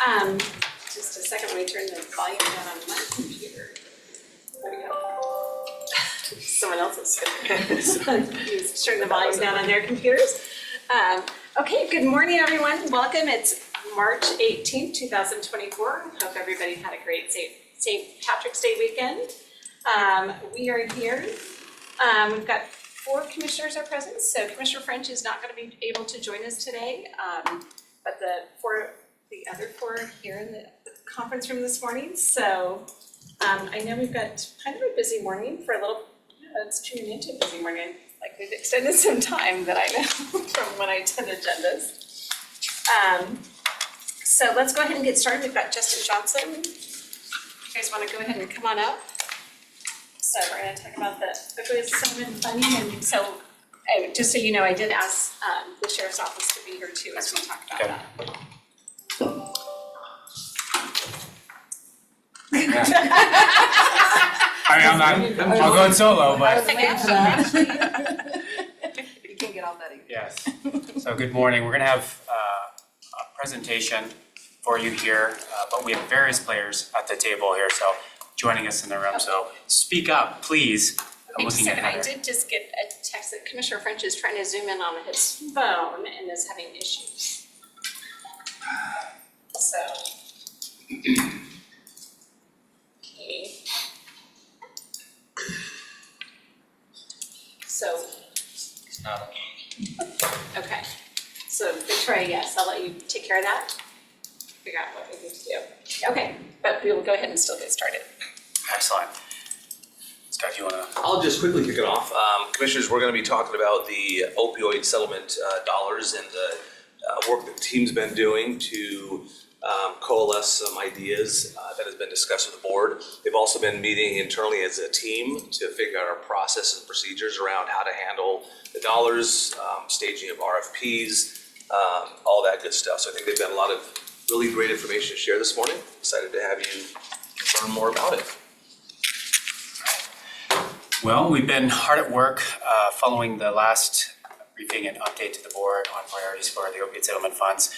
Just a second, let me turn the volume down on my computer. There we go. Someone else is turn the volume down on their computers. Okay, good morning, everyone. Welcome. It's March 18th, 2024. Hope everybody had a great St. Patrick's Day weekend. We are here. We've got 4 commissioners are present, so Commissioner French is not going to be able to join us today, but the other 4 are here in the conference room this morning. So I know we've got kind of a busy morning for a little, it's turning into a busy morning. Like we've extended some time that I know from when I attend agendas. So let's go ahead and get started. We've got Justin Johnson. You guys want to go ahead and come on up? So we're going to talk about the opioid settlement funding. And so just so you know, I did ask the Sheriff's Office to be here too as we talk about that. I'll go solo, but You can't get off that either. yes. So good morning. We're going to have a presentation for you here, but we have various players at the table here, so joining us in the room. So speak up, please. I'm looking at I did just get a text that Commissioner French is trying to zoom in on his phone and is having issues. So, okay. So, okay. So Victoria, yes, I'll let you take care of that. Figure out what we need to do. Okay, but we will go ahead and still get started. Excellent. Scott, do you want to? I'll just quickly kick it off. Commissioners, we're going to be talking about the opioid settlement dollars and the work that the team's been doing to coalesce some ideas that has been discussed with the board. They've also been meeting internally as a team to figure out our process and procedures around how to handle the dollars, staging of RFPs, all that good stuff. So I think they've got a lot of really great information to share this morning. Excited to have you learn more about it. Well, we've been hard at work following the last briefing and update to the board on priorities for the opioid settlement funds.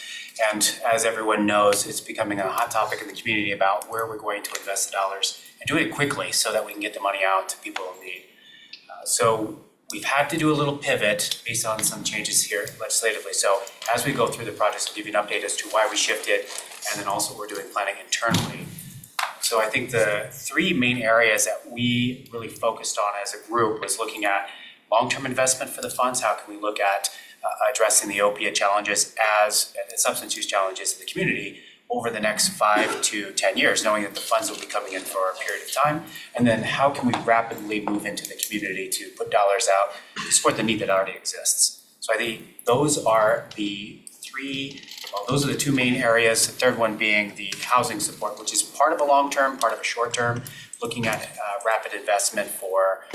And as everyone knows, it's becoming a hot topic in the community about where we're going to invest the dollars and do it quickly so that we can get the money out to people in need. So we've had to do a little pivot based on some changes here legislatively. So as we go through the projects, I'll give you an update as to why we shifted, and then also we're doing planning internally. So I think the 3 main areas that we really focused on as a group was looking at long-term investment for the funds. How can we look at addressing the opiate challenges as substance use challenges in the community over the next 5 to 10 years, knowing that the funds will be coming in for a period of time? And then how can we rapidly move into the community to put dollars out to support the need that already exists? So I think those are the 2 main areas. The third one being the housing support, which is part of a long-term, part of a short-term, looking at rapid investment for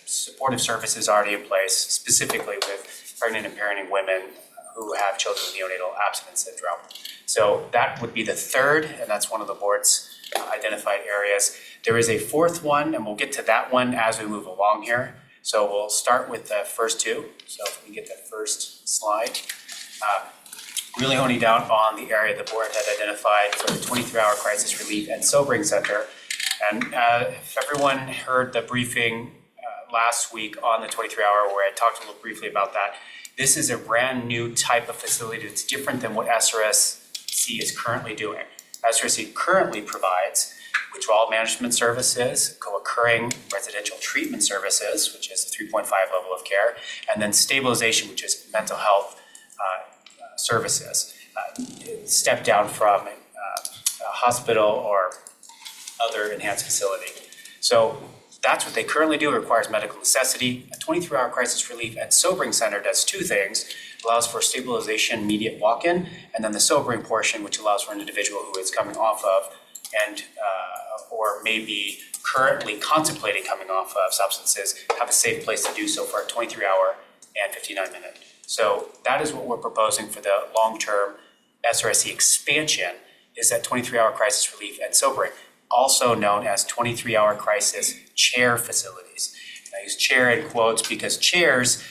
supportive services already in place, specifically with pregnant and parenting women who have children with neonatal abstinence syndrome. So that would be the third, and that's one of the board's identified areas. There is a 4th one, and we'll get to that one as we move along here. So we'll start with the first 2. So if we get the first slide. Really honing down on the area the board had identified for the 23-hour crisis relief and sobering center. And if everyone heard the briefing last week on the 23-hour where I talked a little briefly about that, this is a brand new type of facility that's different than what SRSC is currently doing. SRSC currently provides withdrawal management services, co-occurring residential treatment services, which is the 3.5 level of care, and then stabilization, which is mental health services, step down from a hospital or other enhanced facility. So that's what they currently do. It requires medical necessity. A 23-hour crisis relief and sobering center does 2 things. It allows for stabilization, immediate walk-in, and then the sobering portion, which allows for an individual who is coming off of and or maybe currently contemplating coming off of substances, have a safe place to do so for a 23-hour and 59-minute. So that is what we're proposing for the long-term SRSC expansion, is that 23-hour crisis relief and sobering, also known as 23-hour crisis chair facilities. And I use chair in quotes because chairs,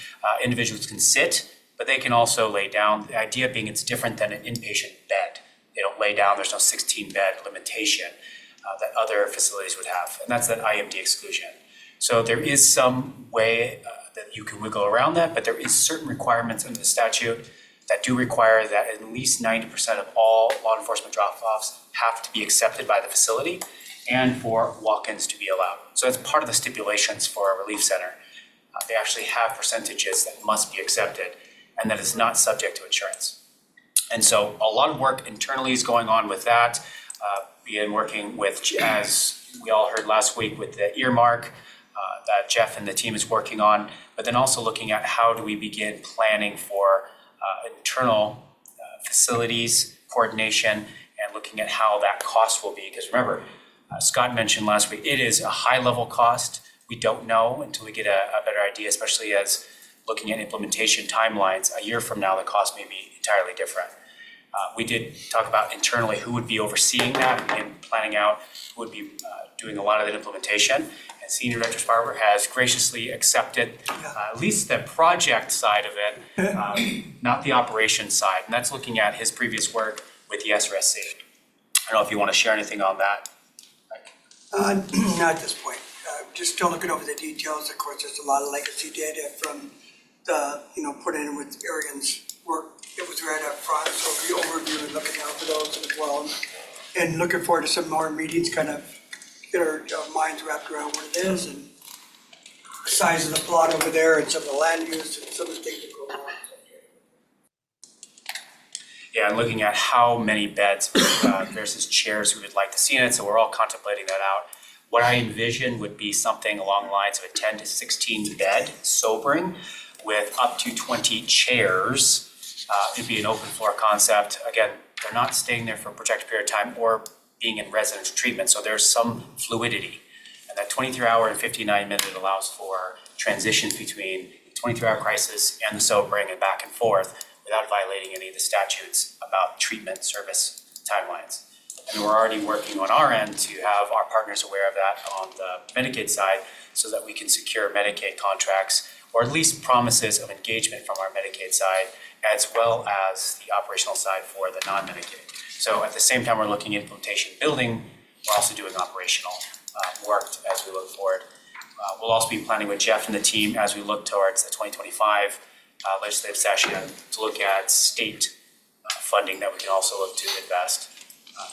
individuals can sit, but they can also lay down. The idea being it's different than an inpatient bed. They don't lay down, there's no 16-bed limitation that other facilities would have, and that's that IMD exclusion. So there is some way that you can wiggle around that, but there is certain requirements in the statute that do require that at least 90% of all law enforcement drop-offs have to be accepted by the facility and for walk-ins to be allowed. So that's part of the stipulations for a relief center. They actually have percentages that must be accepted and that is not subject to insurance. And so a lot of work internally is going on with that. Began working with, as we all heard last week, with the earmark that Jeff and the team is working on, but then also looking at how do we begin planning for internal facilities coordination and looking at how that cost will be. Because remember, Scott mentioned last week, it is a high level cost. We don't know until we get a better idea, especially as looking at implementation timelines. A year from now, the cost may be entirely different. We did talk about internally who would be overseeing that and planning out who would be doing a lot of that implementation. And Senior Director Sparber has graciously accepted at least the project side of it, not the operations side. And that's looking at his previous work with the SRSC. I don't know if you want to share anything on that. Not at this point. Just still looking over the details. Of course, there's a lot of legacy data from the, put in with Arian's work. It was right up front, so the overview and looking out for those as well. And looking forward to some more meetings, kind of get our minds wrapped around what it is and the size of the plot over there and some of the land use and some of the things that go on. Yeah, and looking at how many beds versus chairs we would like to see in it. So we're all contemplating that out. What I envision would be something along the lines of a 10 to 16 bed sobering with up to 20 chairs. It'd be an open floor concept. Again, they're not staying there for a projected period of time or being in residential treatment. So there's some fluidity. And that 23-hour and 59-minute allows for transitions between the 23-hour crisis and the sobering and back and forth without violating any of the statutes about treatment service timelines. And we're already working on our end to have our partners aware of that on the Medicaid side so that we can secure Medicaid contracts or at least promises of engagement from our Medicaid side as well as the operational side for the non-Medicaid. So at the same time we're looking at implementation building, we're also doing operational work as we look forward. We'll also be planning with Jeff and the team as we look towards the 2025 legislative session to look at state funding that we can also look to invest.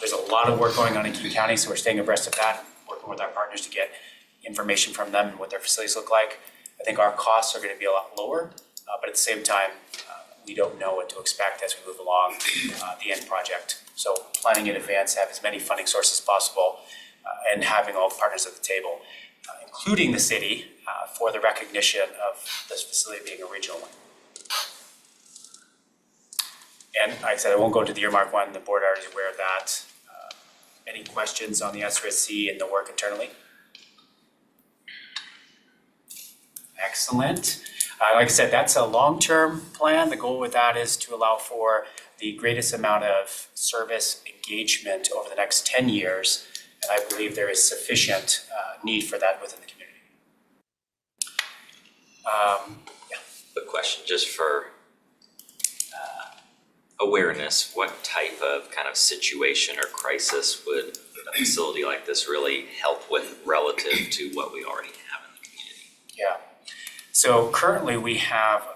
There's a lot of work going on in King County, so we're staying abreast of that, working with our partners to get information from them and what their facilities look like. I think our costs are going to be a lot lower, but at the same time, we don't know what to expect as we move along the end project. So planning in advance to have as many funding sources as possible and having all the partners at the table, including the city, for the recognition of this facility being a regional one. And like I said, I won't go into the earmark one, the board already is aware of that. Any questions on the SRSC and the work internally? Excellent. Like I said, that's a long-term plan. The goal with that is to allow for the greatest amount of service engagement over the next 10 years. And I believe there is sufficient need for that within the community. A question just for awareness. What type of kind of situation or crisis would a facility like this really help with relative to what we already have in the community? Yeah. So currently we have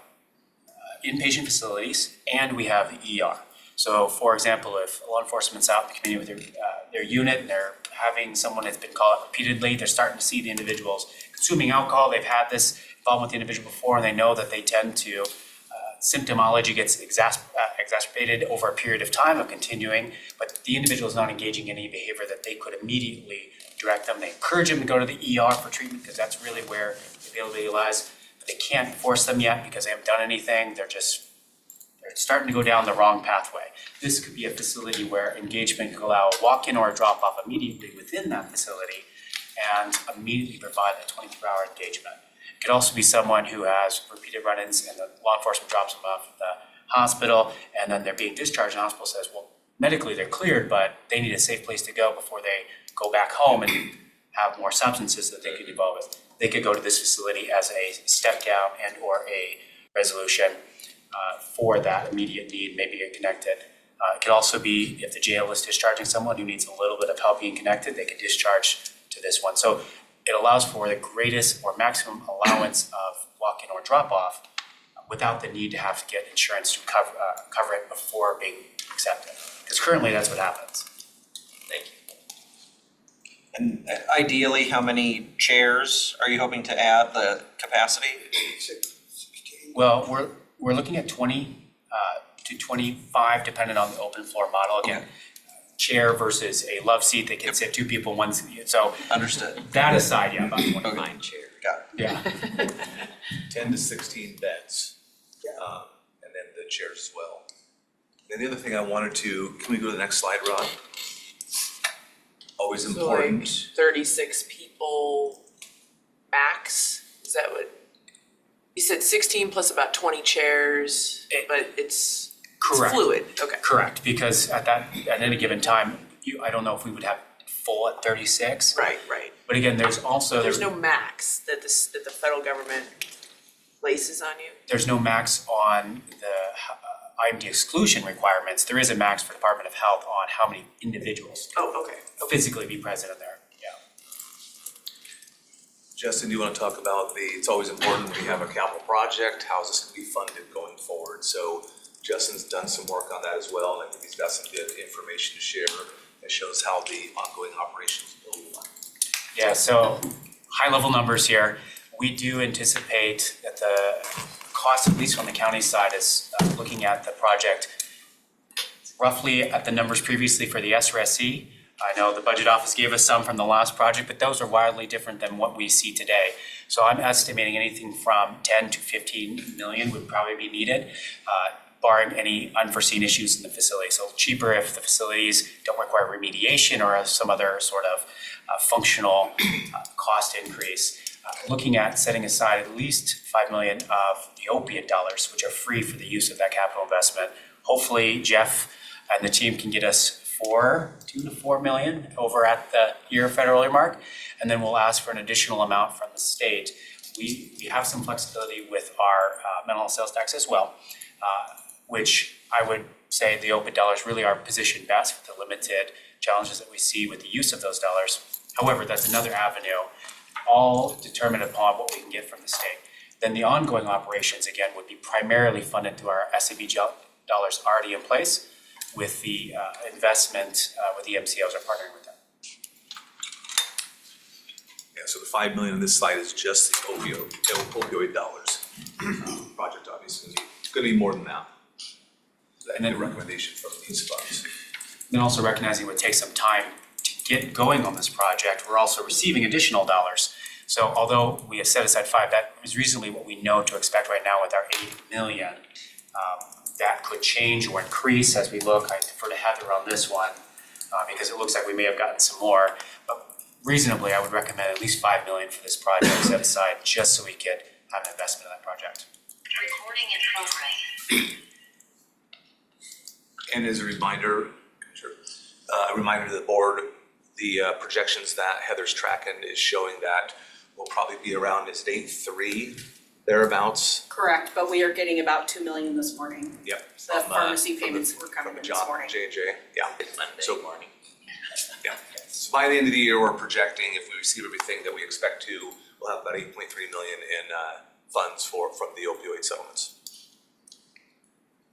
inpatient facilities and we have the ER. So for example, if law enforcement's out in the community with their unit and they're having someone that's been called out repeatedly, they're starting to see the individuals consuming alcohol. They've had this involvement with the individual before and they know that they tend to, symptomology gets exacerbated over a period of time of continuing, but the individual is not engaging in any behavior that they could immediately direct them. They encourage them to go to the ER for treatment because that's really where the availability lies. They can't force them yet because they haven't done anything. They're starting to go down the wrong pathway. This could be a facility where engagement could allow a walk-in or a drop-off immediately within that facility and immediately provide a 24-hour engagement. It could also be someone who has repeated run-ins and the law enforcement drops them off at the hospital and then they're being discharged and the hospital says, well, medically they're cleared, but they need a safe place to go before they go back home and have more substances that they could involve with. They could go to this facility as a step down and or a resolution for that immediate need, maybe get connected It could also be if the jail is discharging someone who needs a little bit of help being connected, they could discharge to this one. So it allows for the greatest or maximum allowance of walk-in or drop-off without the need to have to get insurance to cover it before being accepted. Because currently that's what happens. Thank you. And ideally, how many chairs are you hoping to add, the capacity? 16. Well, we're looking at 20 to 25, depending on the open floor model. Again, chair versus a love seat that can sit two people in one seat. So Understood. that aside, yeah, about 25. Mine chair. Got it. Yeah. 10 to 16 beds. Yeah. And then the chairs as well. And the other thing I wanted to, can we go to the next slide, Rod? Always So like important. 36 people max, is that what? You said 16 plus about 20 chairs, but it's Correct. fluid, okay. Correct, because at any given time, I don't know if we would have full at 36. Right. But again, there's also. There's no max that the federal government places on you? There's no max on the IMD exclusion requirements. There is a max for Department of Health on how many individuals Oh, okay. physically be present in there. Yeah. Justin, do you want to talk about it's always important when we have a capital project, how is this going to be funded going forward? So Justin's done some work on that as well, and I think he's got some good information to share that shows how the ongoing operations will run. Yeah, so high level numbers here. We do anticipate that the cost, at least on the county side, is looking at the project roughly at the numbers previously for the SRSC. I know the budget office gave us some from the last project, but those are wildly different than what we see today. So I'm estimating anything from 10 to 15 million would probably be needed, barring any unforeseen issues in the facility. So cheaper if the facilities don't require remediation or some other sort of functional cost increase. Looking at setting aside at least 5 million of the opiate dollars, which are free for the use of that capital investment. Hopefully Jeff and the team can get us 2 to 4 million over at the year federal earmark, and then we'll ask for an additional amount from the state. We have some flexibility with our mental health sales tax as well, which I would say the opiate dollars really are positioned best with the limited challenges that we see with the use of those dollars. However, that's another avenue, all determined upon what we can get from the state. Then the ongoing operations, again, would be primarily funded through our SAB dollars already in place with the investment with the MCOs are partnering with them. Yeah, so the 5 million on this slide is just the opioid dollars. Project obviously, it's going to be more than that. That And then- a recommendation from these funds. Then also recognizing it would take some time to get going on this project, we're also receiving additional dollars. So although we have set aside 5, that is reasonably what we know to expect right now with our 8 million. That could change or increase as we look. I defer to Heather on this one because it looks like we may have gotten some more. But reasonably, I would recommend at least 5 million for this project set aside just so we could have an investment in that project. Recording in progress. And as a reminder, to the board, the projections that Heather's tracking is showing that we'll probably be around this date 3, thereabouts. Correct, but we are getting about 2 million this morning. Yep. So the From, pharmacy from payments were coming from in this John, morning. J&J, yeah. It's Monday So- morning. Yeah. So by the end of the year, we're projecting if we receive everything that we expect to, we'll have about 8.3 million in funds from the opioid settlements.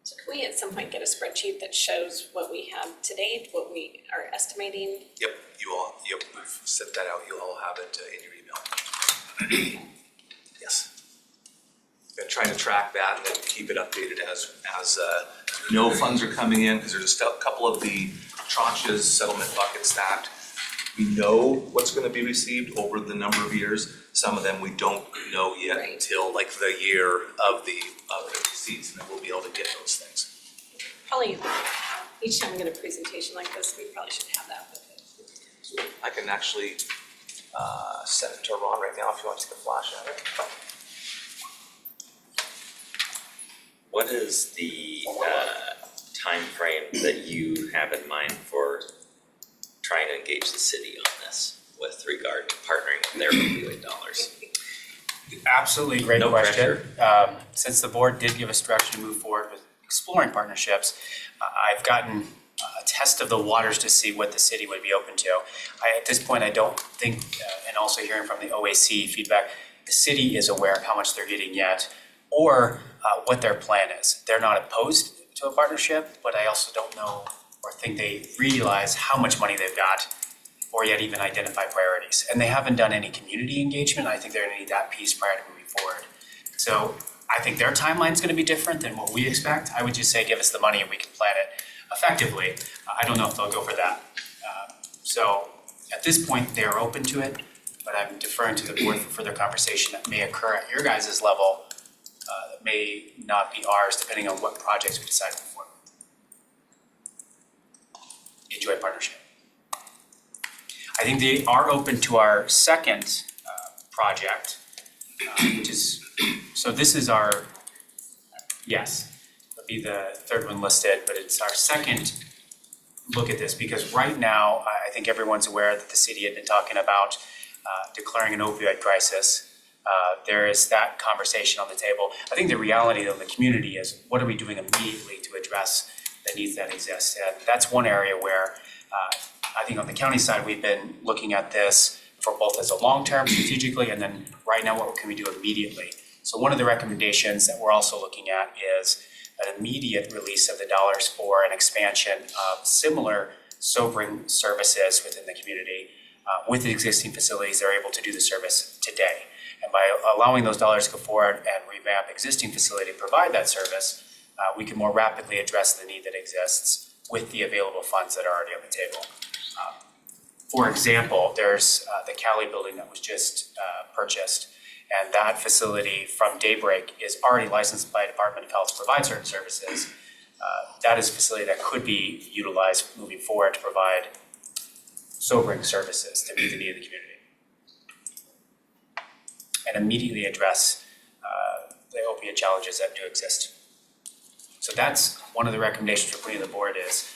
So can we at some point get a spreadsheet that shows what we have to date, what we are estimating? Yep, we've sent that out. You'll all have it in your email. Yes. And trying to track that and then keep it updated as no funds are coming in, because there's just a couple of the tranches, settlement buckets that we know what's gonna be received over the number of years. Some of them we don't know yet Right. until like the year of the receipts, and then we'll be able to get those things. Probably, each time we get a presentation like this, we probably should have that with it. I can actually send it to Ron right now if you want to take a flash at it. What is the timeframe that you have in mind for trying to engage the city on this with regard to partnering with their opioid dollars? Absolutely great No question. Since the board did give us direction to move forward with exploring partnerships, I've gotten a test of the waters to see what the city would be open to. At this point, I don't think, and also hearing from the OAC feedback, the city is aware of how much they're getting yet, or what their plan is. They're not opposed to a partnership, but I also don't know or think they realize how much money they've got, or yet even identify priorities. And they haven't done any community engagement. I think they're gonna need that piece prior to moving forward. So I think their timeline's gonna be different than what we expect. I would just say, give us the money and we can plan it effectively. I don't know if they'll go for that. So at this point, they are open to it, but I'm deferring to the board for further conversation that may occur at your guys' level, that may not be ours, depending on what projects we decide to move forward with. Enjoy partnership. I think they are open to our second project, which is, so this is our, yes, it'll be the third one listed, but it's our second look at this, because right now, I think everyone's aware that the city had been talking about declaring an opioid crisis. There is that conversation on the table. I think the reality of the community is, what are we doing immediately to address the needs that exist? And that's one area where I think on the county side, we've been looking at this for both as a long-term strategically, and then right now, what can we do immediately? So one of the recommendations that we're also looking at is an immediate release of the dollars for an expansion of similar sobering services within the community. With the existing facilities, they're able to do the service today. And by allowing those dollars to go forward and revamp existing facility to provide that service, we can more rapidly address the need that exists with the available funds that are already on the table. For example, there's the Cali building that was just purchased, and that facility from Daybreak is already licensed by Department of Health to provide certain services. That is a facility that could be utilized moving forward to provide sobering services to meet the need of the community and immediately address the opiate challenges that do exist. So that's one of the recommendations we're putting on the board is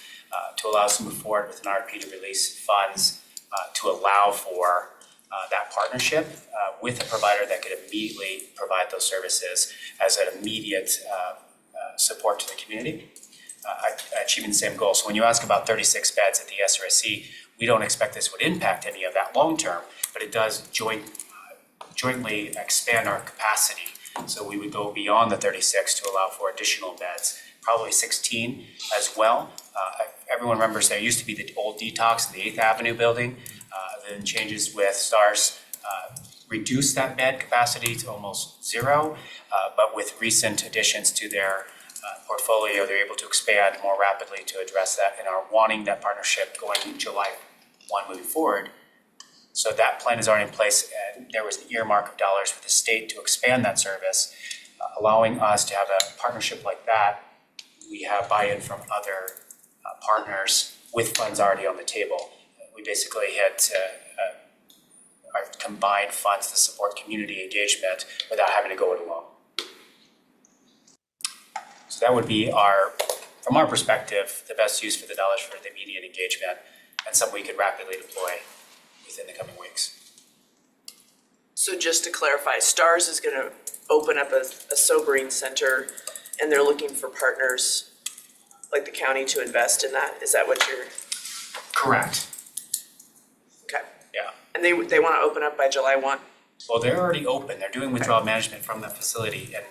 to allow us to move forward with an RFP to release funds to allow for that partnership with a provider that could immediately provide those services as an immediate support to the community, achieving the same goal. So when you ask about 36 beds at the SRSC, we don't expect this would impact any of that long term, but it does jointly expand our capacity. So we would go beyond the 36 to allow for additional beds, probably 16 as well. Everyone remembers there used to be the old detox in the 8th Avenue building. Then changes with STARS reduced that bed capacity to almost zero. But with recent additions to their portfolio, they're able to expand more rapidly to address that and are wanting that partnership going July 1 moving forward. So that plan is already in place, and there was an earmark of dollars for the state to expand that service, allowing us to have a partnership like that. We have buy-in from other partners with funds already on the table. We basically had our combined funds to support community engagement without having to go it alone. So that would be from our perspective, the best use for the dollars for the immediate engagement, and something we could rapidly deploy within the coming weeks. So just to clarify, STARS is gonna open up a sobering center, and they're looking for partners like the county to invest in that? Is that what you're? Correct. Okay. Yeah. And they wanna open up by July 1? Well, they're already open. They're doing withdrawal management from the facility, and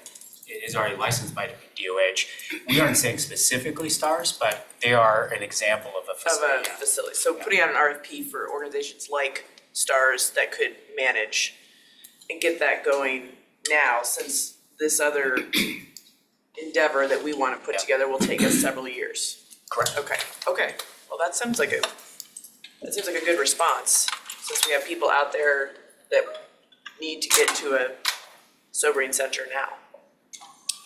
it is already licensed by DOH. We aren't saying specifically STARS, but they are an example of a facility. Of a facility. So putting out an RFP for organizations like STARS that could manage and get that going now, since this other endeavor that we want to put Yeah. together will take us several years. Correct. Okay. Well, that seems like a good response, since we have people out there that need to get to a sobering center now.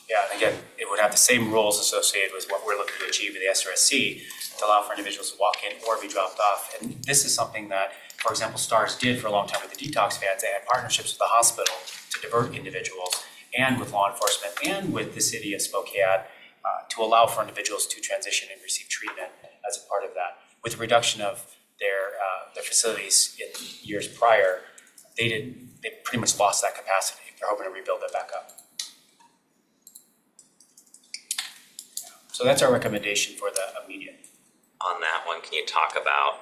Yeah, and again, it would have the same rules associated with what we're looking to achieve at the SRSC to allow for individuals to walk in or be dropped off. And this is something that, for example, STARS did for a long time with the detox vans. They had partnerships with the hospital to divert individuals, and with law enforcement, and with the city of Spokane to allow for individuals to transition and receive treatment as a part of that. With the reduction of their facilities in years prior, they pretty much lost that capacity. They're hoping to rebuild that back up. So that's our recommendation for the immediate. On that one, can you talk about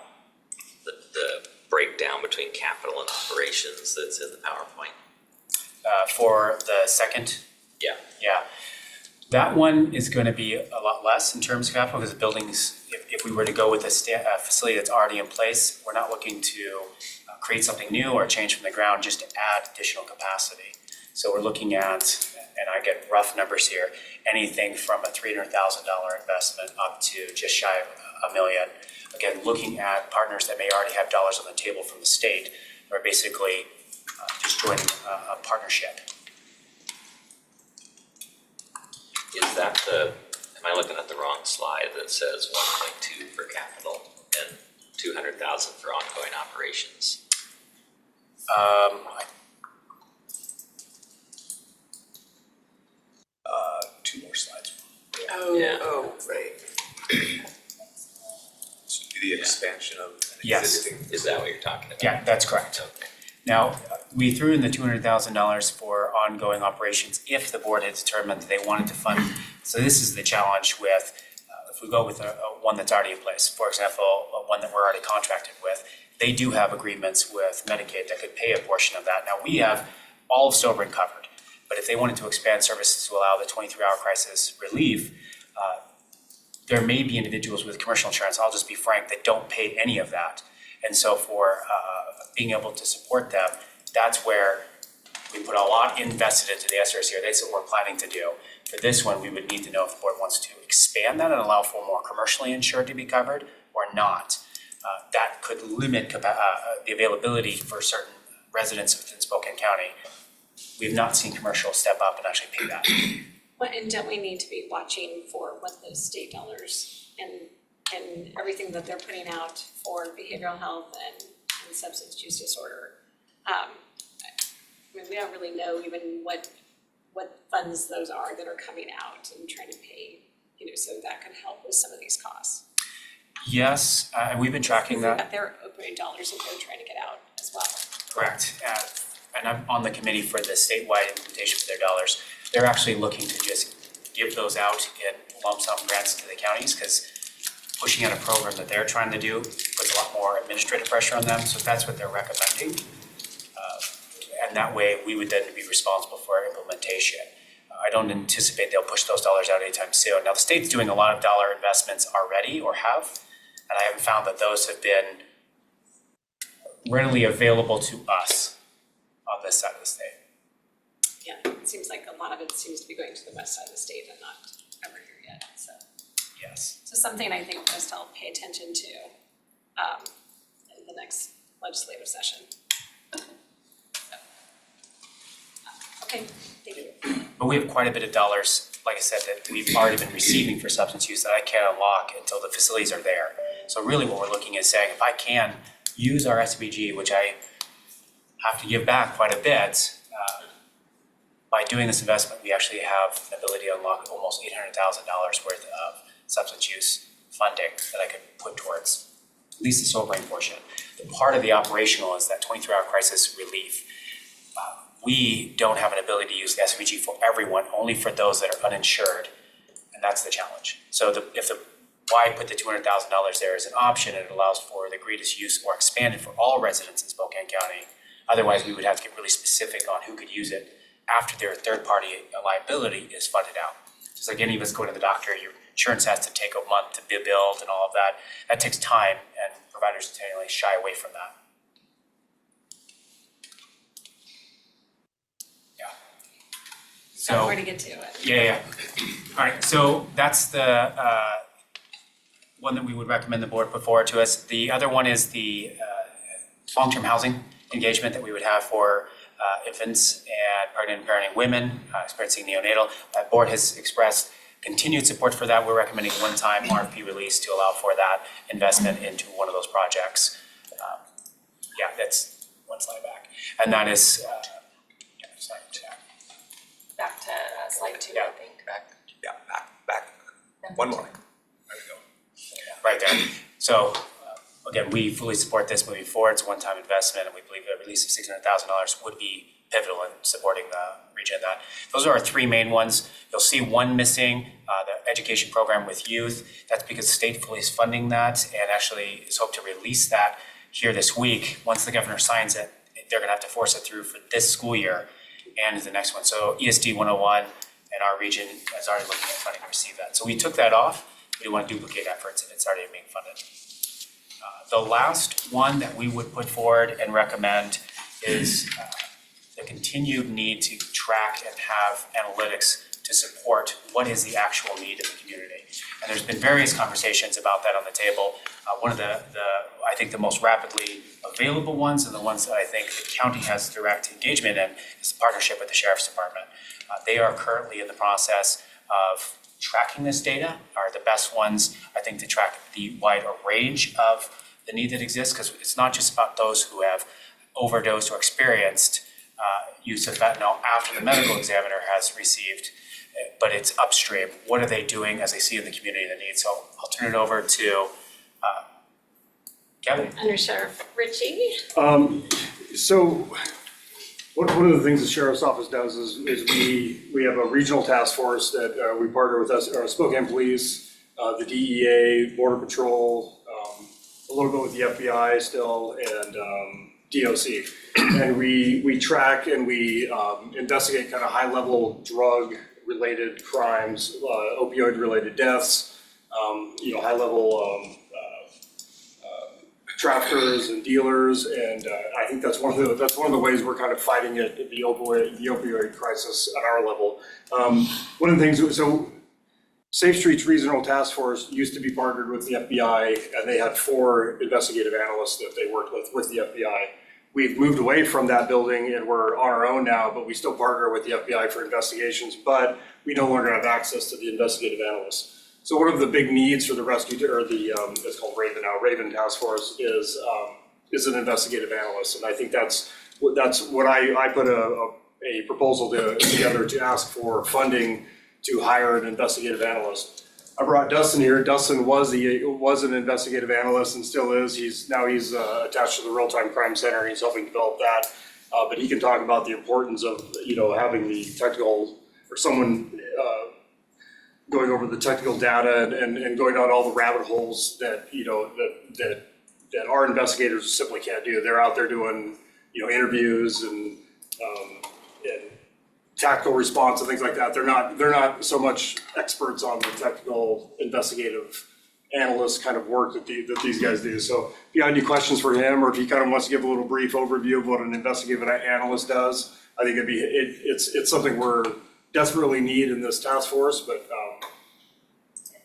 the breakdown between capital and operations that's in the PowerPoint? For the second, Yeah. yeah. That one is going to be a lot less in terms of capital because the buildings, if we were to go with a facility that's already in place, we're not looking to create something new or change from the ground, just to add additional capacity. So we're looking at, and I get rough numbers here, anything from a $300,000 investment up to just shy of $1 million. Again, looking at partners that may already have dollars on the table from the state, we're basically just joining a partnership. Is that am I looking at the wrong slide that says 1.2 for capital and 200,000 for ongoing operations? Two more slides. Yeah. Oh, right. This would be the expansion of an Yes. existing. Is that what you're talking about? Yeah, that's correct. Okay. Now, we threw in the $200,000 for ongoing operations if the board had determined that they wanted to fund. So this is the challenge with, if we go with one that's already in place, for example, one that we're already contracted with, they do have agreements with Medicaid that could pay a portion of that. Now, we have all of Sobering covered, but if they wanted to expand services to allow the 23-hour crisis relief, there may be individuals with commercial insurance, I'll just be frank, that don't pay any of that. And so for being able to support them, that's where we put a lot invested into the SRC, or that's what we're planning to do. For this one, we would need to know if the board wants to expand that and allow for more commercially insured to be covered or not. That could limit the availability for certain residents within Spokane County. We have not seen commercial step up and actually pay that. Well, and don't we need to be watching for what those state dollars and everything that they're putting out for behavioral health and substance use disorder? I mean, we don't really know even what funds those are that are coming out and trying to pay, so that could help with some of these costs. Yes, and we've been tracking that. But their opioid dollars that they're trying to get out as well. Correct. And I'm on the committee for the statewide implementation for their dollars. They're actually looking to just give those out in lump sum grants to the counties because pushing out a program that they're trying to do puts a lot more administrative pressure on them. So that's what they're recommending. And that way we would then be responsible for implementation. I don't anticipate they'll push those dollars out anytime soon. Now the state's doing a lot of dollar investments already or have, and I haven't found that those have been readily available to us on this side of the state. Yeah, it seems like a lot of it seems to be going to the west side of the state and not over here yet, so. Yes. So something I think most I'll pay attention to in the next legislative session. Okay, thank you. But we have quite a bit of dollars, like I said, that we've already been receiving for substance use that I can't unlock until the facilities are there. So really what we're looking at is saying, if I can use our SBG, which I have to give back quite a bit, by doing this investment, we actually have an ability to unlock almost $800,000 worth of substance use funding that I could put towards at least the sobering portion. The part of the operational is that 23-hour crisis relief. We don't have an ability to use the SVG for everyone, only for those that are uninsured, and that's the challenge. So why put the $200,000 there as an option, and it allows for the greatest use or expanded for all residents in Spokane County. Otherwise, we would have to get really specific on who could use it after their third-party liability is funded out. Just like any of us go to the doctor, your insurance has to take a month to be billed and all of that. That takes time, and providers generally shy away from that. So where to get to it? Yeah. All right, so that's the one that we would recommend the board put forward to us. The other one is the long-term housing engagement that we would have for infants and pregnant and parenting women experiencing neonatal. That board has expressed continued support for that. We're recommending one-time RFP release to allow for that investment into one of those projects. Yeah, that's one slide back. And that is, Back to slide 2, Yeah. I think. Yeah, back. One more. right there. So again, we fully support this moving forward. It's a one-time investment, and we believe a release of $600,000 would be pivotal in supporting the region. That those are our three main ones. You'll see one missing, the education program with youth. That's because the state fully is funding that, and actually is hoped to release that here this week. Once the governor signs it, they're going to have to force it through for this school year and the next one. So ESD 101 and our region is already looking at funding to receive that. So we took that off. We didn't want to duplicate efforts, and it's already being funded. The last one that we would put forward and recommend is the continued need to track and have analytics to support what is the actual need in the community. And there's been various conversations about that on the table. One of the I think the most rapidly available ones, and the ones that I think the county has direct engagement in, is the partnership with the Sheriff's Department. They are currently in the process of tracking this data, are the best ones, I think, to track the wide range of the need that exists, because it's not just about those who have overdosed or experienced use of fentanyl after the medical examiner has received, but it's upstream. What are they doing as they see in the community the need? So I'll turn it over to Kevin. Under Sheriff Ritchie. So one of the things the Sheriff's Office does is we have a regional task force that we partner with us, Spokane Police, the DEA, Border Patrol, a little bit with the FBI still, and DOC. And we track and we investigate kind of high-level drug-related crimes, opioid-related deaths, high-level traffickers and dealers, and I think that's one of the ways we're kind of fighting it, the opioid crisis at our level. One of the things, so Safe Streets Regional Task Force used to be partnered with the FBI, and they had 4 investigative analysts that they worked with the FBI. We've moved away from that building and we're on our own now, but we still partner with the FBI for investigations, but we no longer have access to the investigative analysts. So one of the big needs for the rescue, or it's called Raven now, Raven Task Force is an investigative analyst. And I think that's what I put a proposal together to ask for funding to hire an investigative analyst. I brought Dustin here. Dustin was an investigative analyst and still is. He's attached to the Real-Time Crime Center. He's helping develop that. But he can talk about the importance of, having the technical, or someone going over the technical data and going down all the rabbit holes that our investigators simply can't do. They're out there doing, interviews and tactical response and things like that. They're not so much experts on the technical investigative analyst kind of work that these guys do. So if you have any questions for him, or if he kind of wants to give a little brief overview of what an investigative analyst does, I think it's something we're desperately need in this task force. But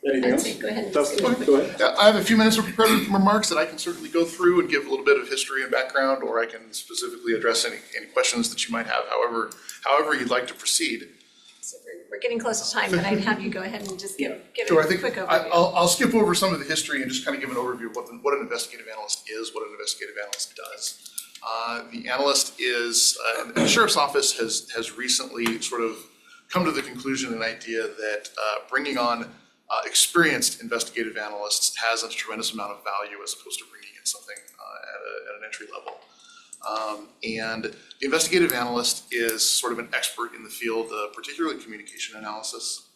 anything else? Go ahead. Dustin, go ahead. I have a few minutes of prepared remarks that I can certainly go through and give a little bit of history and background, or I can specifically address any questions that you might have, however you'd like to proceed. So we're getting close to time, but I'd have you go ahead and just give So a I think quick overview. I'll skip over some of the history and just kind of give an overview of what an investigative analyst is, what an investigative analyst does. The analyst is, and the Sheriff's Office has recently sort of come to the conclusion and idea that bringing on experienced investigative analysts has a tremendous amount of value as opposed to bringing in something at an entry level. And the investigative analyst is sort of an expert in the field of particularly communication analysis,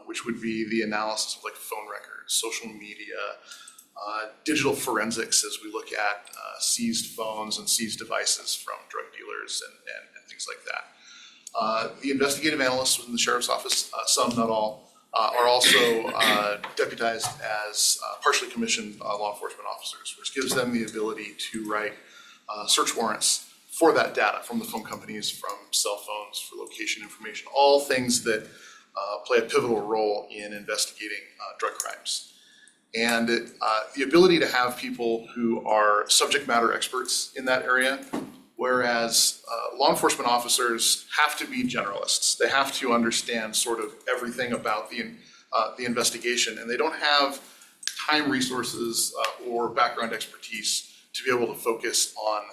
which would be the analysis of like phone records, social media, digital forensics as we look at seized phones and seized devices from drug dealers and things like that. The investigative analysts within the Sheriff's Office, some, not all, are also deputized as partially commissioned law enforcement officers, which gives them the ability to write search warrants for that data from the phone companies, from cell phones, for location information, all things that play a pivotal role in investigating drug crimes. And the ability to have people who are subject matter experts in that area, whereas law enforcement officers have to be generalists. They have to understand sort of everything about the investigation, and they don't have time, resources, or background expertise to be able to focus on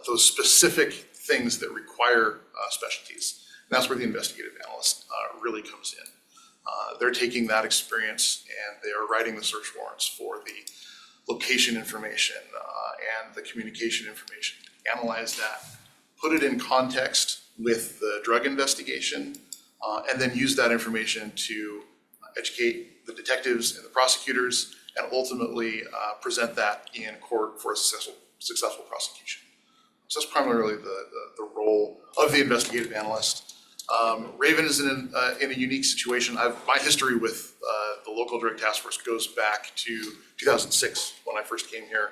those specific things that require specialties. And that's where the investigative analyst really comes in. They're taking that experience and they are writing the search warrants for location information and the communication information, analyze that, put it in context with the drug investigation, and then use that information to educate the detectives and the prosecutors, and ultimately present that in court for a successful prosecution. So that's primarily the role of the investigative analyst. Raven is in a unique situation. My history with the local drug task force goes back to 2006 when I first came here.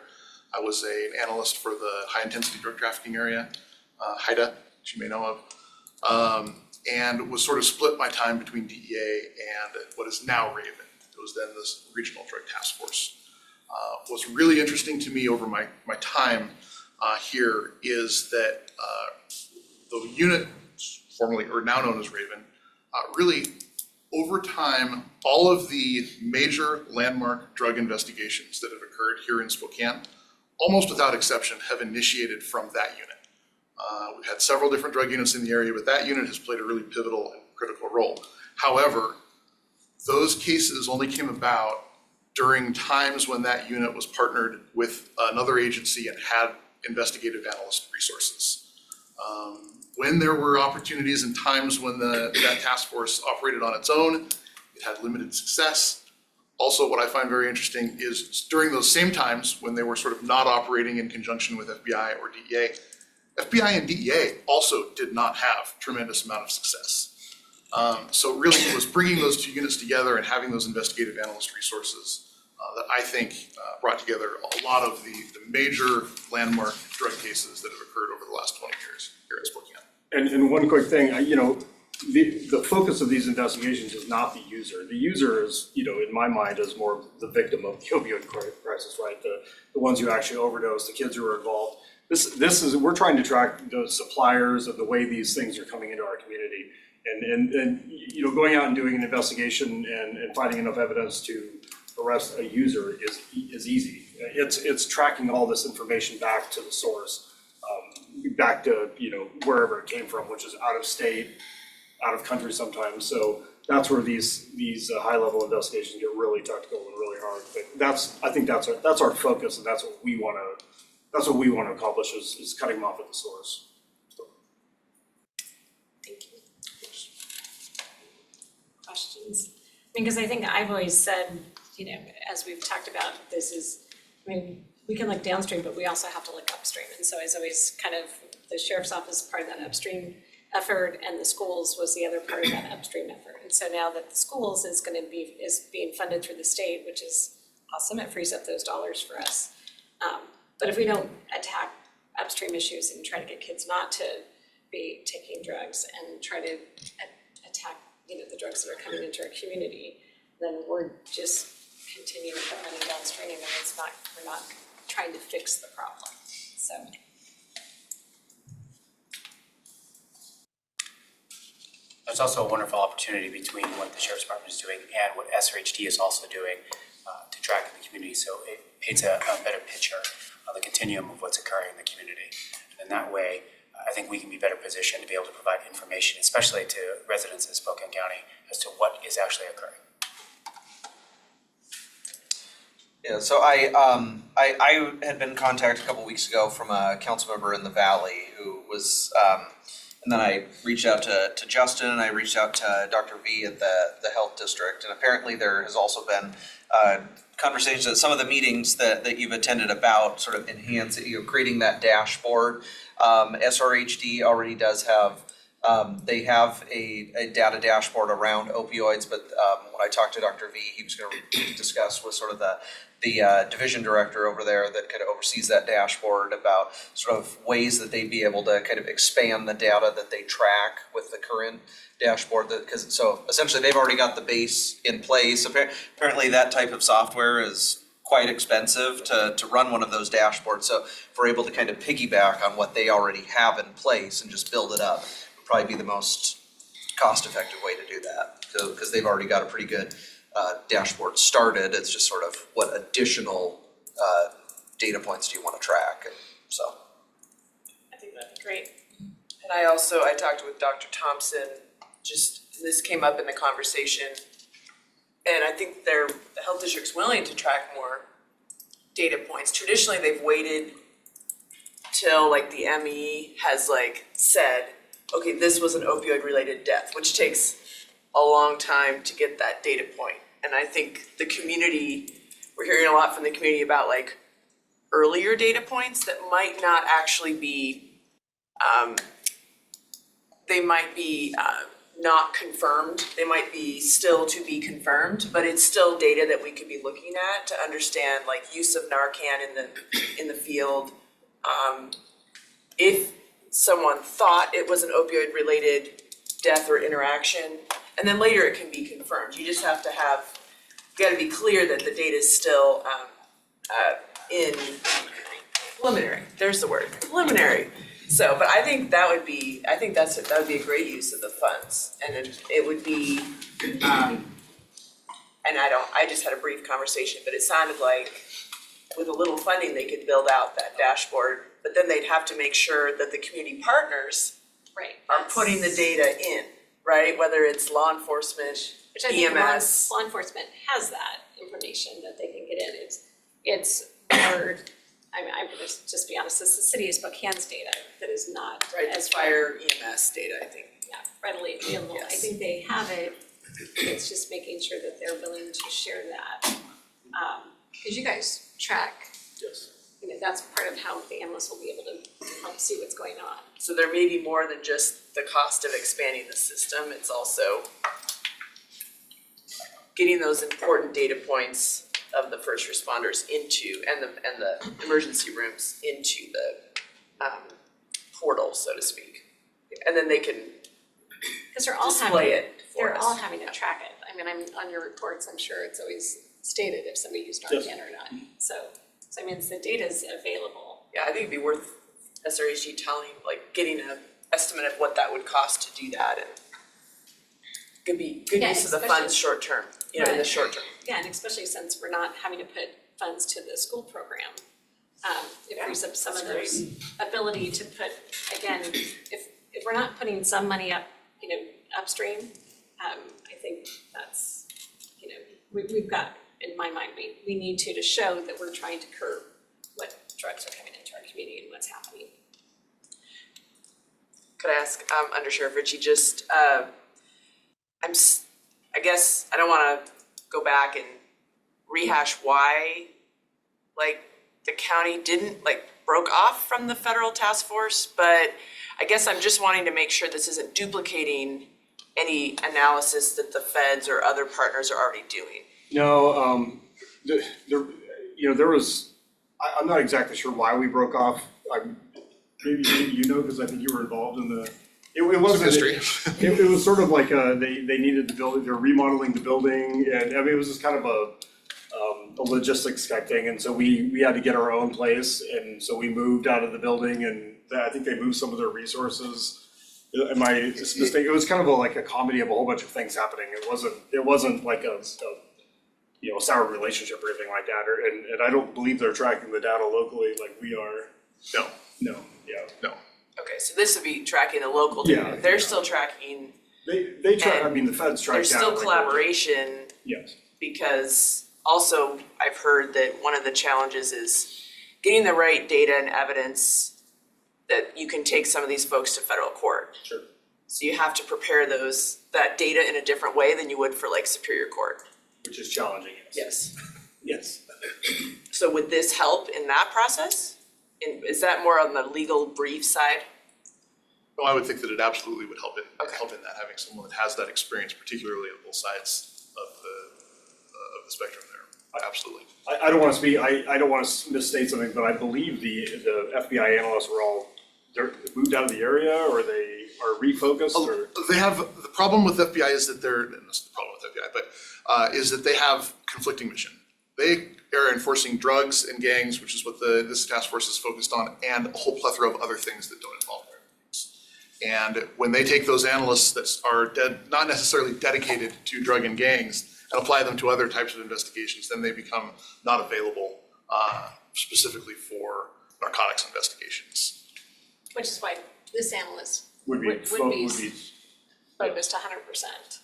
I was an analyst for the high intensity drug trafficking area, HIDA, which you may know of, and was sort of split my time between DEA and what is now Raven. It was then this regional drug task force. What's really interesting to me over my time here is that the unit, formerly or now known as Raven, really over time, all of the major landmark drug investigations that have occurred here in Spokane, almost without exception, have initiated from that unit. We've had several different drug units in the area, but that unit has played a really pivotal and critical role. However, those cases only came about during times when that unit was partnered with another agency and had investigative analyst resources. When there were opportunities and times when that task force operated on its own, it had limited success. Also, what I find very interesting is during those same times when they were sort of not operating in conjunction with FBI or DEA, FBI and DEA also did not have tremendous amount of success. So really it was bringing those two units together and having those investigative analyst resources that I think brought together a lot of the major landmark drug cases that have occurred over the last 20 years here in Spokane. And one quick thing, the focus of these investigations is not the user. The user is, in my mind, is more the victim of the opioid crisis, right? The ones who actually overdose, the kids who are involved. This is, we're trying to track the suppliers of the way these things are coming into our community. And going out and doing an investigation and finding enough evidence to arrest a user is easy. It's tracking all this information back to the source, back to wherever it came from, which is out of state, out of country sometimes. So that's where these high level investigations get really technical and really hard. But I think that's our focus, and that's what we want to accomplish is cutting them off at the source. Thank you. Questions? Because I think I've always said, as we've talked about, we can look downstream, but we also have to look upstream. And so it's always kind of the sheriff's office part of that upstream effort, and the schools was the other part of that upstream effort. And so now that the schools is being funded through the state, which is awesome, it frees up those dollars for us. But if we don't attack upstream issues and try to get kids not to be taking drugs and try to attack, the drugs that are coming into our community, then we're just continuing to put money downstream, and we're not trying to fix the problem. So. There's also a wonderful opportunity between what the Sheriff's Department is doing and what SRHD is also doing to track in the community. So it paints a better picture of the continuum of what's occurring in the community. And in that way, I think we can be better positioned to be able to provide information, especially to residents in Spokane County, as to what is actually occurring. Yeah, so I had been contacted a couple weeks ago from a council member in the Valley who was, and then I reached out to Justin, and I reached out to Dr. V at the health district, and apparently there has also been conversations at some of the meetings that you've attended about sort of creating that dashboard. SRHD already does have, they have a data dashboard around opioids, but when I talked to Dr. V, he was going to discuss with sort of the division director over there that kind of oversees that dashboard about sort of ways that they'd be able to kind of expand the data that they track with the current dashboard. So essentially they've already got the base in place. Apparently that type of software is quite expensive to run one of those dashboards. So if we're able to kind of piggyback on what they already have in place and just build it up, would probably be the most cost-effective way to do that, because they've already got a pretty good dashboard started. It's just sort of what additional data points do you want to track, and so. I think that'd be great. And I talked with Dr. Thompson, this came up in the conversation, and I think the health district's willing to track more data points. Traditionally, they've waited till like the ME has like said, okay, this was an opioid related death, which takes a long time to get that data point. And I think the community, we're hearing a lot from the community about like earlier data points that might not actually be, they might be not confirmed. They might be still to be confirmed, but it's still data that we could be looking at to understand like use of Narcan in the field. If someone thought it was an opioid related death or interaction, and then later it can be confirmed. You just have to have, you gotta be clear that the data is still in preliminary, there's the word, preliminary. So, but I think that would be, that would be a great use of the funds, and it would be, and I just had a brief conversation, but it sounded like with a little funding, they could build out that dashboard, but then they'd have to make sure that the community partners Right. are putting the data in, right? Whether it's law enforcement, Which I think EMS. law enforcement has that information that they can get in. It's more, I'm gonna just be honest, it's the city of Spokane's data that is not Right, as it's fire EMS data, I think. readily available. I Yes. think they have it, it's just making sure that they're willing to share that. Cause you guys track, Yes. you know, that's part of how the analysts will be able to help see what's going on. So there may be more than just the cost of expanding the system, it's also getting those important data points of the first responders into, and the emergency rooms into the portal, so to speak. And then they can Cause they're all display having, it for they're us. all having to track it. I mean, I'm on your reports, I'm sure it's always stated if somebody used Yes. Narcan or not. So I mean, the data's available. Yeah, I think it'd be worth SRHG telling, like, getting an estimate of what that would cost to do that, and could be good Yeah, use of the especially- funds short term, in the Right. short term. Yeah, and especially since we're not having to put funds to the school program. It frees up some of that's those ability to put, again, if we're not putting some money up, you know, upstream, I think that's, you know, we've got, in my mind, we need to show that we're trying to curb what drugs are coming into our community and what's happening. Could I ask, Under Sheriff Ritchie, just, I guess, I don't wanna go back and rehash why, like, the county didn't, like, broke off from the federal task force, but I guess I'm just wanting to make sure this isn't duplicating any analysis that the feds or other partners are already doing. No, there was, I'm not exactly sure why we broke off. Maybe you know, because I think you were involved in the, it wasn't. history. It was sort of like, they needed the building, they're remodeling the building, and I mean, it was just kind of a logistics type thing, and so we had to get our own place, and so we moved out of the building, and I think they moved some of their resources. Am I mistaken? It was kind of like a comedy of a whole bunch of things happening. It wasn't like a sour relationship or anything like that, and I don't believe they're tracking the data locally like we are. No, yeah. Okay, so this would be tracking the local data. Yeah. They're still tracking, They track, I And mean, the feds track down. there's still like, collaboration, Yes. because also I've heard that one of the challenges is getting the right data and evidence that you can take some of these folks to federal court. Sure. So you have to prepare that data in a different way than you would for like Superior Court. Which is challenging, yes. Yes. Yes. So would this help in that process? Is that more on the legal brief side? Well, I would think that it absolutely would help in Okay. that, having someone that has that experience, particularly on both sides of the spectrum there. Absolutely. I don't want to speak, I don't want to misstate something, but I believe the FBI analysts were they're moved out of the area, or they are refocused, or? They have, the problem with FBI is that they're, and this is the problem with FBI, but is that they have conflicting mission. They are enforcing drugs and gangs, which is what this task force is focused on, and a whole plethora of other things that don't involve drugs. And when they take those analysts that are not necessarily dedicated to drug and gangs and apply them to other types of investigations, then they become not available specifically for narcotics investigations. Which is why this analyst Would be focused 100%.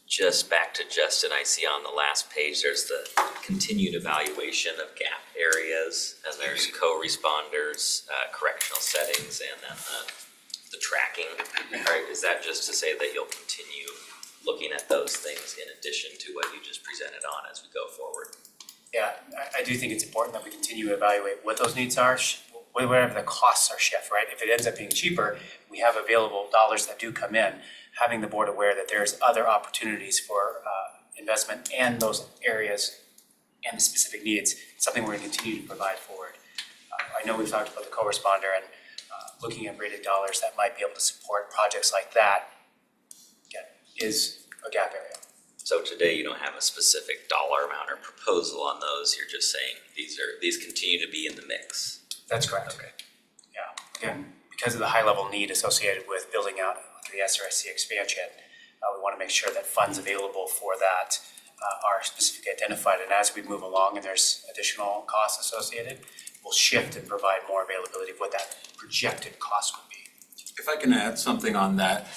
Just back to Justin, I see on the last page, there's the continued evaluation of gap areas, and there's co-responders, correctional settings, and then the tracking. Right, is that just to say that you'll continue looking at those things in addition to what you just presented on as we go forward? Yeah, I do think it's important that we continue to evaluate what those needs are, whatever the costs are shift, right? If it ends up being cheaper, we have available dollars that do come in. Having the board aware that there's other opportunities for investment and those areas and the specific needs, something we're going to continue to provide forward. I know we've talked about the co-responder and looking at rated dollars that might be able to support projects like that. Again, is a gap area. So today you don't have a specific dollar amount or proposal on those, you're just saying these continue to be in the mix? That's correct. Okay. Yeah, again, because of the high level need associated with building out the SRSC expansion, we want to make sure that funds available for that are specifically identified. And as we move along and there's additional costs associated, we'll shift and provide more availability of what that projected cost would be. If I can add something on that.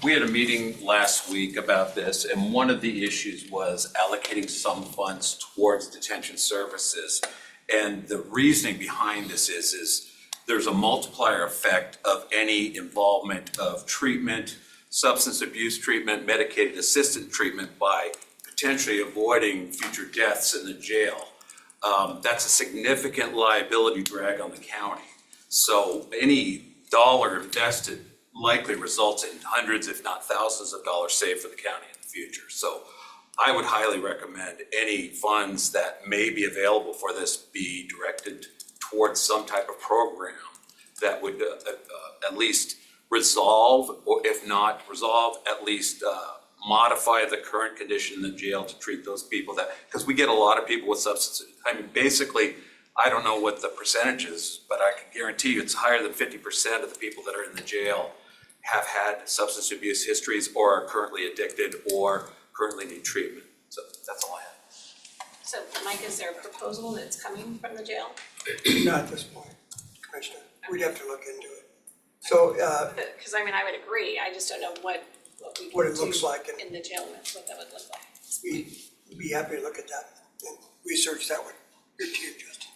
We had a meeting last week about this, and one of the issues was allocating some funds towards detention services. And the reasoning behind this is there's a multiplier effect of any involvement of treatment, substance abuse treatment, medicated assisted treatment by potentially avoiding future deaths in the jail. That's a significant liability drag on the county. So any dollar invested likely results in hundreds, if not thousands of dollars saved for the county in the future. So I would highly recommend any funds that may be available for this be directed towards some type of program that would at least resolve, or if not resolve, at least modify the current condition in the jail to treat those people that, because we get a lot of people with substance, I mean, basically, I don't know what the percentage is, but I can guarantee you it's higher than 50% of the people that are in the jail have had substance abuse histories or are currently addicted or currently need treatment. So that's all I have. So Mike, is there a proposal that's coming from the jail? Not at this point, Commissioner. We'd have to look into it. So, Because I mean, I would agree, I just don't know what we What can it looks do like and- in the jail, what that would look like. we'd be happy to look at that and research that with your team, Justin.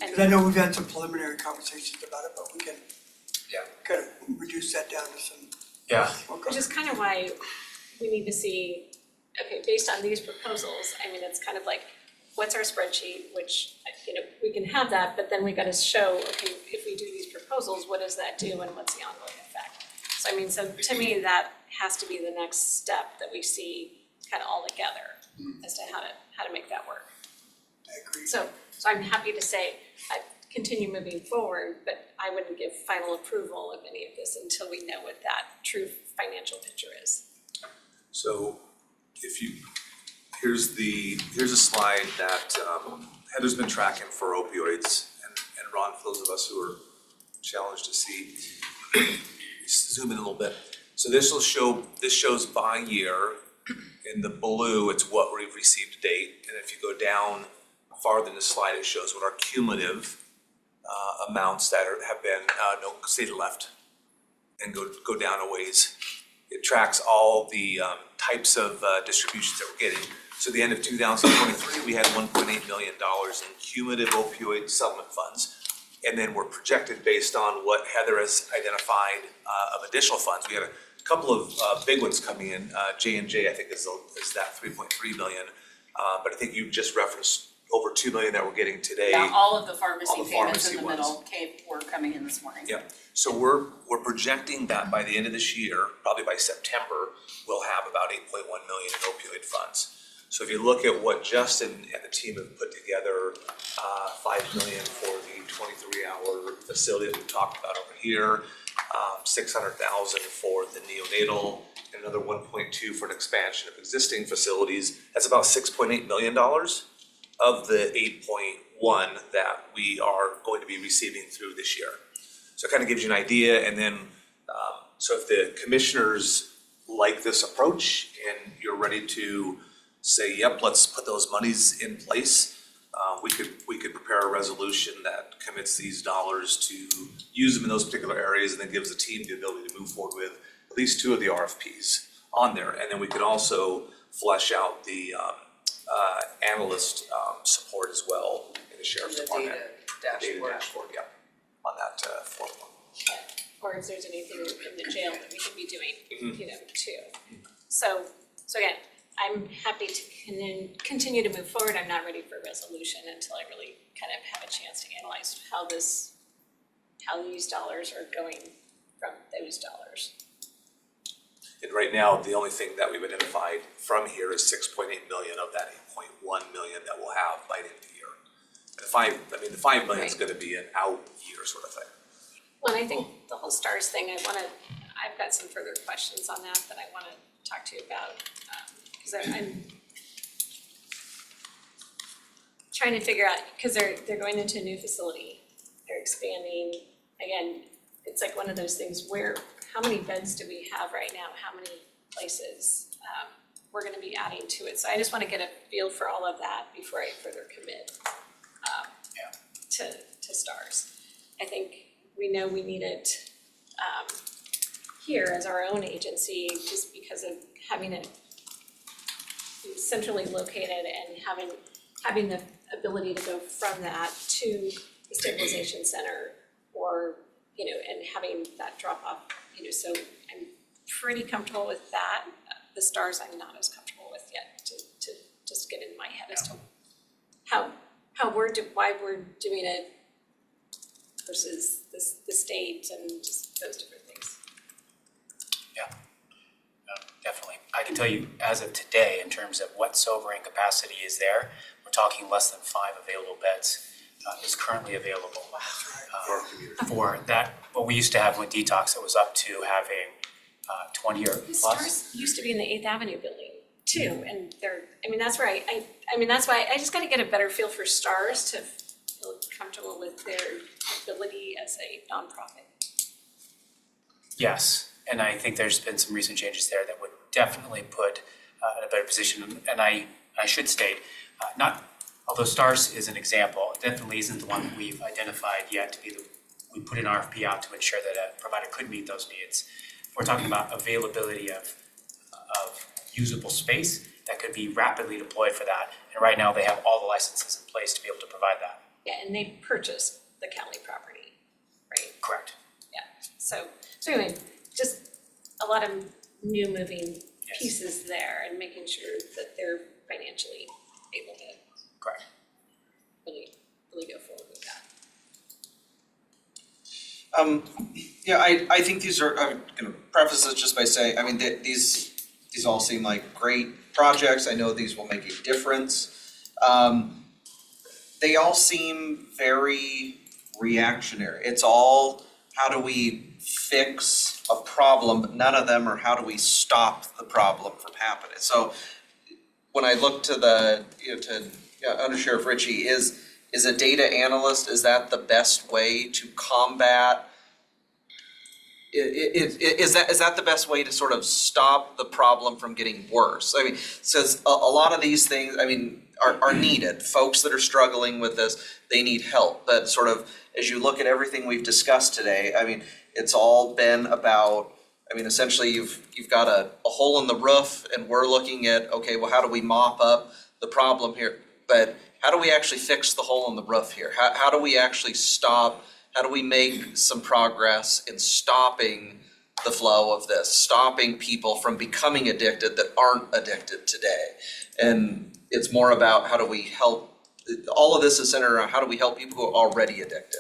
And- Because I know we've had some preliminary conversations about it, but we can Yeah. kind of reduce that down to some. Yeah. Which is kind of why we need to see, okay, based on these proposals, I mean, it's kind of like, what's our spreadsheet, which, you know, we can have that, but then we gotta show, okay, if we do these proposals, what does that do and what's the ongoing effect? So I mean, so to me, that has to be the next step that we see kind of all together as to how to make that work. I agree. So I'm happy to say, I continue moving forward, but I wouldn't give final approval of any of this until we know what that true financial picture is. So here's a slide that Heather's been tracking for opioids, and Ron, for those of us who are challenged to see, zoom in a little bit. So this shows by year. In the blue, it's what we've received to date, and if you go down farther in the slide, it shows what our cumulative amounts that have been, no, stay to the left and go down a ways. It tracks all the types of distributions that we're getting. So at the end of 2023, we had $1.8 million in cumulative opioid settlement funds. And then we're projected based on what Heather has identified of additional funds. We had a couple of big ones coming in. J&J, I think, is that 3.3 million. But I think you just referenced over 2 million that we're getting today. Yeah, all of the pharmacy All the payments in pharmacy the ones. middle were coming in this morning. Yeah, so we're projecting that by the end of this year, probably by September, we'll have about 8.1 million in opioid funds. So if you look at what Justin and the team have put together, 5 million for the 23-hour facility that we talked about over here, 600,000 for the neonatal, and another 1.2 for an expansion of existing facilities. That's about $6.8 million of the 8.1 that we are going to be receiving through this year. So it kind of gives you an idea, and then, so if the commissioners like this approach and you're ready to say, yep, let's put those monies in place, we could prepare a resolution that commits these dollars to use them in those particular areas and then gives the team the ability to move forward with least two of the RFPs on there. And then we could also flesh out the analyst support as well in the sheriff's The department. data Data dashboard. dashboard, yeah, on that fourth one. Or if there's anything in the jail that we could be doing, you know, too. So again, I'm happy to continue to move forward. I'm not ready for a resolution until I really kind of have a chance to analyze how these dollars are going from those dollars. And right now, the only thing that we've identified from here is 6.8 million of that 8.1 million that we'll have by the end of the year. The 5 million is Right. gonna be an out year sort of thing. Well, and I think the whole STARS thing, I've got some further questions on that I wanna talk to you about. Cause I'm trying to figure out, cause they're going into a new facility, they're expanding. Again, it's like one of those things how many beds do we have right now? How many places we're gonna be adding to it? So I just wanna get a feel for all of that before I further commit to STARS. I think we know we need it here as our own agency, just because of having it centrally located and having the ability to go from that to the stabilization center, or, you know, and having that drop off, you know, so I'm pretty comfortable with that. The STARS I'm not as comfortable with yet, to just get in my head as to why we're doing it versus the state and just those different things. Definitely. I can tell you, as of today, in terms of what sobering capacity is there, we're talking less than 5 available beds is currently available. For that, what we used to have with detox, it was up to having 20 or plus. STARS used to be in the 8th Avenue building too, and that's where that's why I just gotta get a better feel for STARS to feel comfortable with their ability as a nonprofit. Yes, and I think there's been some recent changes there that would definitely put in a better position. And I should state, although STARS is an example, it definitely isn't the one that we've identified yet to be we put an RFP out to ensure that a provider could meet those needs. We're talking about availability of usable space that could be rapidly deployed for that. And right now, they have all the licenses in place to be able to provide that. Yeah, and they purchased the Cali property, right? Correct. Yeah, so anyway, just a lot of new moving pieces there and making sure that they're financially able to Correct. really go forward with that. I think these are, I'm gonna preface this just by saying, I mean, these all seem like great projects. I know these will make a difference. They all seem very reactionary. It's all, how do we fix a problem, but none of them are how do we stop the problem from happening. So when I look to Under Sheriff Ritchie, is a data analyst, is that the best way to combat? Is that the best way to sort of stop the problem from getting worse? I mean, says a lot of these things, I mean, are needed. Folks that are struggling with this, they need help. But sort of, as you look at everything we've discussed today, I mean, it's all been about, I mean, essentially you've got a hole in the roof, and we're looking at, okay, well, how do we mop up the problem here? But how do we actually fix the hole in the roof here? How do we actually stop? How do we make some progress in stopping the flow of this, stopping people from becoming addicted that aren't addicted today? And it's more about how do we help, all of this is centered around how do we help people who are already addicted?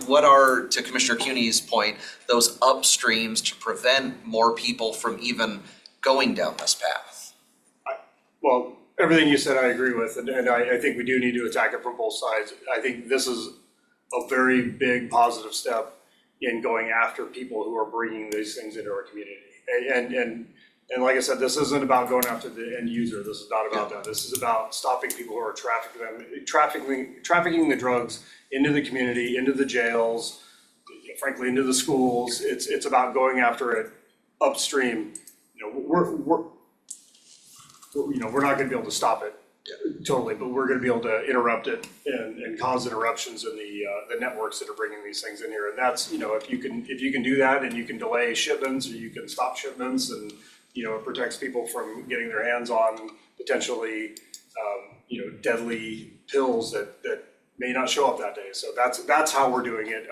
What are, to Commissioner CUNY's point, those upstreams to prevent more people from even going down this path? Well, everything you said I agree with, and I think we do need to attack it from both sides. I think this is a very big positive step in going after people who are bringing these things into our community. And like I said, this isn't about going after the end user. This is not about that. This is about stopping people who are trafficking the drugs into the community, into the jails, frankly, into the schools. It's about going after it upstream. We're not going to be able to stop it Totally, but we're gonna be able to interrupt it and cause interruptions in the networks that are bringing these things in here. And that's, if you can do that and you can delay shipments or you can stop shipments and, it protects people from getting their hands on potentially, deadly pills that may not show up that day. So that's how we're doing it.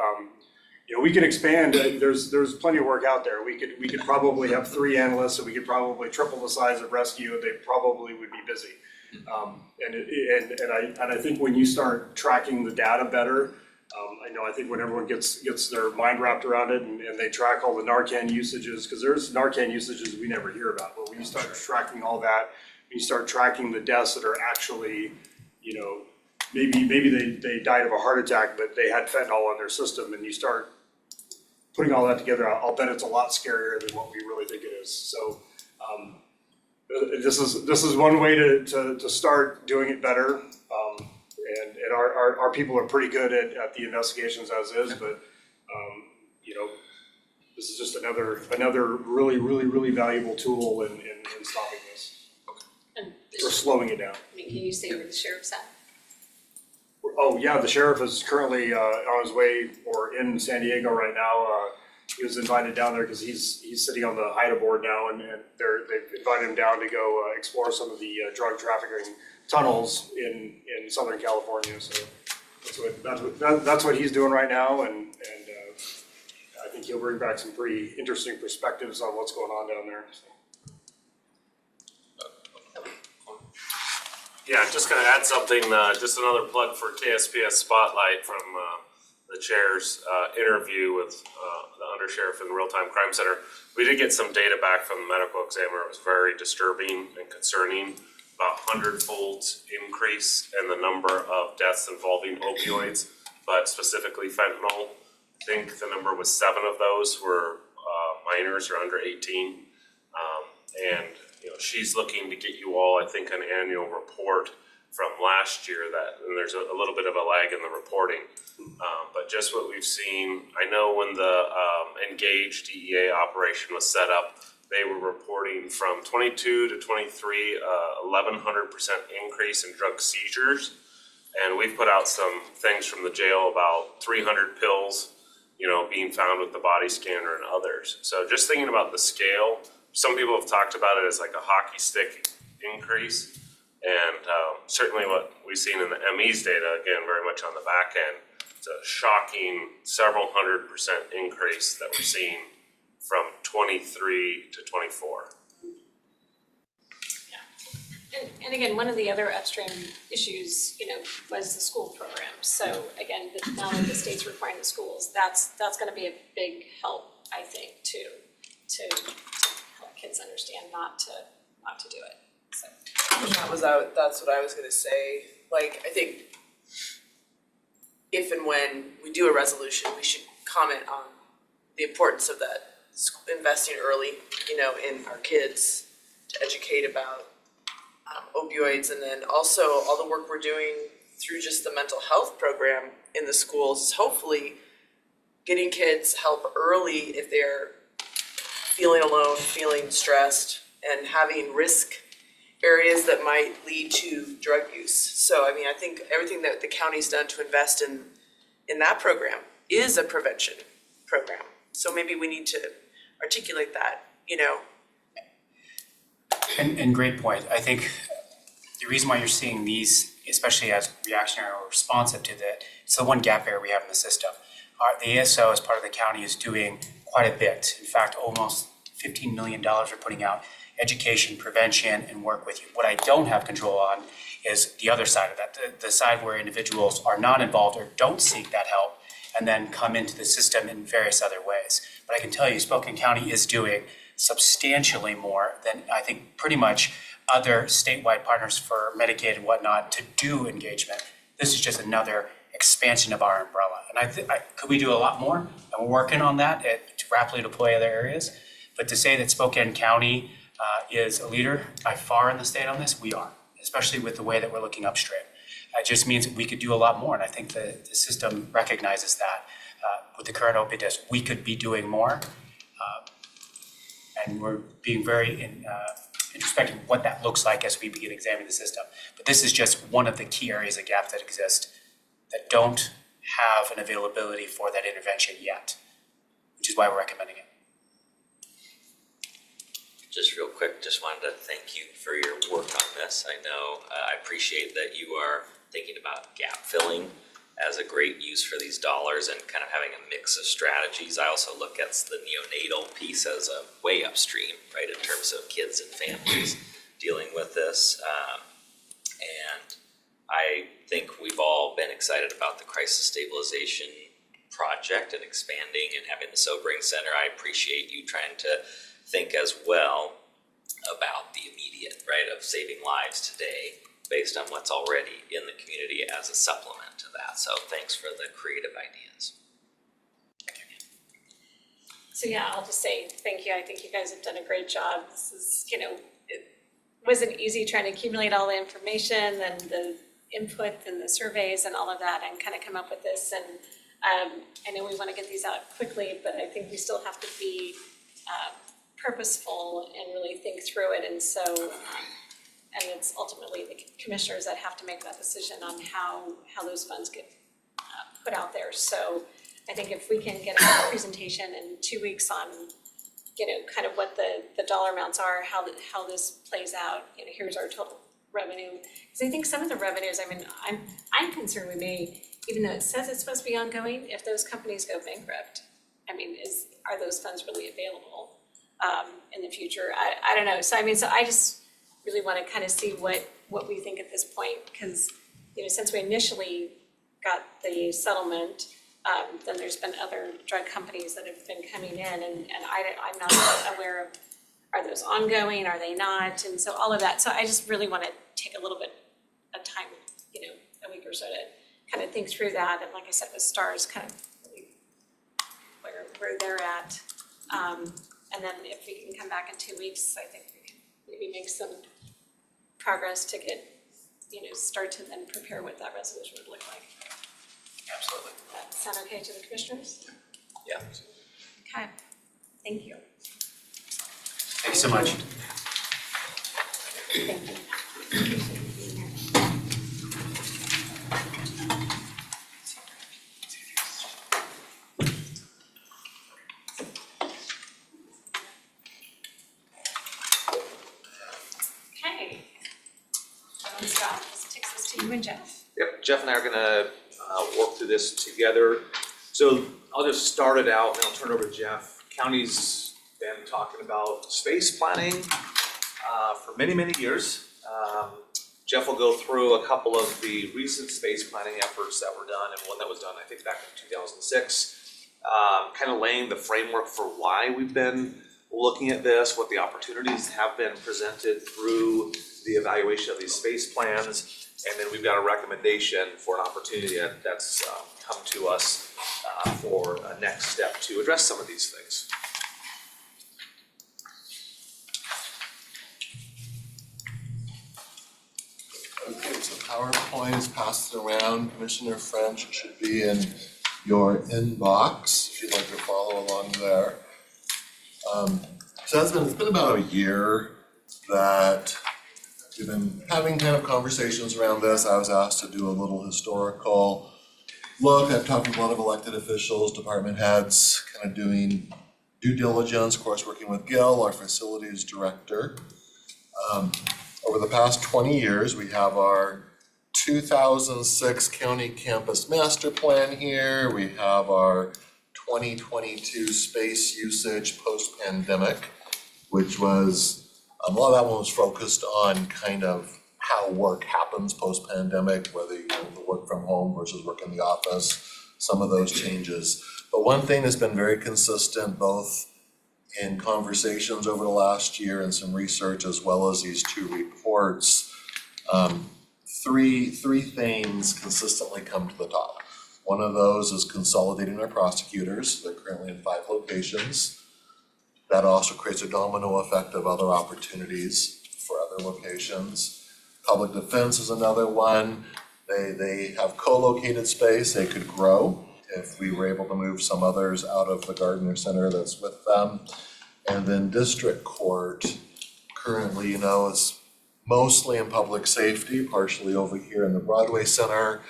We can expand, there's plenty of work out there. We could probably have 3 analysts and we could probably triple the size of rescue and they probably would be busy. And I think when you start tracking the data better, I think when everyone gets their mind wrapped around it and they track all the Narcan usages, because there's Narcan usages we never hear about, but when you start tracking all that, when you start tracking the deaths that are actually, maybe they died of a heart attack, but they had fentanyl in their system, and you start putting all that together, I'll bet it's a lot scarier than what we really think it is. So this is one way to start doing it better. And our people are pretty good at the investigations as is, but this is just another really, really, really valuable tool in stopping this, And or slowing it down. can you say where the sheriff's at? Oh, yeah, the sheriff is currently on his way or in San Diego right now. He was invited down there because he's sitting on the HIDA board now, and they've invited him down to go explore some of the drug trafficking tunnels in Southern California. So that's what he's doing right now, and I think he'll bring back some pretty interesting perspectives on what's going on down there. So. Yeah, just gonna add something, just another plug for KSPS Spotlight from the chair's interview with the undersheriff in the Real-Time Crime Center. We did get some data back from the medical examiner. It was very disturbing and concerning. About 100-fold increase in the number of deaths involving opioids, but specifically fentanyl. I think the number was 7 of those were minors or under 18. And she's looking to get you all, I think, an annual report from last year and there's a little bit of a lag in the reporting. But just what we've seen, I know when the Engage DEA operation was set up, they were reporting from 22 to 23, 1,100% increase in drug seizures. And we've put out some things from the jail about 300 pills, being found with the body scanner and others. So just thinking about the scale, some people have talked about it as like a hockey stick increase. And certainly what we've seen in the ME's data, again, very much on the back end, it's a shocking several 100% increase that we're seeing from 23 to 24. And again, one of the other upstream issues, was the school program. So again, now that the state's requiring the schools, that's gonna be a big help, I think, to help kids understand not to do it, so. That's what I was gonna say, like, I think if and when we do a resolution, we should comment on the importance of that, investing early, in our kids to educate about opioids, and then also all the work we're doing through just the mental health program in the schools is hopefully getting kids help early if they're feeling alone, feeling stressed, and having risk areas that might lead to drug use. So, I think everything that the county's done to invest in that program is a prevention program. So maybe we need to articulate that, And great point. I think the reason why you're seeing these, especially as reactionary or responsive to it's the one gap area we have in the system. The ASO, as part of the county, is doing quite a bit. In fact, almost $15 million we're putting out education, prevention, and work with you. What I don't have control on is the other side of that, the side where individuals are not involved or don't seek that help and then come into the system in various other ways. But I can tell you, Spokane County is doing substantially more than I think pretty much other statewide partners for Medicaid and whatnot to do engagement. This is just another expansion of our umbrella. And could we do a lot more? And we're working on that to rapidly deploy other areas. But to say that Spokane County is a leader by far in the state on this, we are, especially with the way that we're looking upstream. It just means that we could do a lot more, and I think the system recognizes that. With the current opiate test, we could be doing more, and we're being very introspecting what that looks like as we begin examining the system. But this is just one of the key areas of gaps that exist that don't have an availability for that intervention yet, which is why we're recommending it. Just real quick, just wanted to thank you for your work on this. I know, I appreciate that you are thinking about gap filling as a great use for these dollars and kind of having a mix of strategies. I also look at the neonatal piece as a way upstream, right, in terms of kids and families dealing with this. And I think we've all been excited about the crisis stabilization project and expanding and having the sobering center. I appreciate you trying to think as well about the immediate, right, of saving lives today based on what's already in the community as a supplement to that. So thanks for the creative ideas. So yeah, I'll just say thank you. I think you guys have done a great job. This is, it wasn't easy trying to accumulate all the information and the input and the surveys and all of that and kind of come up with this. And I know we want to get these out quickly, but I think we still have to be purposeful and really think through it. And so, and it's ultimately the commissioners that have to make that decision on how those funds get put out there. So I think if we can get a presentation in 2 weeks on, kind of what the dollar amounts are, how this plays out, here's our total revenue. Because I think some of the revenues, I'm concerned we may, even though it says it's supposed to be ongoing, if those companies go bankrupt, are those funds really available in the future? I don't know. So I just really want to kind of see what we think at this point, because since we initially got the settlement, then there's been other drug companies that have been coming in, and I'm not aware of, are those ongoing, are they not, and so all of that. So I just really want to take a little bit of time, a week or so to kind of think through that, and like I said, with STARS, kind of really where they're at. And then if we can come back in 2 weeks, I think we can maybe make some progress to get, start to then prepare what that resolution would look like. Absolutely. That sound okay to the commissioners? Yeah. Okay, thank you. Thanks so much. Thank you. Okay. Scott, this takes us to you and Jeff. Yep, Jeff and I are gonna work through this together. So I'll just start it out and I'll turn it over to Jeff. County's been talking about space planning for many, many years. Jeff will go through a couple of the recent space planning efforts that were done, and one that was done, I think, back in 2006. Kind of laying the framework for why we've been looking at this, what the opportunities have been presented through the evaluation of these space plans, and then we've got a recommendation for an opportunity that's come to us for a next step to address some of these things. Okay, so PowerPoint is passed around. Commissioner French, it should be in your inbox if you'd like to follow along there. So it's been about a year that we've been having kind of conversations around this. I was asked to do a little historical look. I've talked with a lot of elected officials, department heads, kind of doing due diligence, of course, working with Gil, our facilities director. Over the past 20 years, we have our 2006 county campus master plan here. We have our 2022 space usage post-pandemic, which was, a lot of that one was focused on kind of how work happens post-pandemic, whether you the work from home versus work in the office, some of those changes. But one thing that's been very consistent, both in conversations over the last year and some research, as well as these two reports, three themes consistently come to the top. One of those is consolidating our prosecutors. They're currently in 5 locations. That also creates a domino effect of other opportunities for other locations. Public defense is another one. They have co-located space. They could grow if we were able to move some others out of the Gardner Center that's with them. And then district court currently, is mostly in public safety, partially over here in the Broadway Center.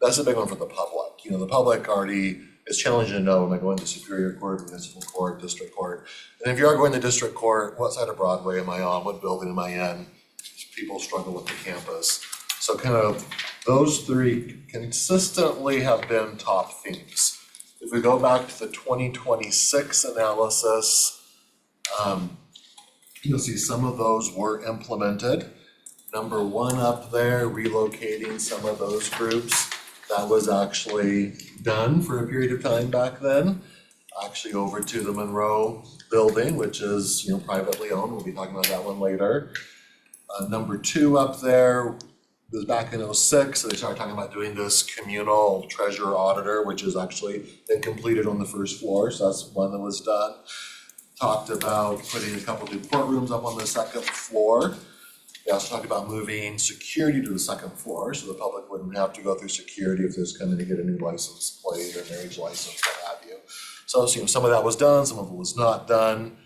That's a big one for the public. The public already is challenging to know, am I going to Superior Court, Municipal Court, District Court? And if you are going to District Court, what side of Broadway am I on? What building am I in? People struggle with the campus. So kind of those three consistently have been top themes. If we go back to the 2026 analysis, you'll see some of those were implemented. Number one up there, relocating some of those groups. That was actually done for a period of time back then, actually over to the Monroe building, which is, privately owned. We'll be talking about that one later. Number two up there was back in '06, so they started talking about doing this communal treasurer auditor, which is actually been completed on the first floor, so that's one that was done. Talked about putting a couple new courtrooms up on the second floor. We also talked about moving security to the second floor, so the public wouldn't have to go through security if there's coming to get a new license plate or marriage license, what have you. So, some of that was done, some of it was not done.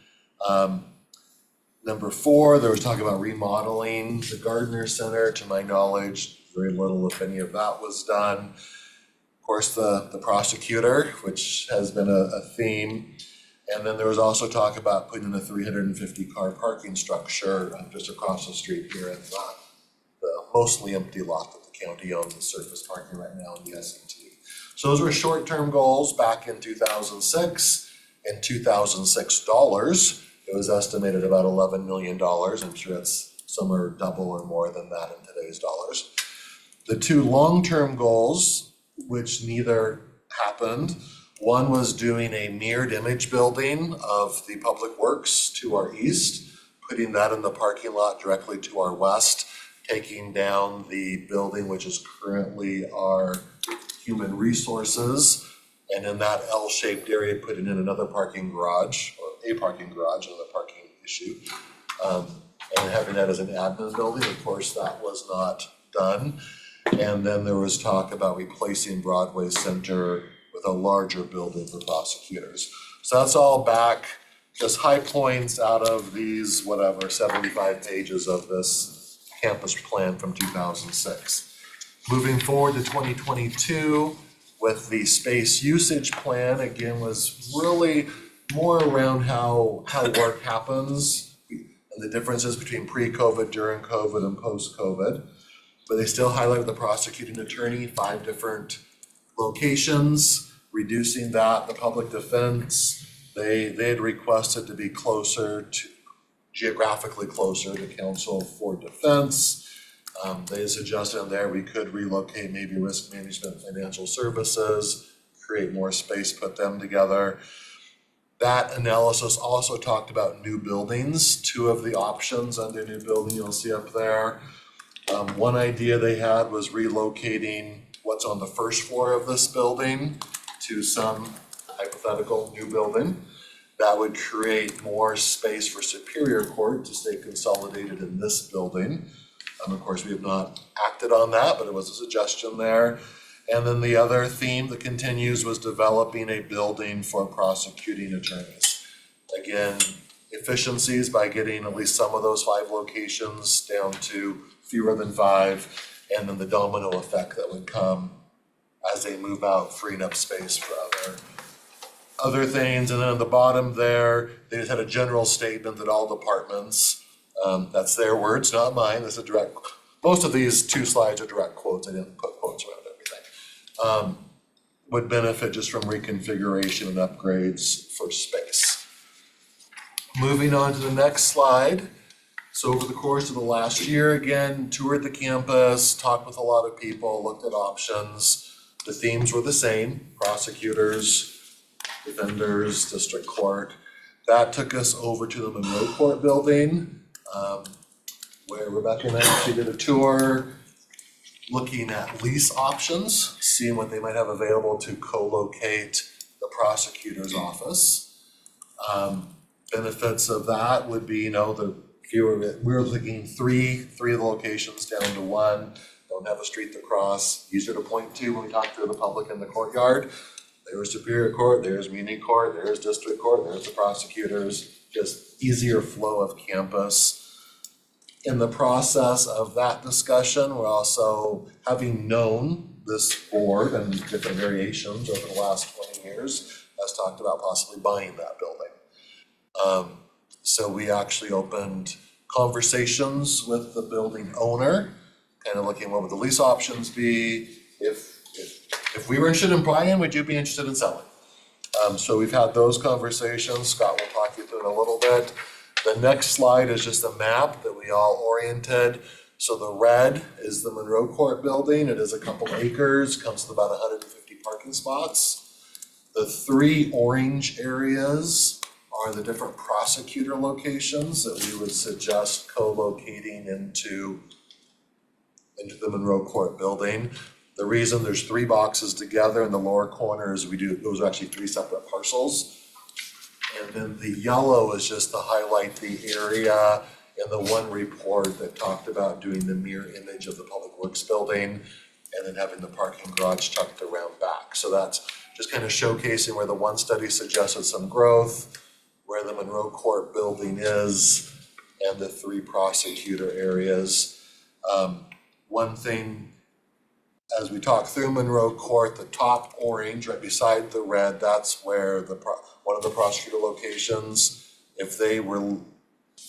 Number four, there was talk about remodeling the Gardner Center. To my knowledge, very little, if any, of that was done. Of course, the prosecutor, which has been a theme. And then there was also talk about putting in a 350-car parking structure just across the street here in the mostly empty lot that the county owns, the surface parking right now in the S&T. So those were short-term goals back in 2006. In 2006 dollars, it was estimated about $11 million. I'm sure it's somewhere double or more than that in today's dollars. The two long-term goals, which neither happened, one was doing a mirrored image building of the Public Works to our east, putting that in the parking lot directly to our west, taking down the building which is currently our Human Resources, and in that L-shaped area, putting in another parking garage, or a parking garage, another parking issue, and having that as an admin building. Of course, that was not done. And then there was talk about replacing Broadway Center with a larger building for prosecutors. So that's all back, just high points out of these, 75 pages of this campus plan from 2006. Moving forward to 2022 with the space usage plan, again, was really more around how work happens and the differences between pre-COVID, during COVID, and post-COVID. But they still highlighted the prosecuting attorney, 5 different locations, reducing that, the public defense. They had requested to be geographically closer to counsel for defense. They suggested in there we could relocate maybe risk management, financial services, create more space, put them together. That analysis also talked about new buildings. 2 of the options under new building you'll see up there. One idea they had was relocating what's on the first floor of this building to some hypothetical new building. That would create more space for Superior Court to stay consolidated in this building. Of course, we have not acted on that, but it was a suggestion there. And then the other theme that continues was developing a building for prosecuting attorneys. Again, efficiencies by getting at least some of those 5 locations down to fewer than 5, and then the domino effect that would come as they move out, freeing up space for other things. And then at the bottom there, they just had a general statement that all departments, that's their words, not mine, this is a direct, most of these 2 slides are direct quotes, I didn't put quotes around everything, would benefit just from reconfiguration and upgrades for space. Moving on to the next slide. So over the course of the last year, again, toured the campus, talked with a lot of people, looked at options. The themes were the same: prosecutors, defenders, district court. That took us over to the Monroe Court building, where Rebecca and I actually did a tour, looking at lease options, seeing what they might have available to co-locate the prosecutor's office. Benefits of that would be, we were thinking three of the locations down to 1, don't have a street to cross, easier to point to when we talk to the public in the courtyard. There's Superior Court, there's Muni Court, there's District Court, there's the prosecutors, just easier flow of campus. In the process of that discussion, we're also, having known this board and different variations over the last 20 years, has talked about possibly buying that building. So we actually opened conversations with the building owner, kind of looking what would the lease options be. If we were interested in buying, would you be interested in selling? So we've had those conversations. Scott will talk you through it a little bit. The next slide is just a map that we all oriented. So the red is the Monroe Court building. It is a couple acres, comes with about 150 parking spots. The 3 orange areas are the different prosecutor locations that we would suggest co-locating into the Monroe Court building. The reason there's 3 boxes together in the lower corner is those are actually 3 separate parcels. And then the yellow is just to highlight the area in the one report that talked about doing the mirror image of the Public Works building and then having the parking garage tucked around back. So that's just kind of showcasing where the one study suggested some growth, where the Monroe Court building is, and the 3 prosecutor areas. One thing, as we talk through Monroe Court, the top orange right beside the red, that's where one of the prosecutor locations, if they were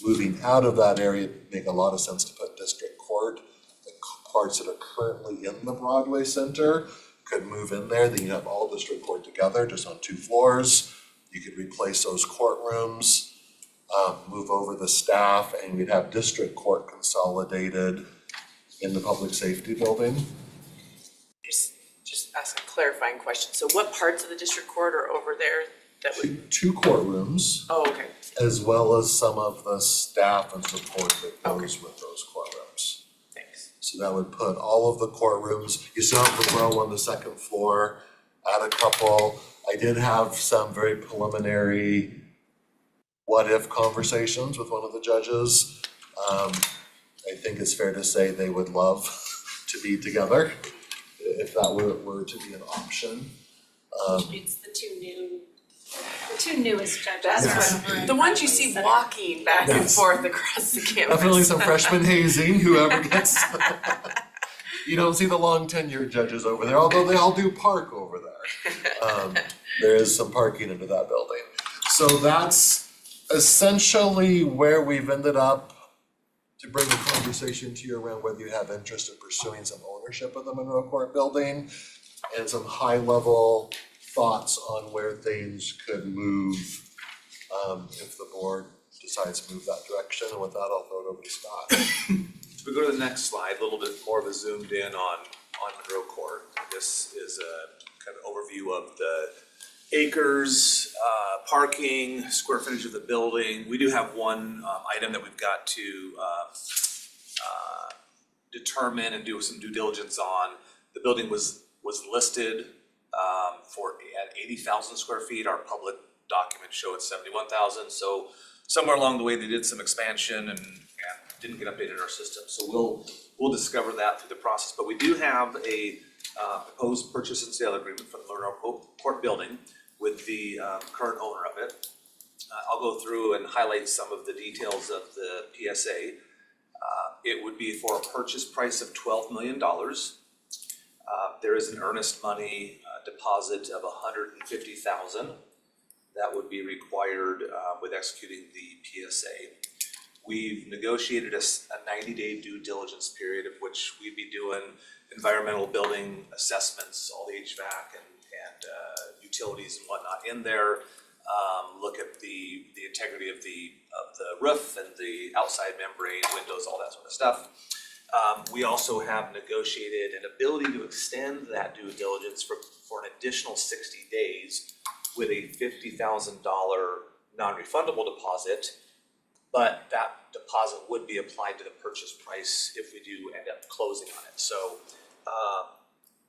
moving out of that area, it'd make a lot of sense to put district court. The parts that are currently in the Broadway Center could move in there, then you have all district court together, just on 2 floors. You could replace those courtrooms, move over the staff, and we'd have district court consolidated in the public safety building. Just ask a clarifying question. So what parts of the district court are over there that would? 2 courtrooms, Oh, okay. as well as some of the staff and support that goes with those courtrooms. Thanks. So that would put all of the courtrooms, you still have the row on the 2nd floor, add a couple. I did have some very preliminary what-if conversations with one of the judges. I think it's fair to say they would love to be together, if that were to be an option. It's the two newest judges. That's right. The ones you see walking back and Yes. forth across the campus. Definitely some freshman hazing, whoever gets. You don't see the long tenured judges over there, although they all do park over there. There is some parking into that building. So that's essentially where we've ended up, to bring the conversation to you around whether you have interest in pursuing some ownership of the Monroe Court building, and some high level thoughts on where things could move if the board decides to move that direction. And with that, I'll throw it over to Scott. If we go to the next slide, a little bit more of a zoomed in on Monroe Court. This is a kind of overview of the acres, parking, square footage of the building. We do have one item that we've got to determine and do some due diligence on. The building was listed at 80,000 square feet. Our public documents show it's 71,000. So somewhere along the way they did some expansion and didn't get updated in our system. So we'll discover that through the process. But we do have a proposed purchase and sale agreement for the Monroe Court building with the current owner of it. I'll go through and highlight some of the details of the PSA. It would be for a purchase price of $12 million. There is an earnest money deposit of $150,000 that would be required with executing the PSA. We've negotiated a 90-day due diligence period of which we'd be doing environmental building assessments, all the HVAC and utilities and whatnot in there. Look at the integrity of the roof and the outside membrane, windows, all that sort of stuff. We also have negotiated an ability to extend that due diligence for an additional 60 days with a $50,000 non-refundable deposit, but that deposit would be applied to the purchase price if we do end up closing on it. So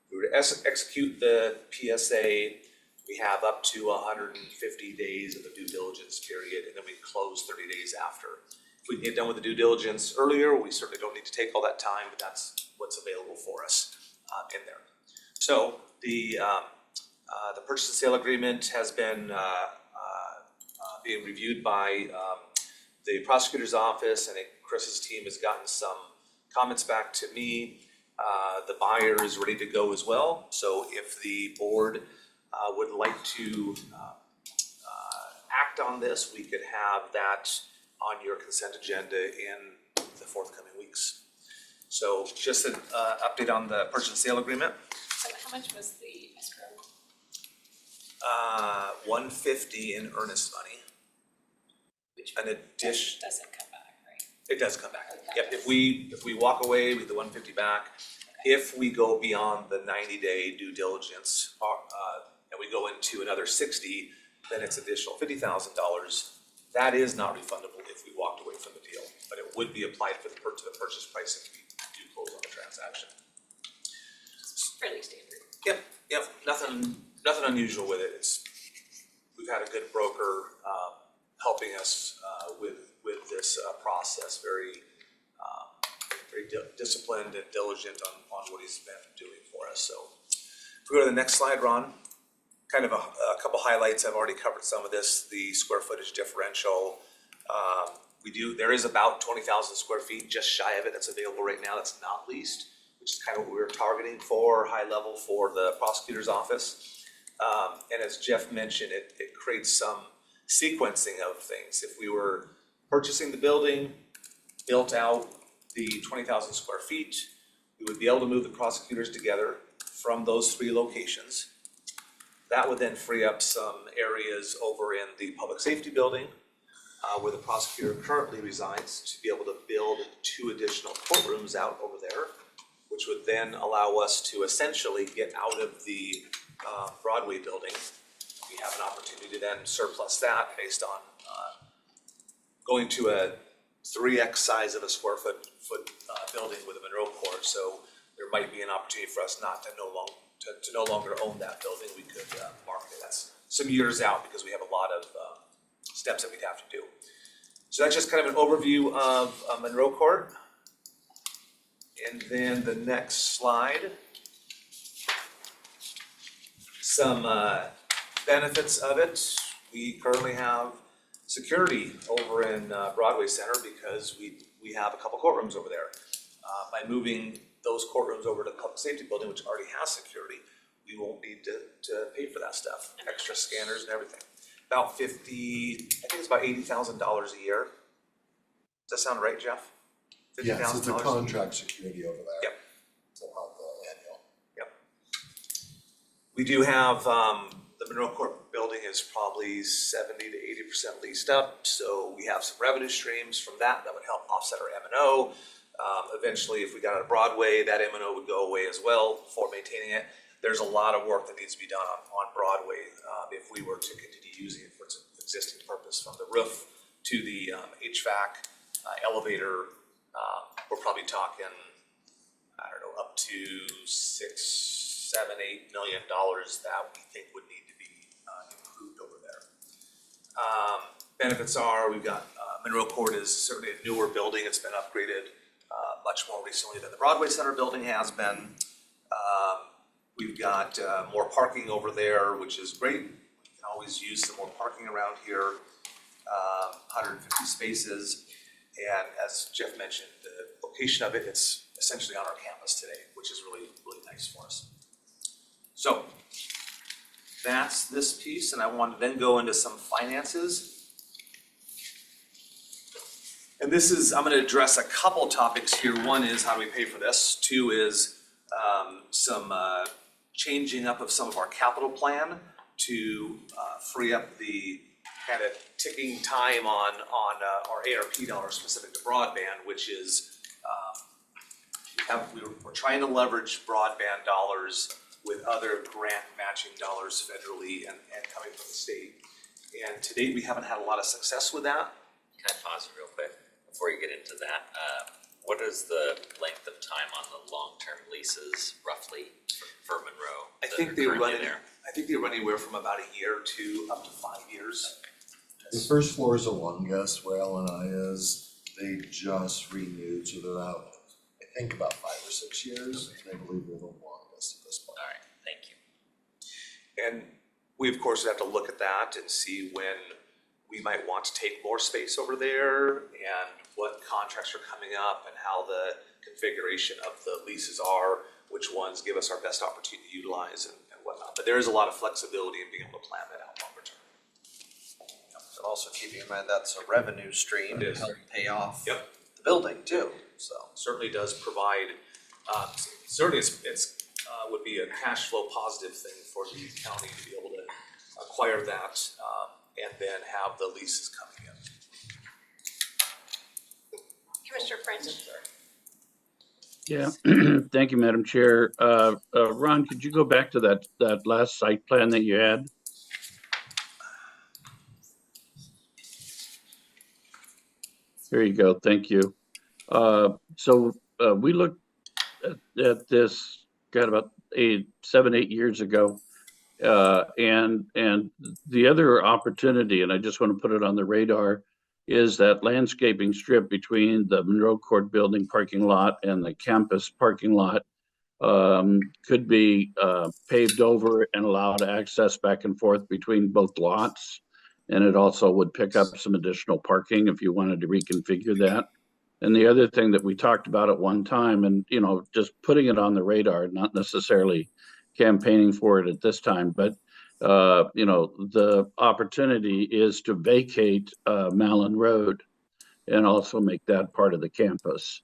if we were to execute the PSA, we have up to 150 days of the due diligence period, and then we close 30 days after. If we can get done with the due diligence earlier, we certainly don't need to take all that time, but that's what's available for us in there. So the purchase and sale agreement has been being reviewed by the prosecutor's office, and it Chris's team has gotten some comments back to me. The buyer is ready to go as well, so if the board would like to act on this, we could have that on your consent agenda in the forthcoming weeks. So just an update on the purchase and sale agreement. So how much was the escrow? $150 in earnest money. An addition, Doesn't come back, right? it does come back. Okay. Yep, if we walk away with the $150 back, if we go beyond the 90-day due diligence, and we go into another 60, then it's additional $50,000. That is not refundable if we walked away from the deal, but it would be applied to the purchase price if we do close on the transaction. Fairly standard. Yep, nothing unusual with it. We've had a good broker helping us with this process, very disciplined and diligent on what he's been doing for us. So if we go to the next slide, Ron, kind of a couple highlights. I've already covered some of this, the square footage differential. There is about 20,000 square feet, just shy of it, that's available right now, that's not leased, which is kind of what we were targeting for, high level for the prosecutor's office. And as Jeff mentioned, it creates some sequencing of things. If we were purchasing the building, built out the 20,000 square feet, we would be able to move the prosecutors together from those 3 locations. That would then free up some areas over in the public safety building, where the prosecutor currently resides, to be able to build 2 additional courtrooms out over there, which would then allow us to essentially get out of the Broadway building. We have an opportunity to then surplus that based on going to a 3x size of a square foot building with a Monroe court. So there might be an opportunity for us not to no longer own that building. We could market it. That's some years out because we have a lot of steps that we'd have to do. So that's just kind of an overview of Monroe Court. And then the next slide, some benefits of it. We currently have security over in Broadway Center because we have a couple courtrooms over there. By moving those courtrooms over to the public safety building, which already has security, we won't need to pay for that stuff, extra scanners and everything. About I think it's about $80,000 a year. Does that sound right, Jeff? Yes, it's a contract security over there. Yep. So not the annual. Yep. We do have, the Monroe Court building is probably 70 to 80% leased up, so we have some revenue streams from that would help offset our M&O. Eventually, if we got out of Broadway, that M&O would go away as well for maintaining it. There's a lot of work that needs to be done on Broadway if we were to continue using it for its existing purpose, from the roof to the HVAC, elevator. We're probably talking, I don't know, up to $6, $7, $8 million that we think would need to be improved over there. Benefits are, we've got Monroe Court is certainly a newer building. It's been upgraded much more recently than the Broadway Center building has been. We've got more parking over there, which is great. We can always use some more parking around here, 150 spaces. And as Jeff mentioned, the location of it, it's essentially on our campus today, which is really, really nice for us. So that's this piece, and I want to then go into some finances. And this is, I'm going to address a couple topics here. One is how do we pay for this? 2 is some changing up of some of our capital plan to free up the kind of ticking time on our ARP dollars specific to broadband, which is we're trying to leverage broadband dollars with other grant matching dollars federally and coming from the state. And to date, we haven't had a lot of success with that. Can I pause real quick before you get into that? What is the length of time on the long-term leases roughly for Monroe? I think they run anywhere from about a year to up to 5 years. The first floor is a Lungus where LNI is. They just renewed, so they're out, I think, about 5 or 6 years. I believe they're the longest at this point. All right, thank you. And we, of course, have to look at that and see when we might want to take more space over there and what contracts are coming up and how the configuration of the leases are, which ones give us our best opportunity to utilize and whatnot. But there is a lot of flexibility in being able to plan that out longer term. And also keeping in mind that's a revenue stream It to is. help pay off Yep. the building too, so. Certainly does provide, certainly it's would be a cash flow positive thing for the county to be able to acquire that and then have the leases coming in. Commissioner French. Yeah, thank you, Madam Chair. Ron, could you go back to that last site plan that you had? There you go, thank you. So we looked at this, got about 7-8 years ago. And the other opportunity, and I just want to put it on the radar, is that landscaping strip between the Monroe Court building parking lot and the campus parking lot could be paved over and allowed access back and forth between both lots. And it also would pick up some additional parking if you wanted to reconfigure that. And the other thing that we talked about at one time, and just putting it on the radar, not necessarily campaigning for it at this time, but the opportunity is to vacate Mallon Road and also make that part of the campus.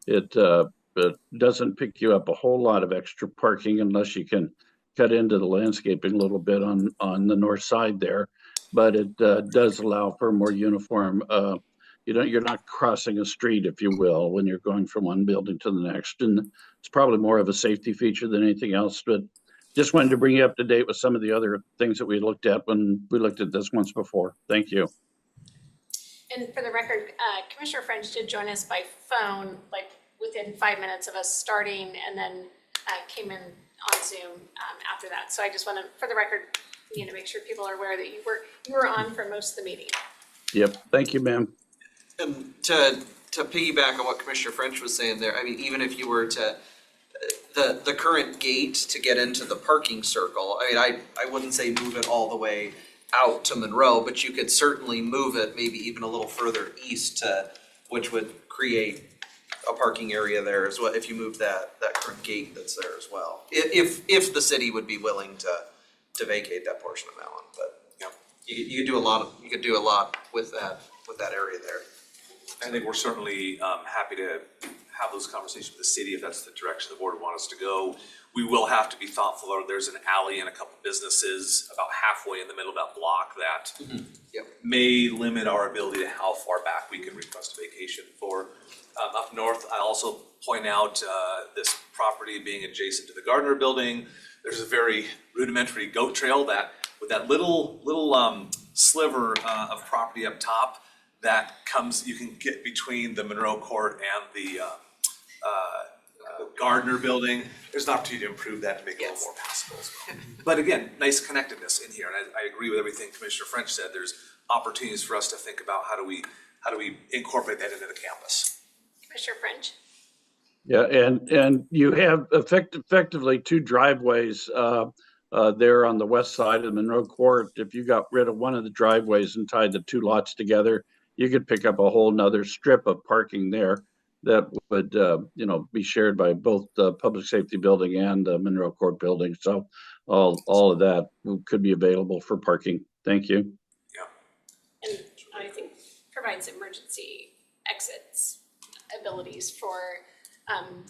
It doesn't pick you up a whole lot of extra parking unless you can cut into the landscaping a little bit on the north side there, but it does allow for more uniform. You're not crossing a street, if you will, when you're going from one building to the next, and it's probably more of a safety feature than anything else. But just wanted to bring you up to date with some of the other things that we looked at when we looked at this once before. Thank you. And for the record, Commissioner French did join us by phone, like within 5 minutes of us starting, and then came in on Zoom after that. So I just want to, for the record, make sure people are aware that you were on for most of the meeting. Yep. Thank you, ma'am. And to piggyback on what Commissioner French was saying there, I mean, even if you were to, the current gate to get into the parking circle, I mean, I wouldn't say move it all the way out to Monroe, but you could certainly move it maybe even a little further east which would create a parking area there as well, if you move that current gate that's there as well. If the city would be willing to vacate that portion of Mallon, but you could do a lot with that area there. I think we're certainly happy to have those conversations with the city if that's the direction the board wants us to go. We will have to be thoughtful. There's an alley and a couple businesses about halfway in the middle of that block that may limit our ability to how far back we can request a vacation for. Up north, I also point out this property being adjacent to the Gardner building. There's a very rudimentary goat trail that with that little sliver of property up top that comes, you can get between the Monroe Court and the Gardner building. There's an opportunity to improve that to make it a little more passable as well. But again, nice connectedness in here, and I agree with everything Commissioner French said. There's opportunities for us to think about how do we incorporate that into the campus. Commissioner French? Yeah, and you have effectively two driveways there on the west side of Monroe Court. If you got rid of one of the driveways and tied the two lots together, you could pick up a whole nother strip of parking there that would be shared by both the public safety building and the Monroe Court building. So all of that could be available for parking. Thank you. Yeah. And I think provides emergency exits abilities for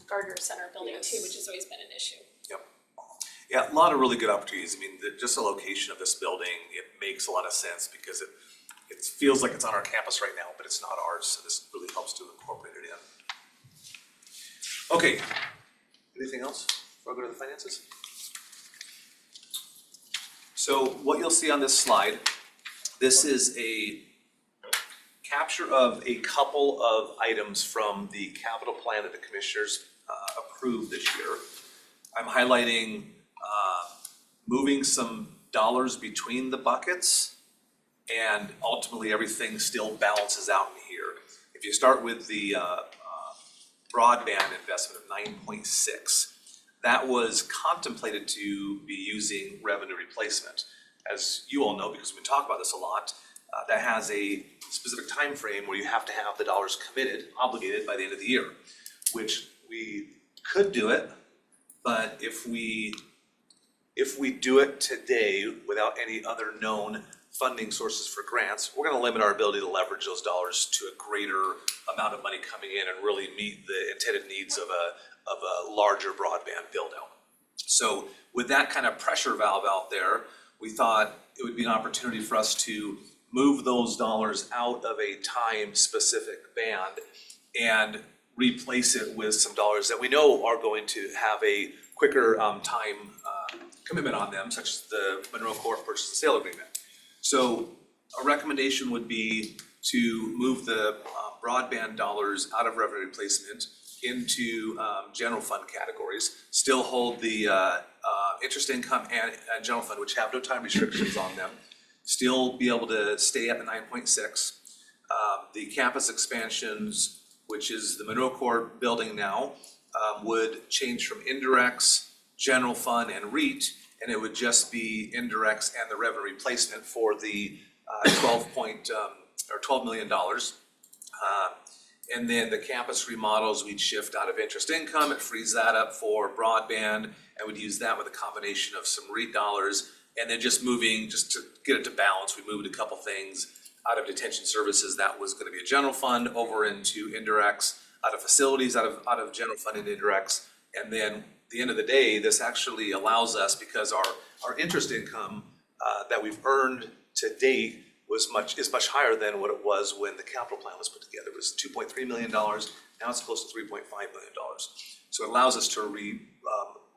Gardner Center building too, which has always been an issue. Yep. Yeah, a lot of really good opportunities. I mean, just the location of this building, it makes a lot of sense because it feels like it's on our campus right now, but it's not ours. So this really helps to incorporate it in. Okay, anything else before I go to the finances? So what you'll see on this slide, this is a capture of a couple of items from the capital plan that the commissioners approved this year. I'm highlighting moving some dollars between the buckets, and ultimately everything still balances out in here. If you start with the broadband investment of 9.6, that was contemplated to be using revenue replacement. As you all know, because we've been talking about this a lot, that has a specific time frame where you have to have the dollars committed, obligated by the end of the year, which we could do it, but if we do it today without any other known funding sources for grants, we're gonna limit our ability to leverage those dollars to a greater amount of money coming in and really meet the intended needs of a larger broadband build out. So with that kind of pressure valve out there, we thought it would be an opportunity for us to move those dollars out of a time specific band and replace it with some dollars that we know are going to have a quicker time commitment on them, such as the Monroe Court purchase and sale agreement. So a recommendation would be to move the broadband dollars out of revenue replacement into general fund categories, still hold the interest income and general fund, which have no time restrictions on them, still be able to stay at the 9.6. The campus expansions, which is the Monroe Court building now, would change from indirects, general fund, and REIT, and it would just be indirects and the revenue replacement for the $12 million. And then the campus remodels, we'd shift out of interest income, it frees that up for broadband, and we'd use that with a combination of some REIT dollars, and then just moving, just to get it to balance, we moved a couple things out of detention services, that was gonna be a general fund, over into indirects, out of facilities, out of general fund and indirects. And then at the end of the day, this actually allows us, because our interest income that we've earned to date is much higher than what it was when the capital plan was put together. It was $2.3 million, now it's close to $3.5 million. So it allows us to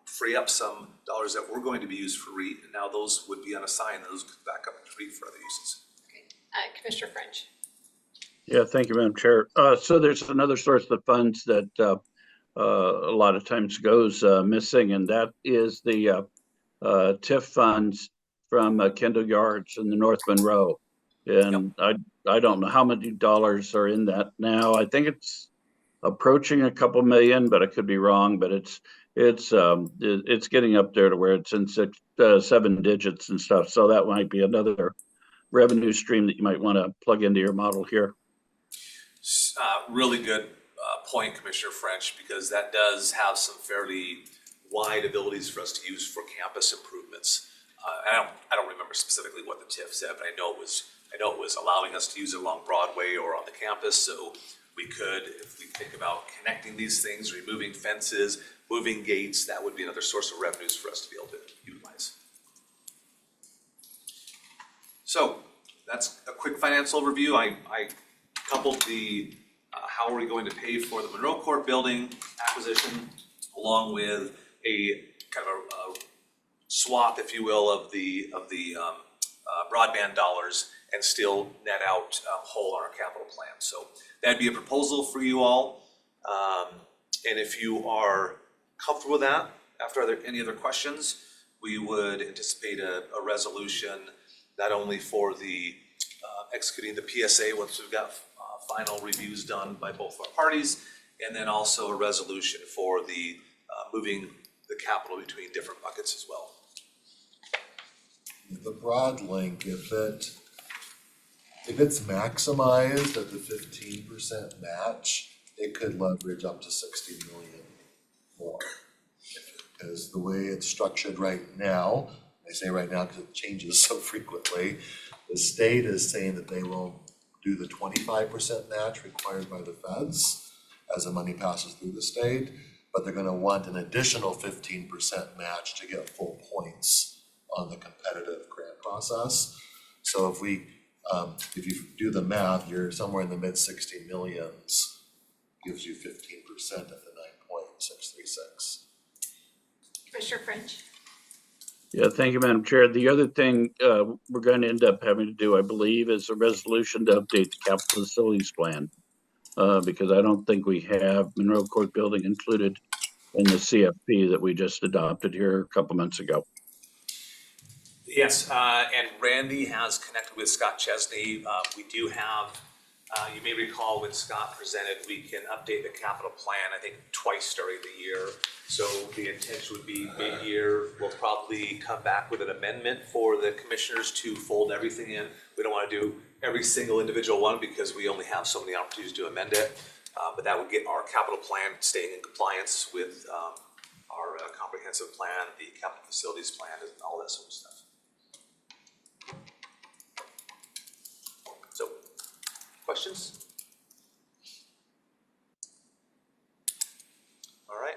free up some dollars that were going to be used for REIT, and now those would be unassigned, those could back up to REIT for other uses. Okay, Commissioner French. Yeah, thank you, Madam Chair. So there's another source of funds that a lot of times goes missing, and that is the TIF funds from Kendall Yards in the North Monroe. And I don't know how many dollars are in that now. I think it's approaching a couple million, but I could be wrong. But it's getting up there to where it's in 7 digits and stuff. So that might be another revenue stream that you might want to plug into your model here. Really good point, Commissioner French, because that does have some fairly wide abilities for us to use for campus improvements. I don't remember specifically what the TIF said, but I know it was allowing us to use it along Broadway or on the campus. So we could, if we think about connecting these things, removing fences, moving gates, that would be another source of revenues for us to be able to utilize. So that's a quick financial overview. I coupled the how are we going to pay for the Monroe Court building acquisition, along with a kind of a swap, if you will, of the broadband dollars, and still net out whole on our capital plan. So that'd be a proposal for you all. And if you are comfortable with that, after any other questions, we would anticipate a resolution not only for the executing the PSA once we've got final reviews done by both our parties, and then also a resolution for the moving the capital between different buckets as well. The broad link, if it's maximized at the 15% match, it could leverage up to 60 million more. Because the way it's structured right now, I say right now because it changes so frequently, the state is saying that they will do the 25% match required by the feds as the money passes through the state, but they're gonna want an additional 15% match to get full points on the competitive grant process. So if you do the math, you're somewhere in the mid 60 millions, gives you 15% at the 9.636. Commissioner French. Yeah, thank you, Madam Chair. The other thing we're going to end up having to do, I believe, is a resolution to update the capital facilities plan, because I don't think we have Monroe Court building included in the CFP that we just adopted here a couple months ago. Yes, and Randy has connected with Scott Chesney. We do have You may recall when Scott presented, we can update the capital plan, I think, twice during the year. So the intention would be mid-year, we'll probably come back with an amendment for the commissioners to fold everything in. We don't want to do every single individual one because we only have so many opportunities to amend it. But that would get our capital plan staying in compliance with our comprehensive plan, the capital facilities plan, and all that sort of stuff. So, questions? All right.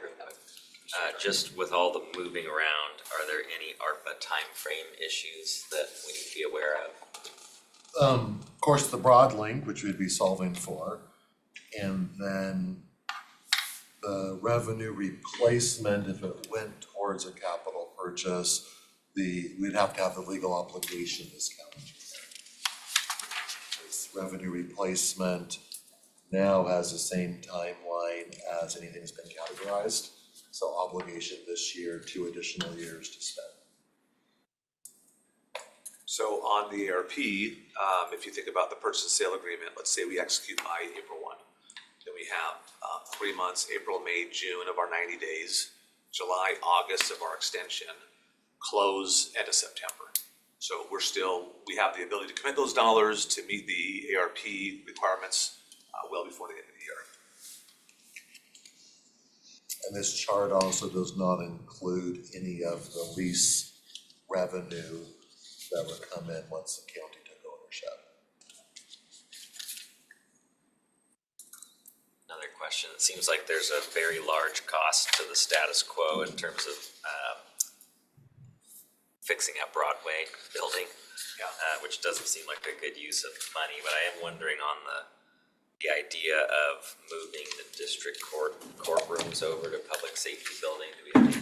Just with all the moving around, are there any ARPA timeframe issues that we need to be aware of? Of course, the broad link, which we'd be solving for, and then the revenue replacement, if it went towards a capital purchase, we'd have to have the legal obligation discount. This revenue replacement now has the same timeline as anything that's been categorized. So obligation this year, 2 additional years to spend. So on the ARP, if you think about the purchase and sale agreement, let's say we execute by April 1. Then we have 3 months, April, May, June of our 90 days, July, August of our extension, close end of September. So we have the ability to commit those dollars to meet the ARP requirements well before the end of the year. And this chart also does not include any of the lease revenue that would come in once the county took ownership. Another question, it seems like there's a very large cost to the status quo in terms of fixing up Broadway building, which doesn't seem like a good use of money, but I am wondering on the idea of moving the district courtrooms over to public safety building. Do we have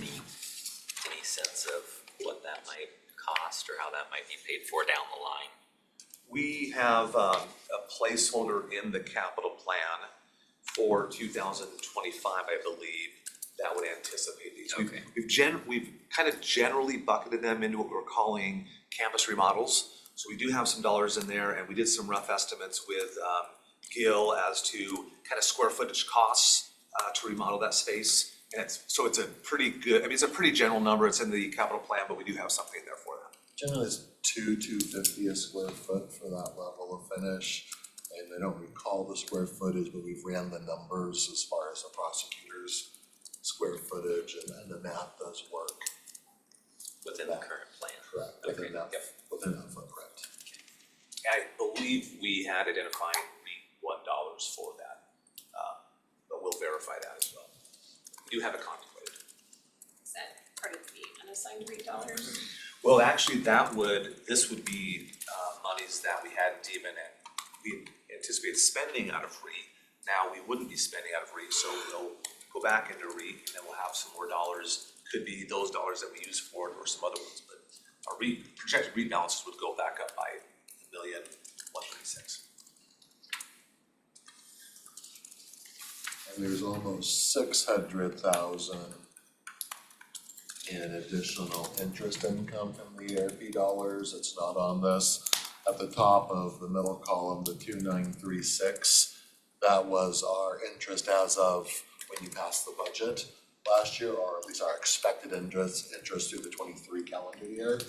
any sense of what that might cost or how that might be paid for down the line? We have a placeholder in the capital plan for 2025, I believe, that would anticipate these. Okay. We've kind of generally bucketed them into what we're calling campus remodels. So we do have some dollars in there, and we did some rough estimates with Gil as to kind of square footage costs to remodel that space. And it's a pretty good, it's a pretty general number. It's in the capital plan, but we do have something there for that. Generally, it's $250 a square foot for that level of finish. And I don't recall the square footage, but we've ran the numbers as far as the prosecutor's square footage, and the math does work. Within the current plan? Correct, within that footprint. I believe we had identified $1 for that, but we'll verify that as well. We do have it contemplated. Is that part of the unassigned REIT dollars? Well, actually, this would be monies that we hadn't even, we anticipated spending out of REIT. Now, we wouldn't be spending out of REIT, so we'll go back into REIT, and then we'll have some more dollars. Could be those dollars that we use for it or some other ones, but our projected REIT balances would go back up by $1,136,000. And there's almost 600,000 in additional interest income from the ARP dollars. It's not on this. At the top of the middle column, the 2936, that was our interest as of when you passed the budget last year, or at least our expected interest through the 23 calendar year.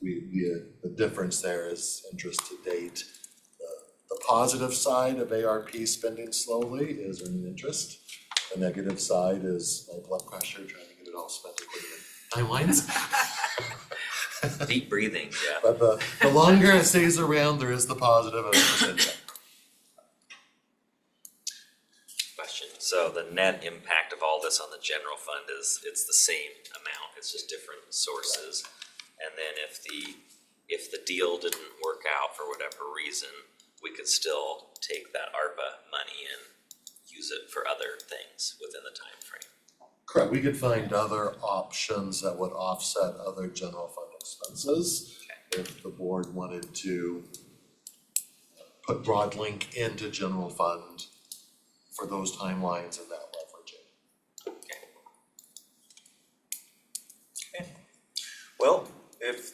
The difference there is interest to date. The positive side of ARP spending slowly is earning interest. The negative side is my blood pressure, trying to get it all spent according to timelines. Deep breathing, yeah. But the longer it stays around, there is the positive of interest income. Question, so the net impact of all this on the general fund it's the same amount, it's just different sources. And then if the deal didn't work out for whatever reason, we could still take that ARPA money and use it for other things within the time frame. Correct, we could find other options that would offset other general fund expenses. Okay. If the board wanted to put Broadlink into general fund for those timelines and that leveraging. Okay. Well, if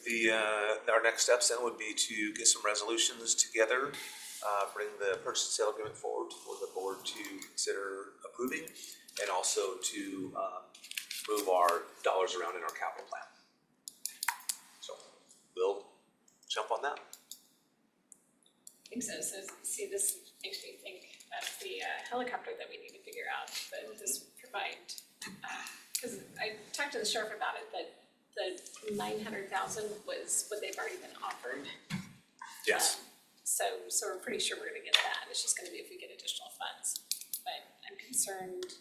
our next steps then would be to get some resolutions together bring the purchase and sale agreement forward for the board to consider approving and also to move our dollars around in our capital plan. So we'll jump on that. I think so. So see, this makes me think of the helicopter that we need to figure out, but this provide, because I talked to the sheriff about it, that the 900,000 was what they've already been offered. Yes. So we're pretty sure we're gonna get that. It's just gonna be if we get additional funds. But I'm concerned,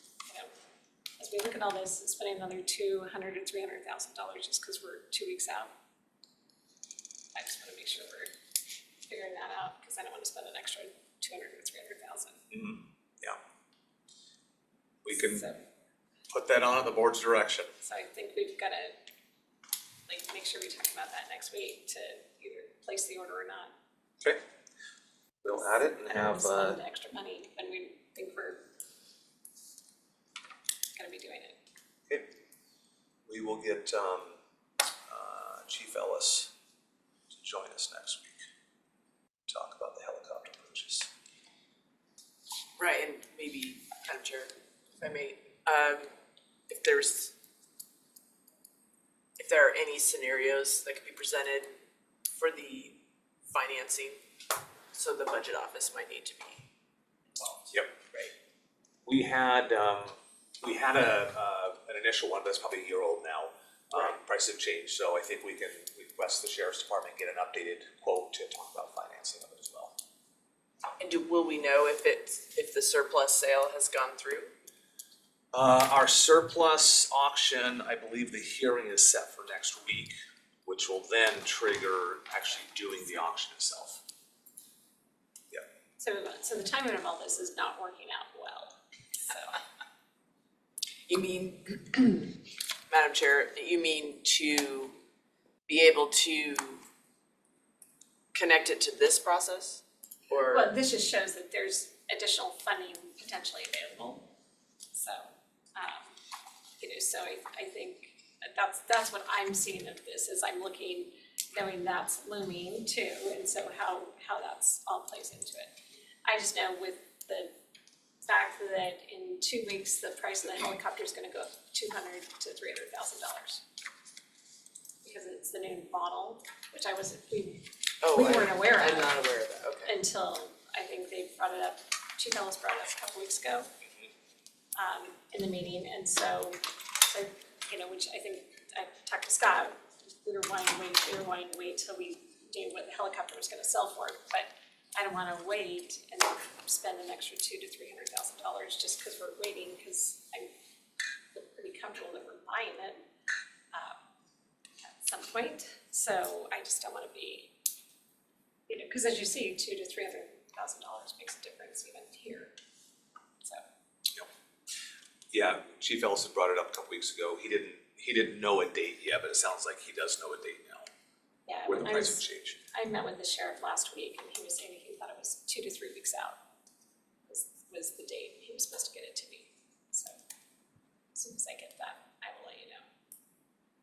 as we look at all this, and spending another $200,000 to $300,000 just because we're 2 weeks out. I just wanna make sure we're figuring that out, because I don't wanna spend an extra 200,000 or 300,000. Yeah. We can So put that on at the board's direction. I think we've gotta, make sure we talk about that next week to either place the order or not. Okay. We'll add it and I don't have, wanna spend extra money when we think we're gonna be doing it. okay. We will get, Chief Ellis to join us next week. Talk about the helicopter purchase. Right, and maybe, Madam Chair, if I may, if there are any scenarios that could be presented for the financing, so the budget office might need to be involved. Yep. Right. We had an initial one, but it's probably a year old now. Prices have changed, so I think we can request the sheriff's department get an updated quote to talk about financing of it as well. And will we know if the surplus sale has gone through? Our surplus auction, I believe the hearing is set for next week, which will then trigger actually doing the auction itself. So the timing of all this is not working out well, so. You mean, Madam Chair, you mean to be able to connect it to this process? Or? Well, this just shows that there's additional funding potentially available. So, so I think that's what I'm seeing of this, is I'm looking, knowing that's looming too, and so how that's all plays into it. I just know with the fact that in 2 weeks, the price of the helicopter is gonna go up $200,000 to $300,000. Because it's the new model, which we weren't aware of. I'm not aware of that, okay. Until I think they brought it up, Chief Ellis brought it up a couple weeks ago, in the meeting, and so, which I think, I talked to Scott, we were wanting to wait till we knew what the helicopter was gonna sell for, but I don't wanna wait and spend an extra $200,000 to $300,000 just because we're waiting, because I'm pretty comfortable that we're buying it at some point. So I just don't wanna be, because as you see, $200,000 to $300,000 makes a difference even here. So. Yeah, Chief Ellison brought it up a couple weeks ago. He didn't know a date yet, but it sounds like he does know a date now. Yeah, Where the price will change. I met with the sheriff last week and he was saying he thought it was 2 to 3 weeks out was the date he was supposed to get it to me. So as soon as I get that, I will let you know.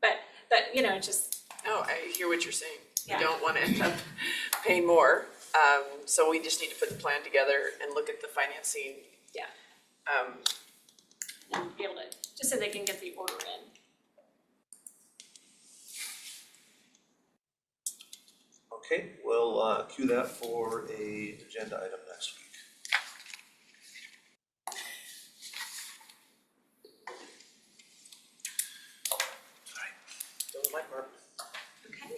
But just. No, I hear what you're saying. Yeah. We don't wanna end up paying more, so we just need to put the plan together and look at the financing. Yeah. And be able to, just so they can get the order in. Okay, we'll cue that for a agenda item next week. Alright, don't like Mark. Okay.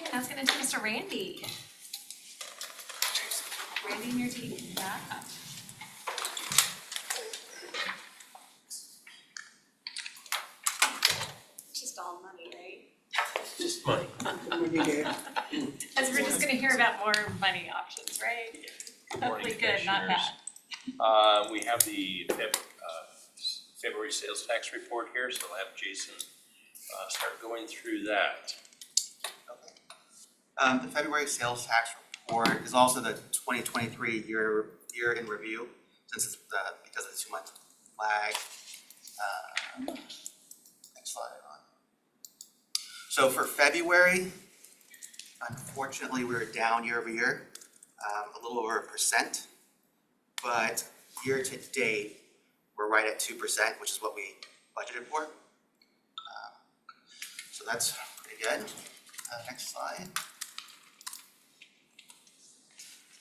Yeah, that's gonna take us to Randy. Randy in your team? Yeah. Just all money, right? Just money. As we're just gonna hear about more money options, right? Hopefully good, not bad. We have the February sales tax report here, so I'll have Jason start going through that. The February sales tax report is also the 2023 year in review, since it's because of the 2-month lag. Next slide on. So for February, Unfortunately, we were down year over year, a little over 1%. But year to date, we're right at 2%, which is what we budgeted for. So that's pretty good. Next slide.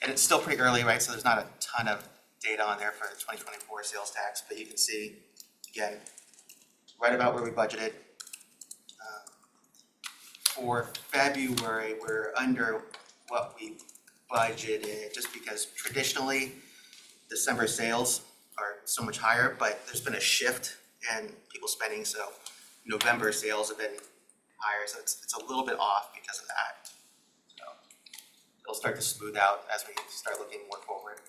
And it's still pretty early, right? So there's not a ton of data on there for the 2024 sales tax, but you can see, again, right about where we budgeted. For February, we're under what we budgeted, just because traditionally December sales are so much higher, but there's been a shift in people spending, so November sales have been higher, so it's a little bit off because of that. So it'll start to smooth out as we start looking more forward.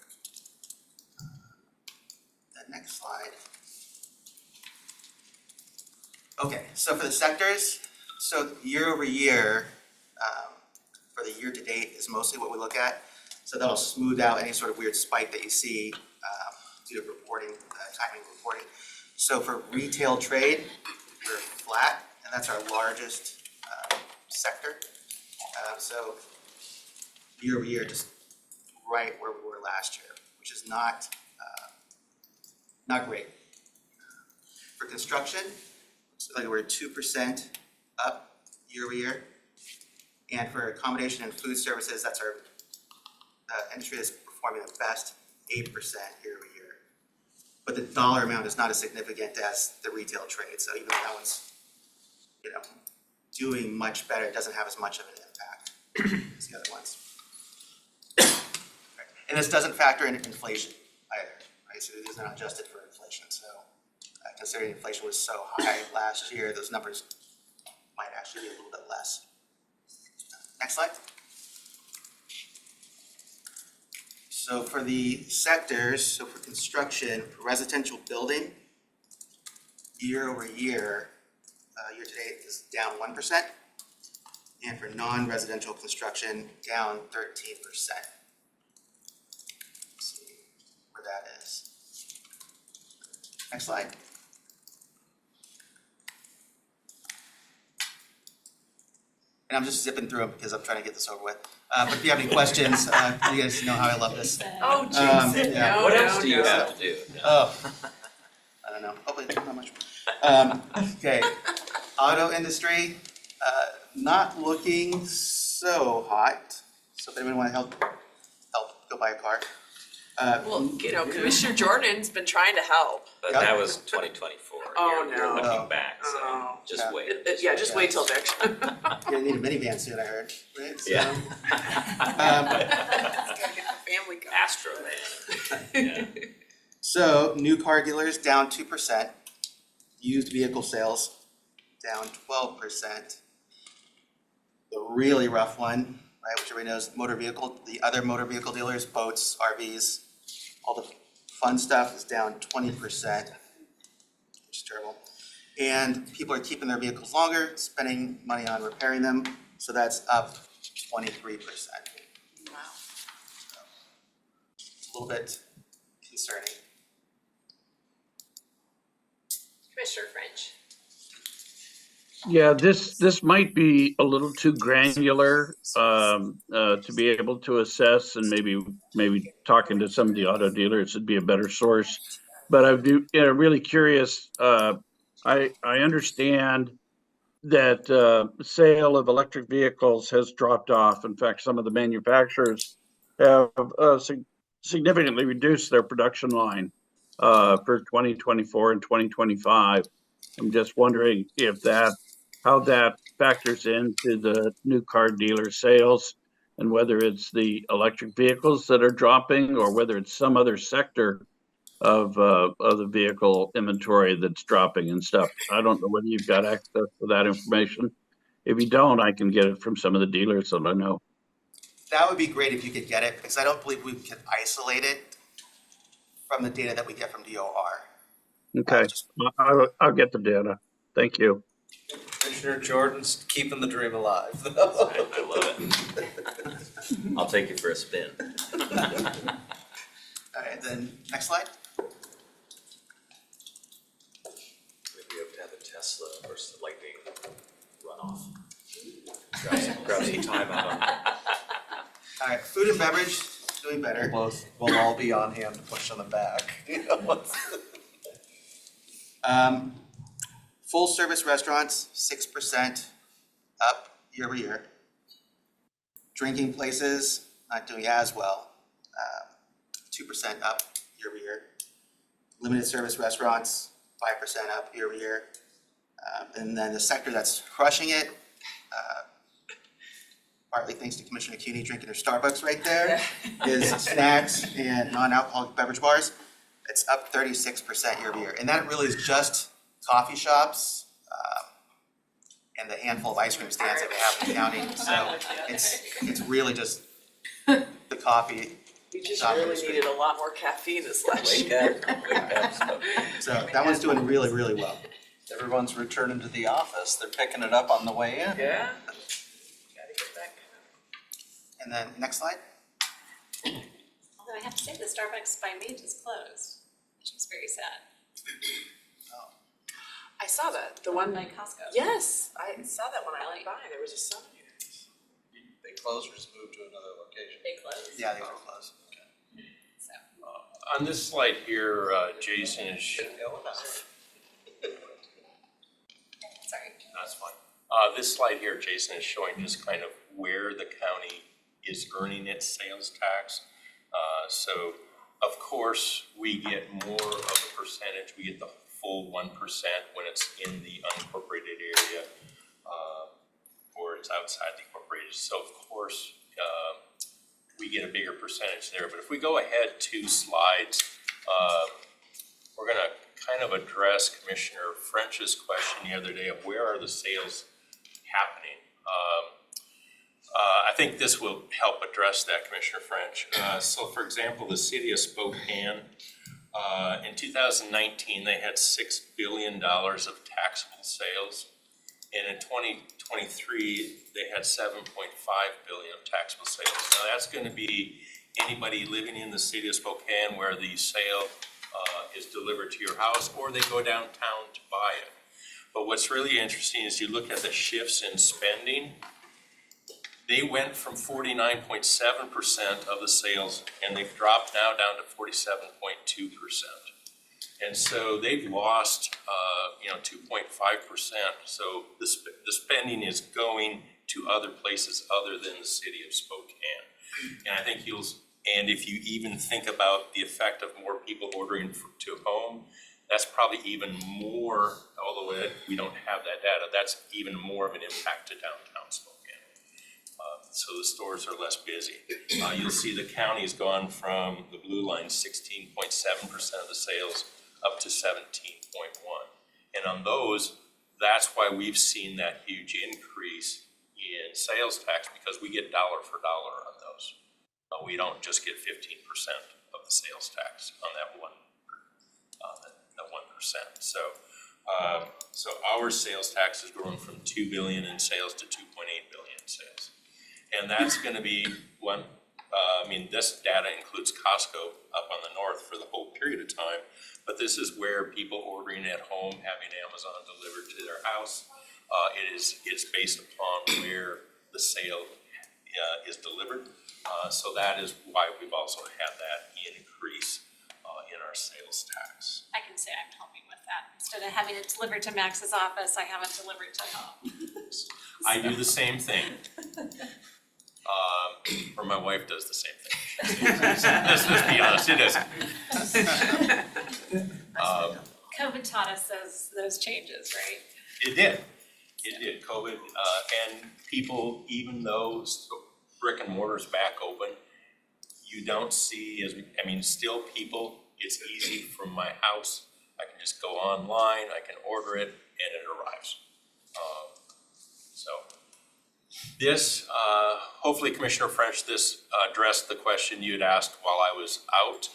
The next slide. Okay, so for the sectors, so year over year, for the year to date is mostly what we look at. So that'll smooth out any sort of weird spike that you see due to reporting, timing of reporting. So for retail trade, we're flat, and that's our largest sector. So year over year, just right where we were last year, which is not great. For construction, looks like we're 2% up year over year. And for accommodation and food services, that's our industry that's performing the best, 8% year over year. But the dollar amount is not as significant as the retail trade. So even though that one's, doing much better, it doesn't have as much of an impact as the other ones. And this doesn't factor in inflation either, right? So these are not adjusted for inflation. So considering inflation was so high last year, those numbers might actually be a little bit less. Next slide. So for the sectors, so for construction, for residential building, year over year, year to date is down 1%. And for non-residential construction, down 13%. Let's see where that is. Next slide. And I'm just zipping through them because I'm trying to get this over with. But if you have any questions, you guys know how I love this. Oh, Jason, yeah. no, What no, else do you no. have to do? Oh, I don't know. Hopefully not much. Okay, auto industry, not looking so hot. So if anyone want to help go buy a car. Well, Commissioner Jordan's been trying to help. But Yeah. that was 2024. Oh, You're no. looking back, so Oh. just wait. Yeah, just wait till next. You're gonna need a minivan soon, I heard, right? So, Yeah. Gotta get the family car. Astro Man. Yeah. So new car dealers down 2%, used vehicle sales down 12%. The really rough one, right, which everybody knows, the other motor vehicle dealers, boats, RVs, all the fun stuff is down 20%, which is terrible. And people are keeping their vehicles longer, spending money on repairing them, so that's up 23%. Wow. It's a little bit concerning. Commissioner French. Yeah, this might be a little too granular to be able to assess, and maybe talking to some of the auto dealers would be a better source. But I'm really curious. I understand that sale of electric vehicles has dropped off. In fact, some of the manufacturers have significantly reduced their production line for 2024 and 2025. I'm just wondering how that factors into the new car dealer sales, and whether it's the electric vehicles that are dropping or whether it's some other sector of the vehicle inventory that's dropping and stuff. I don't know whether you've got access to that information. If you don't, I can get it from some of the dealers that I know. That would be great if you could get it, because I don't believe we can isolate it from the data that we get from DOR. Okay, I'll get the data. Thank you. Commissioner Jordan's keeping the dream alive. I love it. I'll take you for a spin. All right, then next slide. Maybe we have to have a Tesla versus lightning runoff. Grab some time out on that. All right, food and beverage, doing better. We'll all be on hand to push on the back. Full service restaurants, 6% up year over year. Drinking places, not doing as well, 2% up year over year. Limited service restaurants, 5% up year over year. And then the sector that's crushing it, partly thanks to Commissioner Cuny drinking her Starbucks right there, is snacks and non-alcoholic beverage bars. It's up 36% year over year. And that really is just coffee shops and the handful of ice cream stands that we have in the county. So it's really just the coffee. We just shop really industry. needed a lot more caffeine this last year. So that one's doing really, really well. Everyone's returning to the office. They're picking it up on the way in. Yeah. Gotta get that kind And then next slide. Although I have to say, the Starbucks by me just closed, which was very sad. I saw that, the one, By Costco. yes, I saw that when I went by, there was just so many. They closed or just moved to another location? They closed. Yeah, they were close. So, On this slide here, Jason is, sorry. that's fine. This slide here, Jason is showing just kind of where the county is earning its sales tax. So of course, we get more of a percentage, we get the full 1% when it's in the unincorporated area, or it's outside the incorporated. So of course, we get a bigger percentage there. But if we go ahead 2 slides, we're gonna kind of address Commissioner French's question the other day of where are the sales happening. I think this will help address that, Commissioner French. So for example, the city of Spokane, in 2019, they had $6 billion of taxable sales. And in 2023, they had 7.5 billion of taxable sales. Now that's gonna be anybody living in the city of Spokane where the sale is delivered to your house, or they go downtown to buy it. But what's really interesting is you look at the shifts in spending. They went from 49.7% of the sales, and they've dropped now down to 47.2%. And so they've lost, 2.5%. So the spending is going to other places other than the city of Spokane. And I think and if you even think about the effect of more people ordering to home, that's probably even more, although we don't have that data, that's even more of an impact to downtown Spokane. So the stores are less busy. You'll see the county's gone from the blue line, 16.7% of the sales up to 17.1. And on those, that's why we've seen that huge increase in sales tax, because we get dollar for dollar on those. We don't just get 15% of the sales tax on that one, that 1%. So our sales tax has grown from 2 billion in sales to 2.8 billion in sales. And that's gonna be one, this data includes Costco up on the north for the whole period of time, but this is where people ordering at home, having Amazon delivered to their house. It's based upon where the sale is delivered. So that is why we've also had that increase in our sales tax. I can say I'm helping with that. Instead of having it delivered to Max's office, I have it delivered to home. I do the same thing. Or my wife does the same thing. Let's be honest, it isn't. COVID taught us those changes, right? It did. COVID, and people, even though brick and mortar's back open, you don't see still people, it's easy from my house. I can just go online, I can order it, and it arrives. This, hopefully Commissioner French, this addressed the question you had asked while I was out.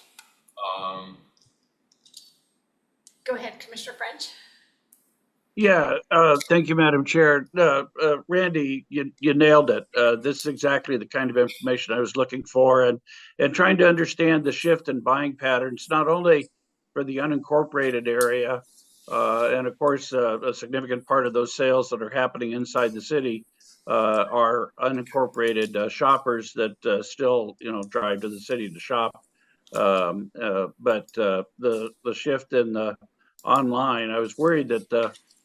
Go ahead, Commissioner French. Yeah, thank you, Madam Chair. Randy, you nailed it. This is exactly the kind of information I was looking for, and trying to understand the shift in buying patterns, not only for the unincorporated area, and of course, a significant part of those sales that are happening inside the city, are unincorporated shoppers that still, drive to the city to shop. But the shift in the online, I was worried that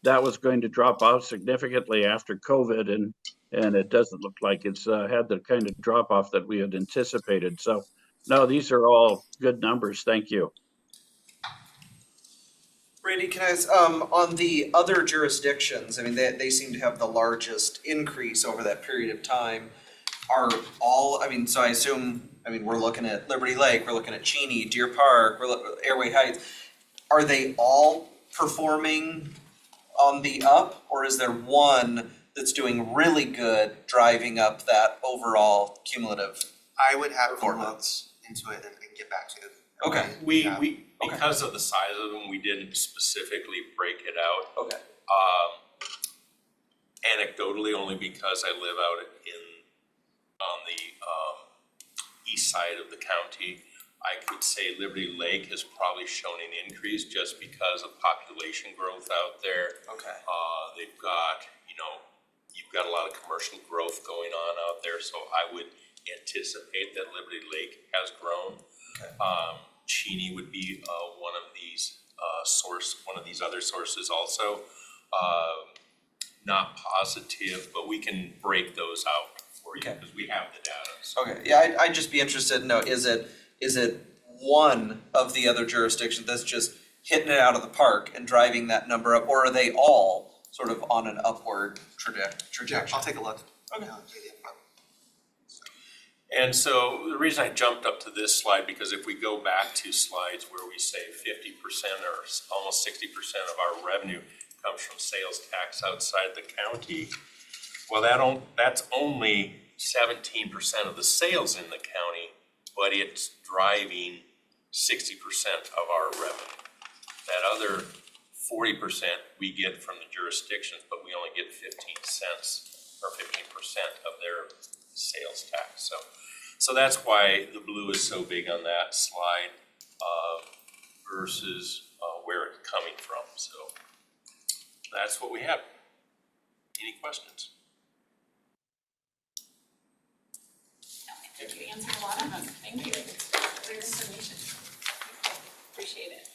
that was going to drop off significantly after COVID, and it doesn't look like it's had the kind of drop off that we had anticipated. So, no, these are all good numbers. Thank you. Randy, can I, on the other jurisdictions, I mean, they seem to have the largest increase over that period of time. Are all, I mean, so I assume, we're looking at Liberty Lake, we're looking at Cheney, Deer Park, Airway Heights. Are they all performing on the up, or is there one that's doing really good, driving up that overall cumulative? I would have to look performance into it and get back to you. Okay. We because of the size of them, we didn't specifically break it out. Okay. Anecdotally, only because I live out on the east side of the county, I could say Liberty Lake has probably shown an increase just because of population growth out there. Okay. They've got, you've got a lot of commercial growth going on out there, so I would anticipate that Liberty Lake has grown. Okay. Cheney would be one of these other sources also. Not positive, but we can break those out for you because we have the data. So. Okay, yeah, I'd just be interested to know, is it one of the other jurisdictions that's just hitting it out of the park and driving that number up, or are they all sort of on an upward trajectory? I'll take a look. Okay. And so the reason I jumped up to this slide, because if we go back to slides where we say 50% or almost 60% of our revenue comes from sales tax outside the county, well, that's only 17% of the sales in the county, but it's driving 60% of our revenue. That other 40% we get from the jurisdictions, but we only get 15 cents or 15% of their sales tax. So that's why the blue is so big on that slide versus where it's coming from. So that's what we have. Any questions? I think you answered a lot of them. Thank you. Clear information. Appreciate it.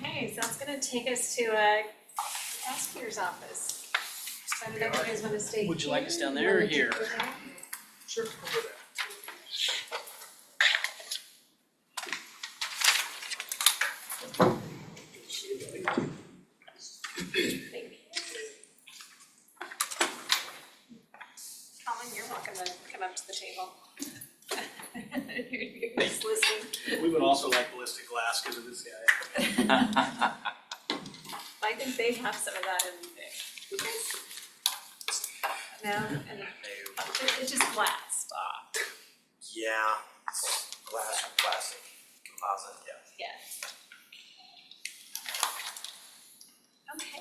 Okay, so that's gonna take us to prosecutor's office. So I don't know if you guys wanna stay here. Would you like us down there or here? Sure, over there. Colin, you're welcome to come up to the table. You're just listening. We would also like ballistic glass because of this guy. I think they have some of that in there. No, and it's just glass. Yeah, glass or plastic, composite, yeah. Yeah. Okay.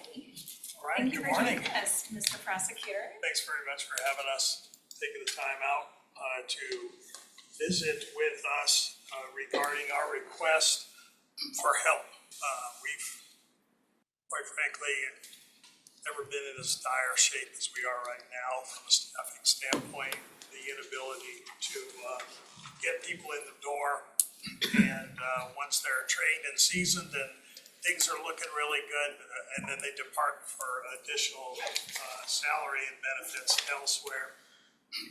All right, Thank you good for morning. joining us, Mr. Prosecutor. Thanks very much for having us, taking the time out to visit with us regarding our request for help. We've, quite frankly, never been in as dire shape as we are right now from a staffing standpoint, the inability to get people in the door. And once they're trained and seasoned and things are looking really good, and then they depart for additional salary and benefits elsewhere.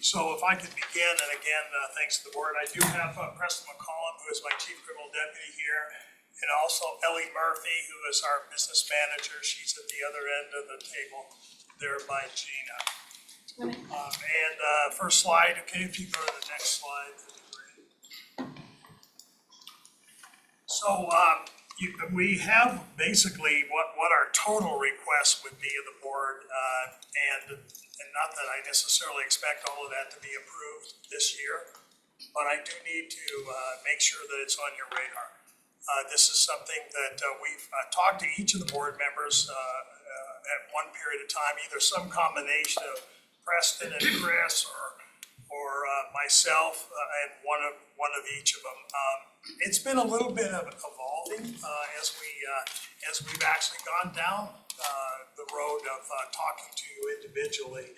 So if I could begin, and again, thanks to the board, I do have Preston McCollum, who is my chief criminal deputy here, and also Ellie Murphy, who is our business manager. She's at the other end of the table there by Gina. And first slide, okay, if you go to the next slide, that'd be great. So we have basically what our total request would be of the board, and not that I necessarily expect all of that to be approved this year, but I do need to make sure that it's on your radar. This is something that we've talked to each of the board members at one period of time, either some combination of Preston and Chris or myself and one of each of them. It's been a little bit of evolving as we as we've actually gone down the road of talking to you individually.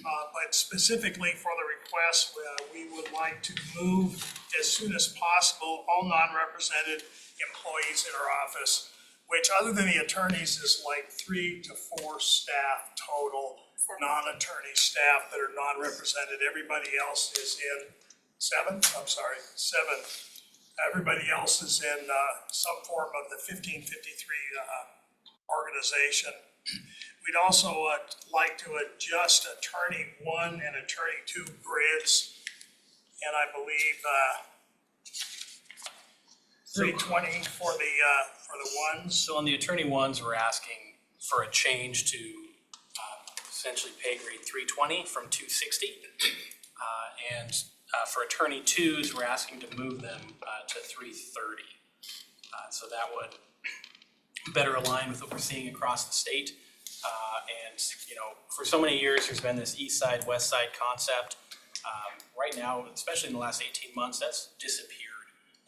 But specifically for the request, we would like to move as soon as possible all non-represented employees in our office, which other than the attorneys is like 3 to 4 staff total, non-attorney staff that are non-represented. Everybody else is in 7. Everybody else is in some form of the 1553 organization. We'd also like to adjust attorney 1 and attorney 2 grids, and I believe 320 for the ones. So on the attorney ones, we're asking for a change to essentially pay grade 320 from 260. And for attorney 2s, we're asking to move them to 330. So that would better align with what we're seeing across the state. And, you know, for so many years, there's been this east side, west side concept. Right now, especially in the last 18 months, that's disappeared.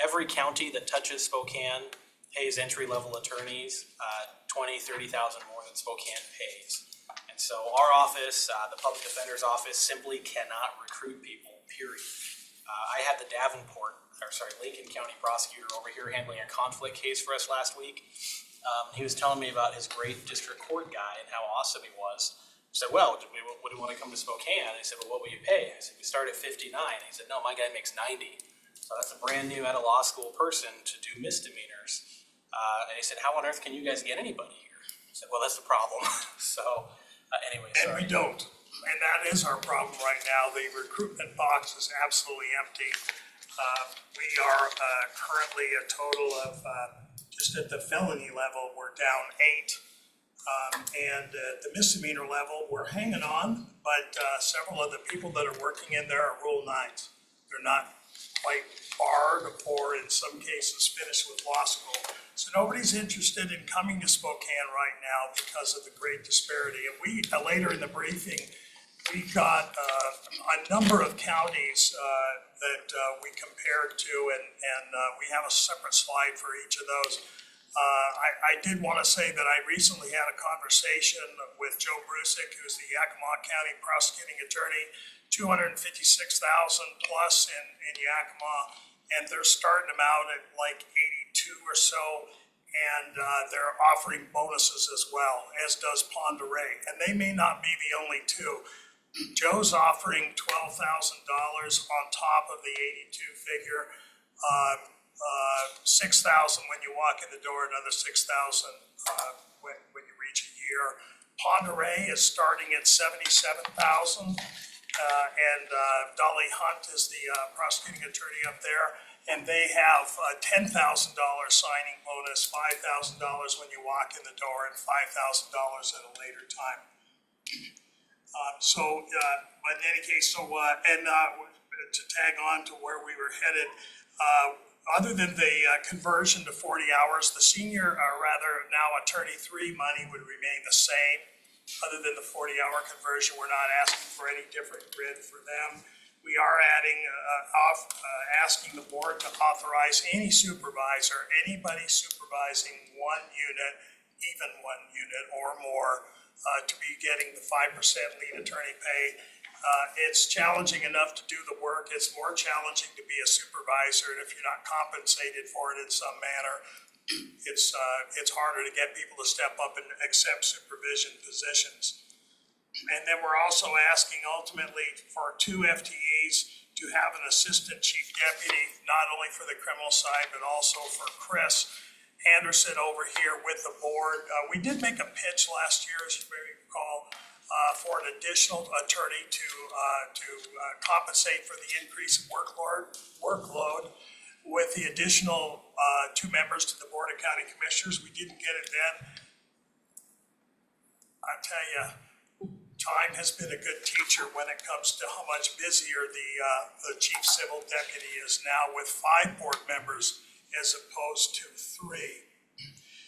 Every county that touches Spokane pays entry-level attorneys 20, 30,000 more than Spokane pays. And so our office, the public defender's office, simply cannot recruit people, period. I had the Lincoln County prosecutor over here handling a conflict case for us last week. He was telling me about his great district court guy and how awesome he was. I said, well, would you want to come to Spokane? He said, well, what will you pay? I said, we start at 59. He said, no, my guy makes 90. So that's a brand new out of law school person to do misdemeanors. And he said, how on earth can you guys get anybody here? I said, well, that's the problem. So anyway, sorry. And we don't. And that is our problem right now. The recruitment box is absolutely empty. We are currently a total of, just at the felony level, we're down 8. And at the misdemeanor level, we're hanging on, but several of the people that are working in there are Rule 9s. They're not quite barred or in some cases finished with law school. So nobody's interested in coming to Spokane right now because of the great disparity. And we, later in the briefing, we got a number of counties that we compared to, and we have a separate slide for each of those. I did want to say that I recently had a conversation with Joe Brusick, who's the Yakima County prosecuting attorney, 256,000 plus in Yakima, and they're starting them out at like 82 or so, and they're offering bonuses as well, as does Ponderay, and they may not be the only two. Joe's offering $12,000 on top of the 82 figure, 6,000 when you walk in the door, another 6,000 when you reach a year. Ponderay is starting at 77,000, and Dolly Hunt is the prosecuting attorney up there, and they have a $10,000 signing bonus, $5,000 when you walk in the door, and $5,000 at a later time. But in any case, to tag on to where we were headed, other than the conversion to 40 hours, the senior, now attorney 3 money would remain the same. Other than the 40-hour conversion, we're not asking for any different grid for them. We are asking the board to authorize any supervisor, anybody supervising 1 unit, even 1 unit or more, to be getting the 5% lead attorney pay. It's challenging enough to do the work. It's more challenging to be a supervisor, and if you're not compensated for it in some manner, it's harder to get people to step up and accept supervision positions. And then we're also asking ultimately for 2 FTEs to have an assistant chief deputy, not only for the criminal side, but also for Chris Anderson over here with the board. We did make a pitch last year, as you may recall, for an additional attorney to compensate for the increase in workload with the additional 2 members to the Board of County Commissioners. We didn't get it then. I tell you, time has been a good teacher when it comes to how much busier the chief civil deputy is now with 5 board members as opposed to 3.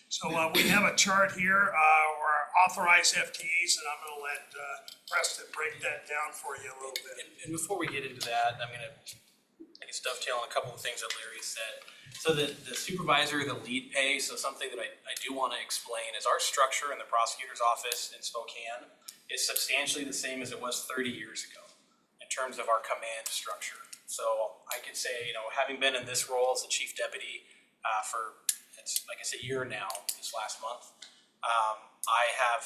So we have a chart here, or authorized FTEs, and I'm going to let Preston break that down for you a little bit. And before we get into that, I'm going to I guess dovetail on a couple of things that Larry said. So the supervisor, the lead pay, so something that I do want to explain is our structure in the prosecutor's office in Spokane is substantially the same as it was 30 years ago in terms of our command structure. So I could say, you know, having been in this role as the chief deputy for, it's like I said, a year now, this last month, I have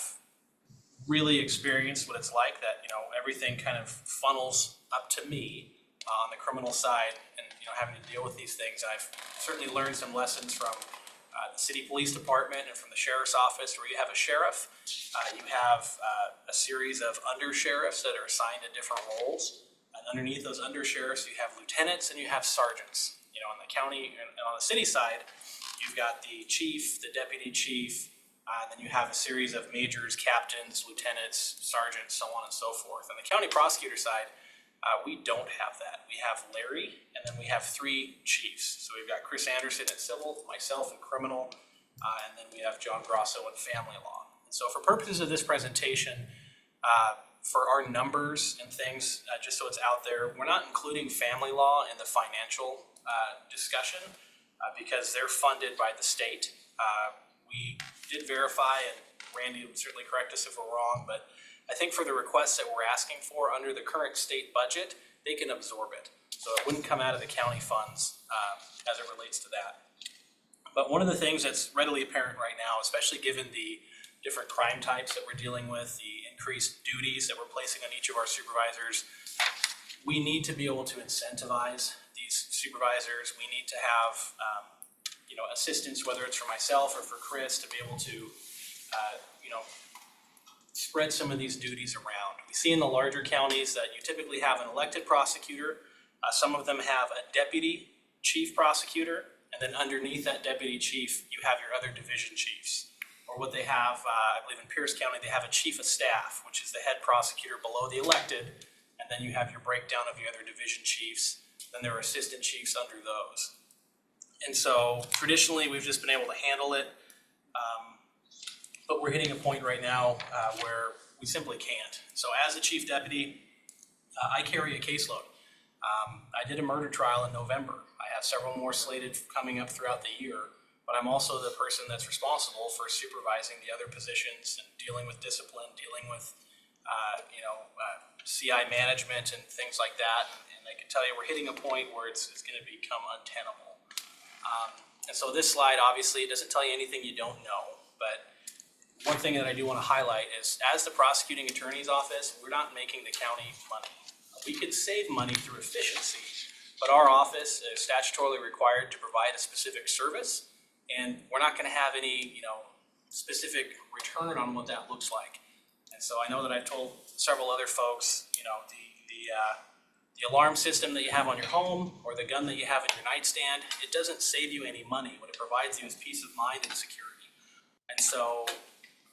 really experienced what it's like that, you know, everything kind of funnels up to me on the criminal side and, you know, having to deal with these things. I've certainly learned some lessons from the city police department and from the sheriff's office, where you have a sheriff, you have a series of under sheriffs that are assigned to different roles. And underneath those under sheriffs, you have lieutenants and you have sergeants. You know, in the county and on the city side, you've got the chief, the deputy chief, and then you have a series of majors, captains, lieutenants, sergeants, so on and so forth. On the county prosecutor side, we don't have that. We have Larry, and then we have 3 chiefs. So we've got Chris Anderson in civil, myself in criminal, and then we have John Grosso in family law. And so for purposes of this presentation, for our numbers and things, just so it's out there, we're not including family law in the financial discussion because they're funded by the state. We did verify, and Randy would certainly correct us if we're wrong, but I think for the requests that we're asking for under the current state budget, they can absorb it. So it wouldn't come out of the county funds as it relates to that. But one of the things that's readily apparent right now, especially given the different crime types that we're dealing with, the increased duties that we're placing on each of our supervisors, we need to be able to incentivize these supervisors. We need to have you know, assistance, whether it's for myself or for Chris, to be able to you know, spread some of these duties around. We see in the larger counties that you typically have an elected prosecutor. Some of them have a deputy chief prosecutor, and then underneath that deputy chief, you have your other division chiefs. Or what they have, I believe in Pierce County, they have a chief of staff, which is the head prosecutor below the elected, and then you have your breakdown of the other division chiefs. Then there are assistant chiefs under those. And so traditionally, we've just been able to handle it, but we're hitting a point right now where we simply can't. So as a chief deputy, I carry a caseload. I did a murder trial in November. I have several more slated coming up throughout the year, but I'm also the person that's responsible for supervising the other positions and dealing with discipline, dealing with you know, CI management and things like that. And I can tell you we're hitting a point where it's going to become untenable. And so this slide, obviously, it doesn't tell you anything you don't know, but one thing that I do want to highlight is as the prosecuting attorney's office, we're not making the county money. We could save money through efficiency, but our office is statutorily required to provide a specific service, and we're not going to have any, you know, specific return on what that looks like. And so I know that I've told several other folks, you know, the alarm system that you have on your home or the gun that you have in your nightstand, it doesn't save you any money. What it provides you is peace of mind and security. And so,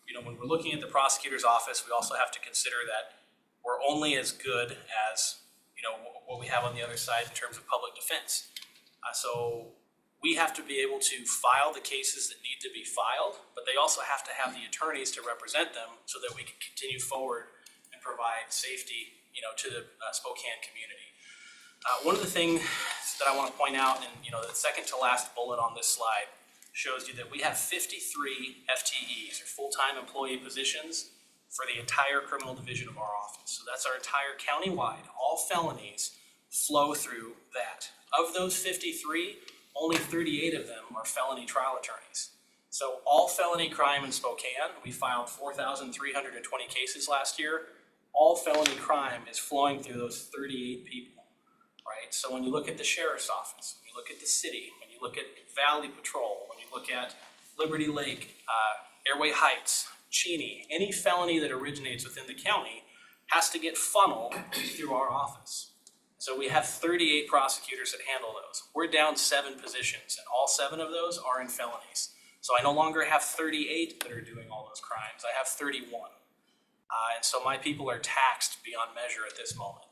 you know, when we're looking at the prosecutor's office, we also have to consider that we're only as good as, you know, what we have on the other side in terms of public defense. So we have to be able to file the cases that need to be filed, but they also have to have the attorneys to represent them so that we can continue forward and provide safety, you know, to the Spokane community. One of the things that I want to point out, and you know, the second to last bullet on this slide shows you that we have 53 FTEs or full-time employee positions for the entire criminal division of our office. So that's our entire county-wide. All felonies flow through that. Of those 53, only 38 of them are felony trial attorneys. So all felony crime in Spokane, we filed 4,320 cases last year. All felony crime is flowing through those 38 people, right? So when you look at the sheriff's office, when you look at the city, when you look at Valley Patrol, when you look at Liberty Lake, Airway Heights, Cheney, any felony that originates within the county has to get funneled through our office. So we have 38 prosecutors that handle those. We're down 7 positions, and all 7 of those are in felonies. So I no longer have 38 that are doing all those crimes. I have 31. And so my people are taxed beyond measure at this moment.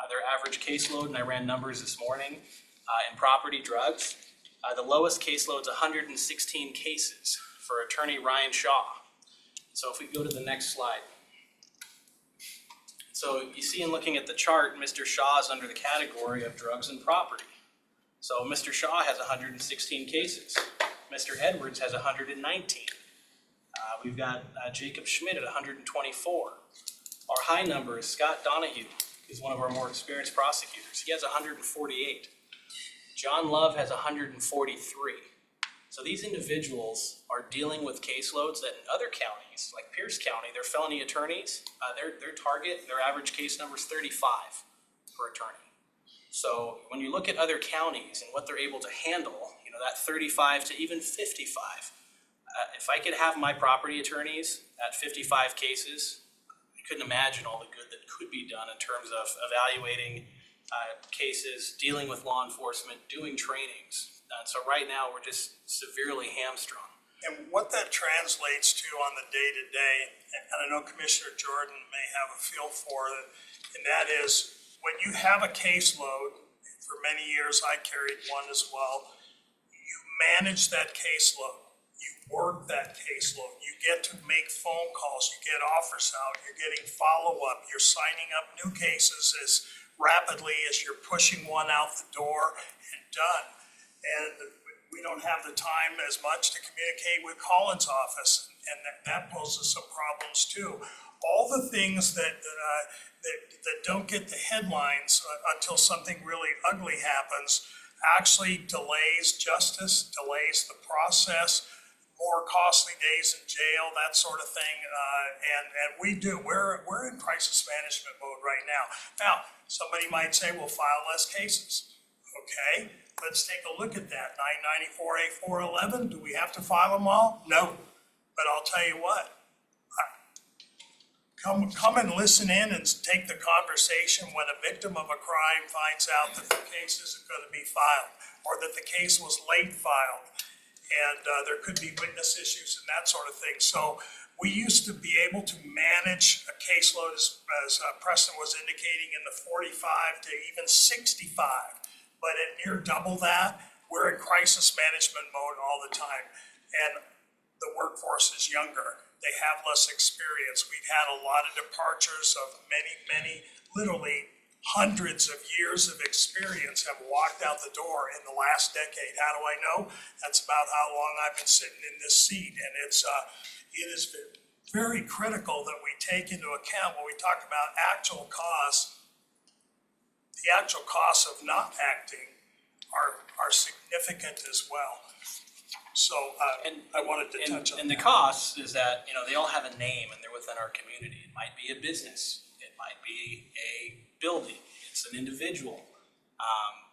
Their average caseload, and I ran numbers this morning, in property drugs, the lowest caseload is 116 cases for attorney Ryan Shaw. So if we go to the next slide. So you see in looking at the chart, Mr. Shaw is under the category of drugs and property. So Mr. Shaw has 116 cases. Mr. Edwards has 119. We've got Jacob Schmidt at 124. Our high number is Scott Donahue, who's one of our more experienced prosecutors. He has 148. John Love has 143. So these individuals are dealing with caseloads that in other counties, like Pierce County, they're felony attorneys. Their average case number is 35 per attorney. So when you look at other counties and what they're able to handle, that 35 to even 55. If I could have my property attorneys at 55 cases, I couldn't imagine all the good that could be done in terms of evaluating cases, dealing with law enforcement, doing trainings. And so right now we're just severely hamstrung. And what that translates to on the day-to-day, and I know Commissioner Jordan may have a feel for it, and that is when you have a caseload, for many years I carried one as well, you manage that caseload. You work that caseload. You get to make phone calls. You get offers out. You're getting follow-up. You're signing up new cases as rapidly as you're pushing one out the door and done. And we don't have the time as much to communicate with Colin's office, and that poses some problems too. All the things that don't get the headlines until something really ugly happens actually delays justice, delays the process, more costly days in jail, that sort of thing. And we're in crisis management mode right now. Now, somebody might say, well, file less cases. Okay, let's take a look at that. 994A411, do we have to file them all? No, but I'll tell you what. Come and listen in and take the conversation when a victim of a crime finds out that the case isn't going to be filed or that the case was late filed. And there could be witness issues and that sort of thing. So we used to be able to manage a caseload, as Preston was indicating, in the 45 to even 65. But at near double that, we're in crisis management mode all the time. And the workforce is younger. They have less experience. We've had a lot of departures of many, literally hundreds of years of experience have walked out the door in the last decade. How do I know? That's about how long I've been sitting in this seat. And it is very critical that we take into account when we talk about actual costs. The actual costs of not acting are significant as well. So I wanted to touch on that. And the costs is that, they all have a name and they're within our community. It might be a business. It might be a building. It's an individual.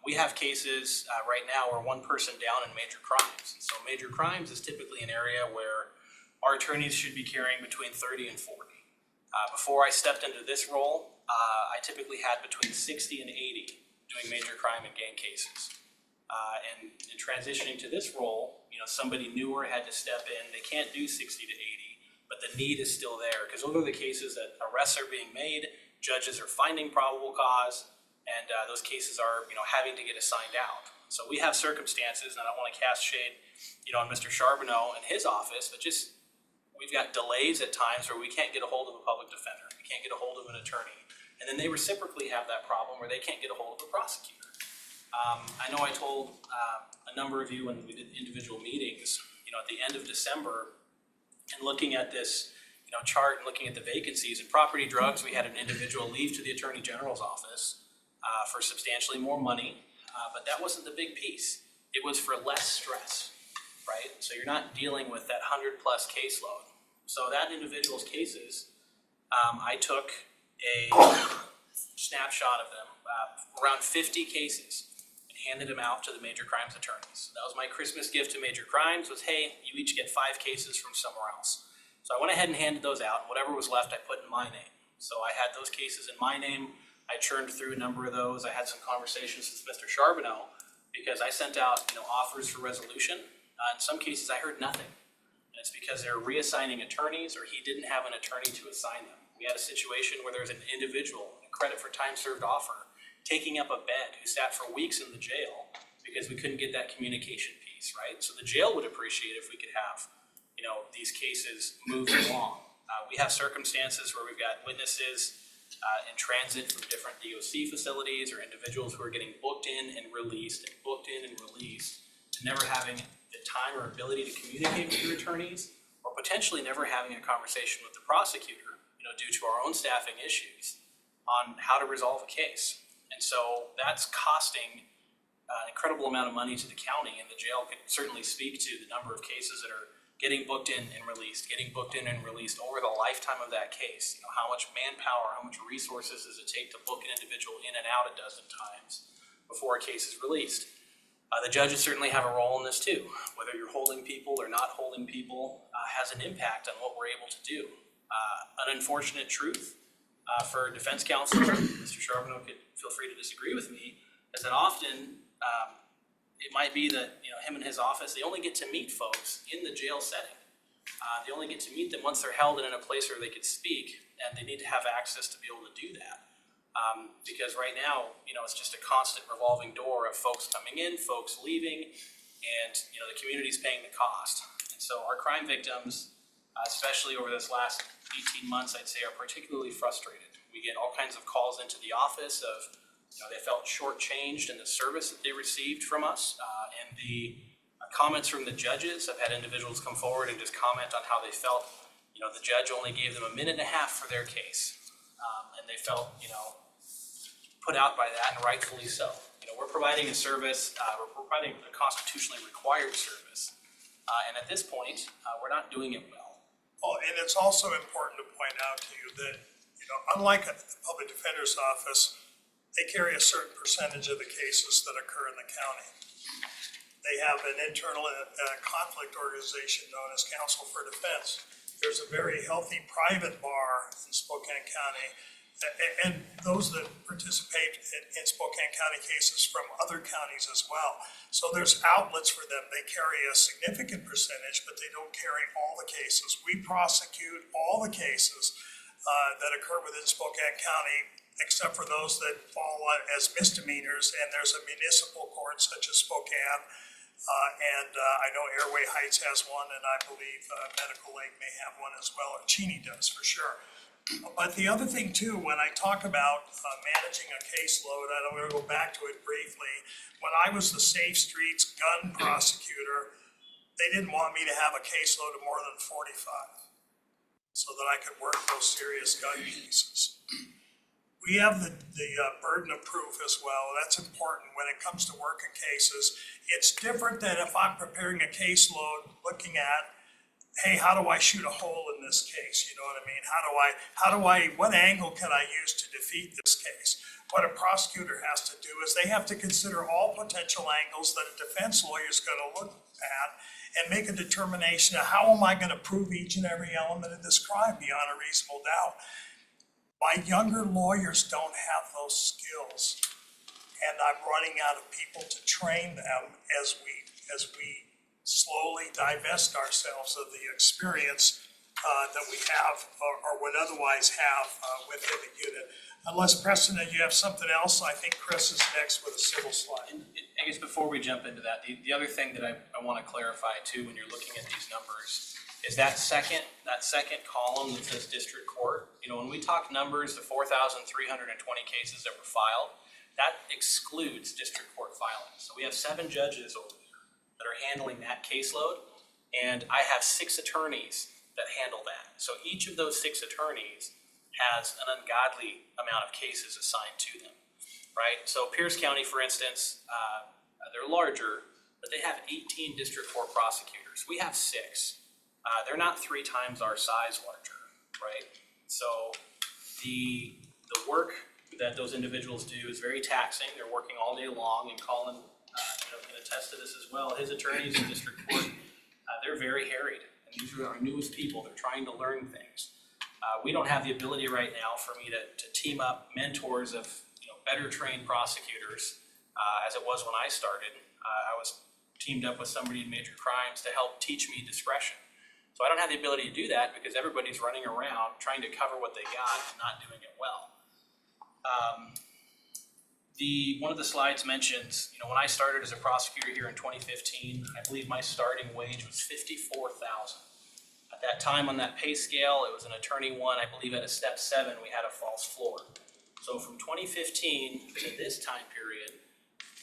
We have cases right now where one person down in major crimes. And so major crimes is typically an area where our attorneys should be carrying between 30 and 40. Before I stepped into this role, I typically had between 60 and 80 doing major crime and gang cases. And in transitioning to this role, somebody newer had to step in. They can't do 60 to 80, but the need is still there because those are the cases that arrests are being made, judges are finding probable cause, and those cases are, having to get assigned out. So we have circumstances, and I don't want to cast shade, on Mr. Charbonneau and his office, but just we've got delays at times where we can't get a hold of a public defender, we can't get a hold of an attorney, and then they reciprocally have that problem where they can't get a hold of a prosecutor. I know I told a number of you when we did individual meetings, at the end of December, and looking at this, chart and looking at the vacancies in property drugs, we had an individual leave to the Attorney General's office for substantially more money, but that wasn't the big piece. It was for less stress, right? So you're not dealing with that 100+ caseload. So that individual's cases, I took a snapshot of them, around 50 cases, handed them out to the major crimes attorneys. That was my Christmas gift to major crimes was, hey, you each get 5 cases from somewhere else. So I went ahead and handed those out, and whatever was left I put in my name. So I had those cases in my name. I churned through a number of those. I had some conversations with Mr. Charbonneau because I sent out offers for resolution. In some cases I heard nothing. And it's because they're reassigning attorneys or he didn't have an attorney to assign them. We had a situation where there was an individual, a credit for time served offer, taking up a bed who sat for weeks in the jail because we couldn't get that communication piece, right? So the jail would appreciate if we could have, these cases moved along. We have circumstances where we've got witnesses in transit from different DOC facilities, or individuals who are getting booked in and released, and booked in and released, and never having the time or ability to communicate with your attorneys, or potentially never having a conversation with the prosecutor, due to our own staffing issues on how to resolve a case. And so that's costing an incredible amount of money to the county, and the jail could certainly speak to the number of cases that are getting booked in and released over the lifetime of that case. How much manpower, how much resources does it take to book an individual in and out a dozen times before a case is released? The judges certainly have a role in this too. Whether you're holding people or not holding people has an impact on what we're able to do. An unfortunate truth for defense counsel, Mr. Charbonneau could feel free to disagree with me, is that often it might be that him and his office, they only get to meet folks in the jail setting. They only get to meet them once they're held and in a place where they could speak, and they need to have access to be able to do that. Because right now, it's just a constant revolving door of folks coming in, folks leaving, and the community's paying the cost. And so our crime victims, especially over this last 18 months, I'd say, are particularly frustrated. We get all kinds of calls into the office of, they felt shortchanged in the service that they received from us, and the comments from the judges. I've had individuals come forward and just comment on how they felt. The judge only gave them a minute and a half for their case, and they felt, put out by that, and rightfully so. We're providing a service, we're providing a constitutionally required service, and at this point, we're not doing it well. Well, and it's also important to point out to you that, unlike the public defender's office, they carry a certain percentage of the cases that occur in the county. They have an internal conflict organization known as Counsel for Defense. There's a very healthy private bar in Spokane County, and those that participate in Spokane County cases from other counties as well. So there's outlets for them. They carry a significant percentage, but they don't carry all the cases. We prosecute all the cases that occur within Spokane County, except for those that fall as misdemeanors, and there's a municipal court such as Spokane, and I know Airway Heights has one, and I believe Medical Lake may have one as well, or Cheney does for sure. But the other thing too, when I talk about managing a caseload, I'm going to go back to it briefly. When I was the Safe Streets gun prosecutor, they didn't want me to have a caseload of more than 45 so that I could work those serious gun cases. We have the burden of proof as well. That's important when it comes to working cases. It's different than if I'm preparing a caseload looking at, hey, how do I shoot a hole in this case? You know what I mean? What angle can I use to defeat this case? What a prosecutor has to do is they have to consider all potential angles that a defense lawyer is going to look at and make a determination of how am I going to prove each and every element of this crime beyond a reasonable doubt. My younger lawyers don't have those skills, and I'm running out of people to train them as we slowly divest ourselves of the experience that we have or would otherwise have within the unit. Unless, Preston, you have something else, I think Chris is next with a civil slide. And I guess before we jump into that, the other thing that I want to clarify too when you're looking at these numbers is that second column that says district court. When we talk numbers, the 4,320 cases that were filed, that excludes district court filings. So we have 7 judges over there that are handling that caseload, and I have 6 attorneys that handle that. So each of those 6 attorneys has an ungodly amount of cases assigned to them, right? So Pierce County, for instance, they're larger, but they have 18 district court prosecutors. We have 6. They're not 3 times our size larger, right? So the work that those individuals do is very taxing. They're working all day long, and Colin can attest to this as well. His attorneys in district court, they're very harried. And these are our newest people. They're trying to learn things. We don't have the ability right now for me to team up mentors of better trained prosecutors as it was when I started. I was teamed up with somebody in major crimes to help teach me discretion. So I don't have the ability to do that because everybody's running around trying to cover what they got and not doing it well. One of the slides mentions, when I started as a prosecutor here in 2015, I believe my starting wage was $54,000. At that time on that pay scale, it was an attorney 1, I believe at a step 7, we had a false floor. So from 2015 to this time period,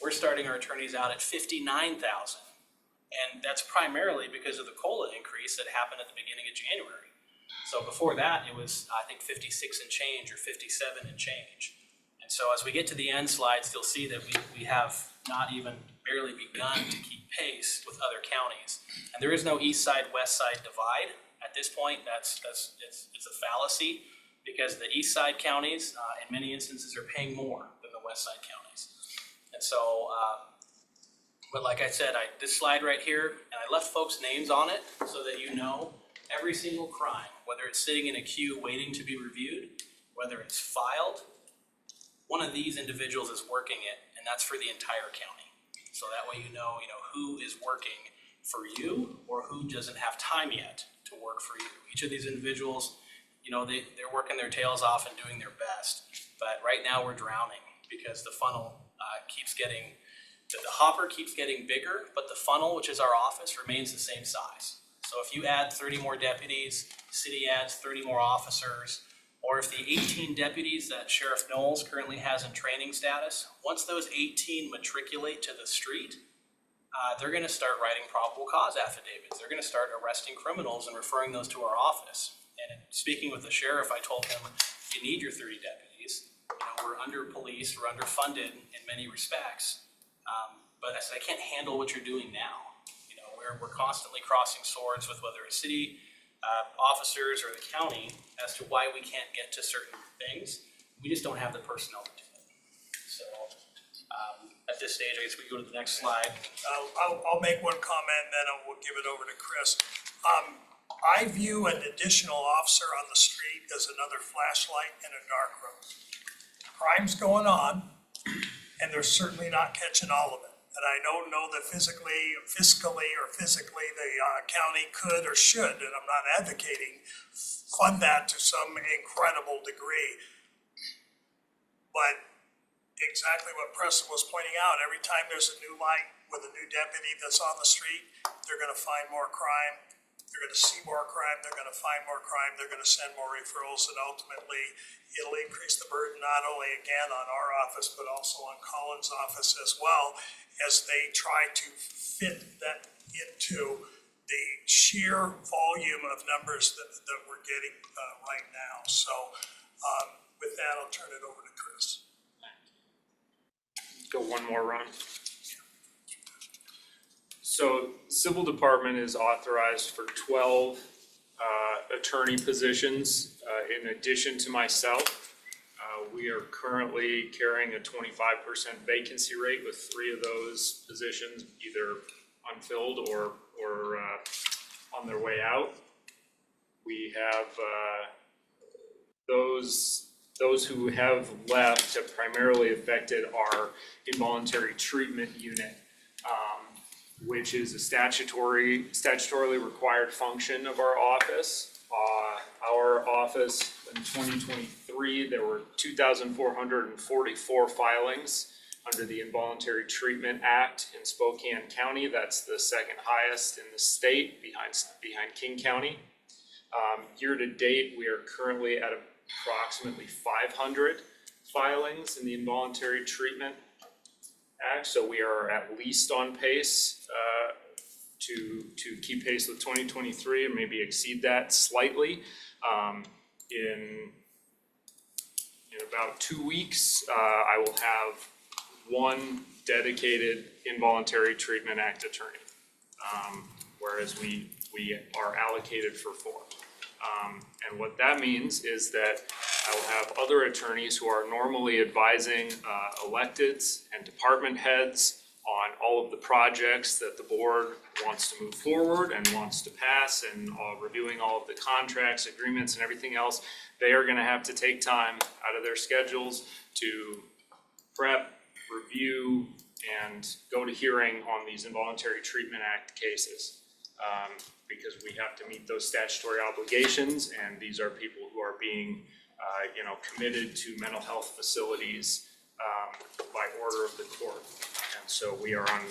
we're starting our attorneys out at $59,000. And that's primarily because of the COLA increase that happened at the beginning of January. So before that, it was, I think, 56 and change or 57 and change. And so as we get to the end slides, you'll see that we have not even barely begun to keep pace with other counties. And there is no east side, west side divide. At this point, it's a fallacy because the east side counties, in many instances, are paying more than the west side counties. And so, but like I said, this slide right here, and I left folks' names on it so that you know every single crime, whether it's sitting in a queue waiting to be reviewed, whether it's filed, one of these individuals is working it, and that's for the entire county. So that way you know who is working for you or who doesn't have time yet to work for you. Each of these individuals, they're working their tails off and doing their best. But right now we're drowning because the funnel keeps getting, the hopper keeps getting bigger, but the funnel, which is our office, remains the same size. So if you add 30 more deputies, the city adds 30 more officers, or if the 18 deputies that Sheriff Knowles currently has in training status, once those 18 matriculate to the street, they're going to start writing probable cause affidavits. They're going to start arresting criminals and referring those to our office. And in speaking with the sheriff, I told him, you need your 30 deputies. We're under-policed, we're underfunded in many respects. But I said, I can't handle what you're doing now. We're constantly crossing swords with whether it's city officers or the county as to why we can't get to certain things. We just don't have the personnel to do it. So at this stage, I guess we go to the next slide. I'll make one comment and then we'll give it over to Chris. I view an additional officer on the street as another flashlight in a dark room. Crime's going on, and they're certainly not catching all of it. And I don't know that fiscally the county could or should, and I'm not advocating, fund that to some incredible degree. But exactly what Preston was pointing out, every time there's a new light with a new deputy that's on the street, they're gonna find more crime, they're gonna see more crime, they're gonna find more crime, they're gonna send more referrals, and ultimately it'll increase the burden not only again on our office, but also on Colin's office as well, as they try to fit that into the sheer volume of numbers that we're getting right now. So with that, I'll turn it over to Chris. Go one more run. So Civil Department is authorized for 12 attorney positions in addition to myself. We are currently carrying a 25% vacancy rate with 3 of those positions either unfilled or on their way out. We have those who have left have primarily affected our involuntary treatment unit, which is a statutorily required function of our office. Our office in 2023, there were 2,444 filings under the Involuntary Treatment Act in Spokane County. That's the second highest in the state behind King County. Year to date, we are currently at approximately 500 filings in the Involuntary Treatment Act. So we are at least on pace to keep pace with 2023 and maybe exceed that slightly. In about 2 weeks, I will have 1 dedicated Involuntary Treatment Act attorney, whereas we are allocated for 4. And what that means is that I will have other attorneys who are normally advising electeds and department heads on all of the projects that the board wants to move forward and wants to pass, and reviewing all of the contracts, agreements, and everything else. They are going to have to take time out of their schedules to prep, review, and go to hearing on these Involuntary Treatment Act cases. Because we have to meet those statutory obligations, and these are people who are being committed to mental health facilities by order of the court. And so we are on,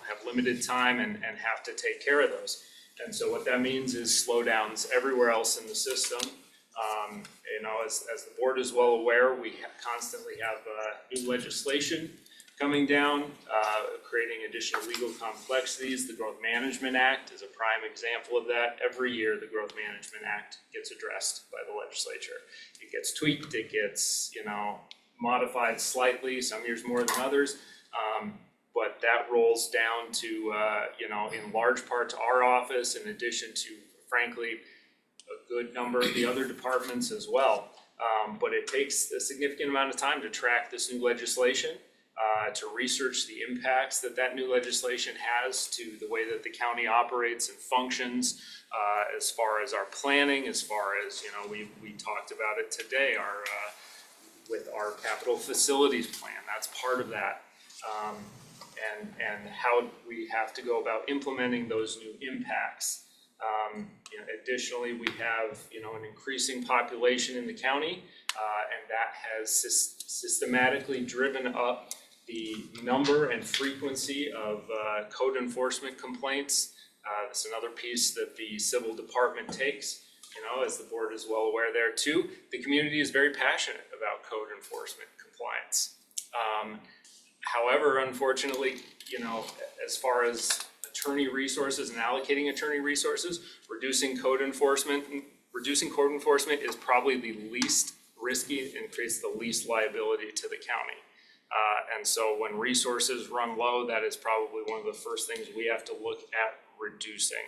have limited time and have to take care of those. And so what that means is slowdowns everywhere else in the system. As the board is well aware, we constantly have new legislation coming down, creating additional legal complexities. The Growth Management Act is a prime example of that. Every year, the Growth Management Act gets addressed by the legislature. It gets tweaked, it gets, modified slightly, some years more than others. But that rolls down to, in large part to our office, in addition to, frankly, a good number of the other departments as well. But it takes a significant amount of time to track this new legislation, to research the impacts that new legislation has to the way that the county operates and functions, as far as our planning, as far as, we talked about it today, with our capital facilities plan, that's part of that. And how we have to go about implementing those new impacts. Additionally, we have an increasing population in the county, and that has systematically driven up the number and frequency of code enforcement complaints. That's another piece that the civil department takes. As the board is well aware there too, the community is very passionate about code enforcement compliance. However, unfortunately, as far as attorney resources and allocating attorney resources, reducing code enforcement is probably the least risky and creates the least liability to the county. And so when resources run low, that is probably one of the first things we have to look at reducing,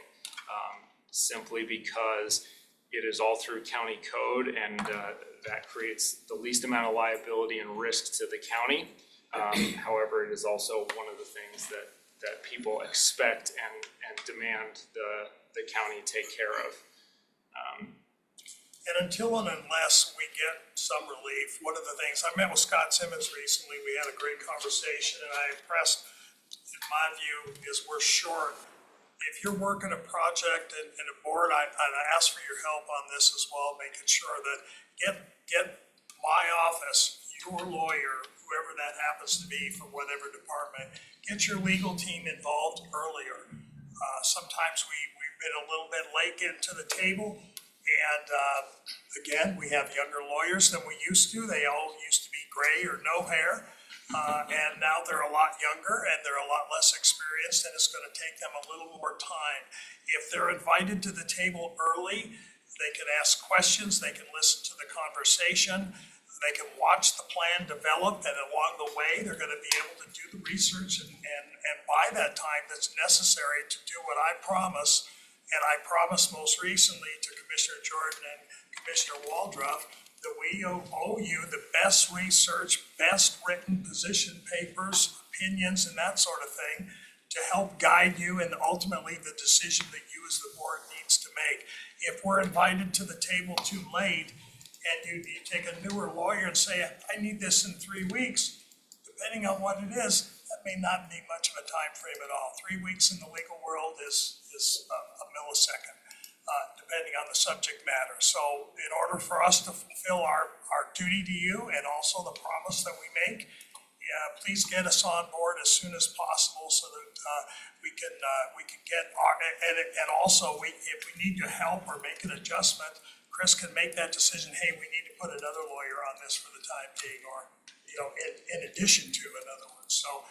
simply because it is all through county code, and that creates the least amount of liability and risk to the county. However, it is also one of the things that people expect and demand the county take care of. And until and unless we get some relief, one of the things, I met with Scott Simmons recently, we had a great conversation, and I impressed, in my view, is we're short. If you're working a project and a board, I ask for your help on this as well, making sure that get my office, your lawyer, whoever that happens to be for whatever department, get your legal team involved earlier. Sometimes we've been a little bit late getting to the table, and again, we have younger lawyers than we used to. They all used to be gray or no hair, and now they're a lot younger and they're a lot less experienced, and it's going to take them a little more time. If they're invited to the table early, they can ask questions, they can listen to the conversation, they can watch the plan develop, and along the way, they're going to be able to do the research and buy that time that's necessary to do what I promise. And I promised most recently to Commissioner Jordan and Commissioner Waldrop that we owe you the best research, best written position papers, opinions, and that sort of thing to help guide you and ultimately the decision that you as the board needs to make. If we're invited to the table too late, and you take a newer lawyer and say, I need this in 3 weeks, depending on what it is, that may not be much of a time frame at all. 3 weeks in the legal world is a millisecond, depending on the subject matter. So in order for us to fulfill our duty to you and also the promise that we make, please get us on board as soon as possible so that we can get our, and also if we need your help or make an adjustment, Chris can make that decision, hey, we need to put another lawyer on this for the time being, or, in addition to, in other words. So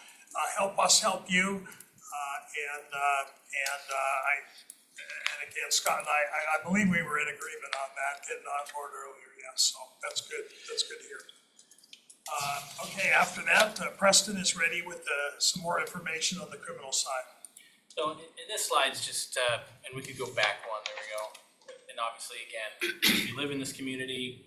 help us help you. And again, Scott and I believe we were in agreement on that, getting on board earlier, yes. So that's good. That's good to hear. Okay, after that, Preston is ready with some more information on the criminal side. So in this slide's just, and we could go back one, there we go. And obviously, again, if you live in this community,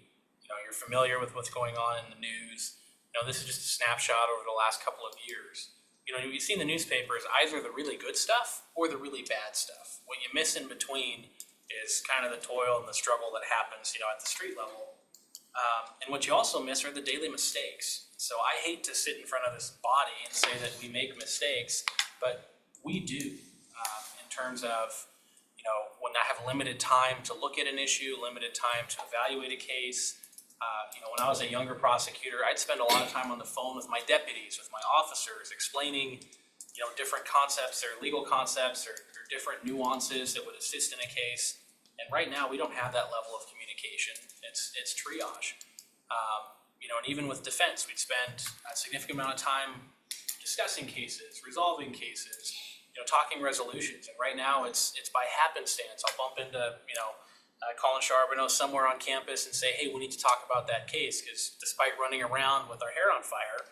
you're familiar with what's going on in the news. This is just a snapshot over the last couple of years. You see in the newspaper is either the really good stuff or the really bad stuff. What you miss in between is kind of the toil and the struggle that happens, at the street level. And what you also miss are the daily mistakes. So I hate to sit in front of this body and say that we make mistakes, but we do, in terms of, when I have limited time to look at an issue, limited time to evaluate a case. When I was a younger prosecutor, I'd spend a lot of time on the phone with my deputies, with my officers, explaining different concepts, there are legal concepts or different nuances that would assist in a case. And right now, we don't have that level of communication. It's triage. And even with defense, we'd spend a significant amount of time discussing cases, resolving cases, talking resolutions. And right now, it's by happenstance. I'll bump into, Colin Charbonneau somewhere on campus and say, hey, we need to talk about that case, because despite running around with our hair on fire,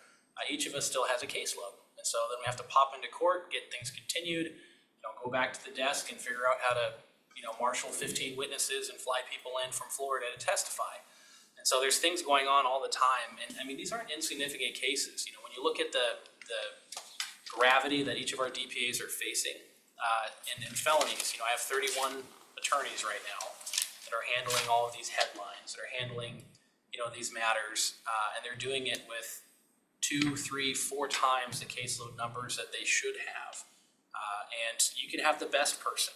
each of us still has a caseload. And so then we have to pop into court, get things continued, go back to the desk and figure out how to, marshal 15 witnesses and fly people in from Florida to testify. And so there's things going on all the time. And I mean, these aren't insignificant cases. When you look at the gravity that each of our DPAs are facing in felonies, I have 31 attorneys right now that are handling all of these headlines, that are handling, these matters, and they're doing it with 2, 3, 4 times the caseload numbers that they should have. And you can have the best person,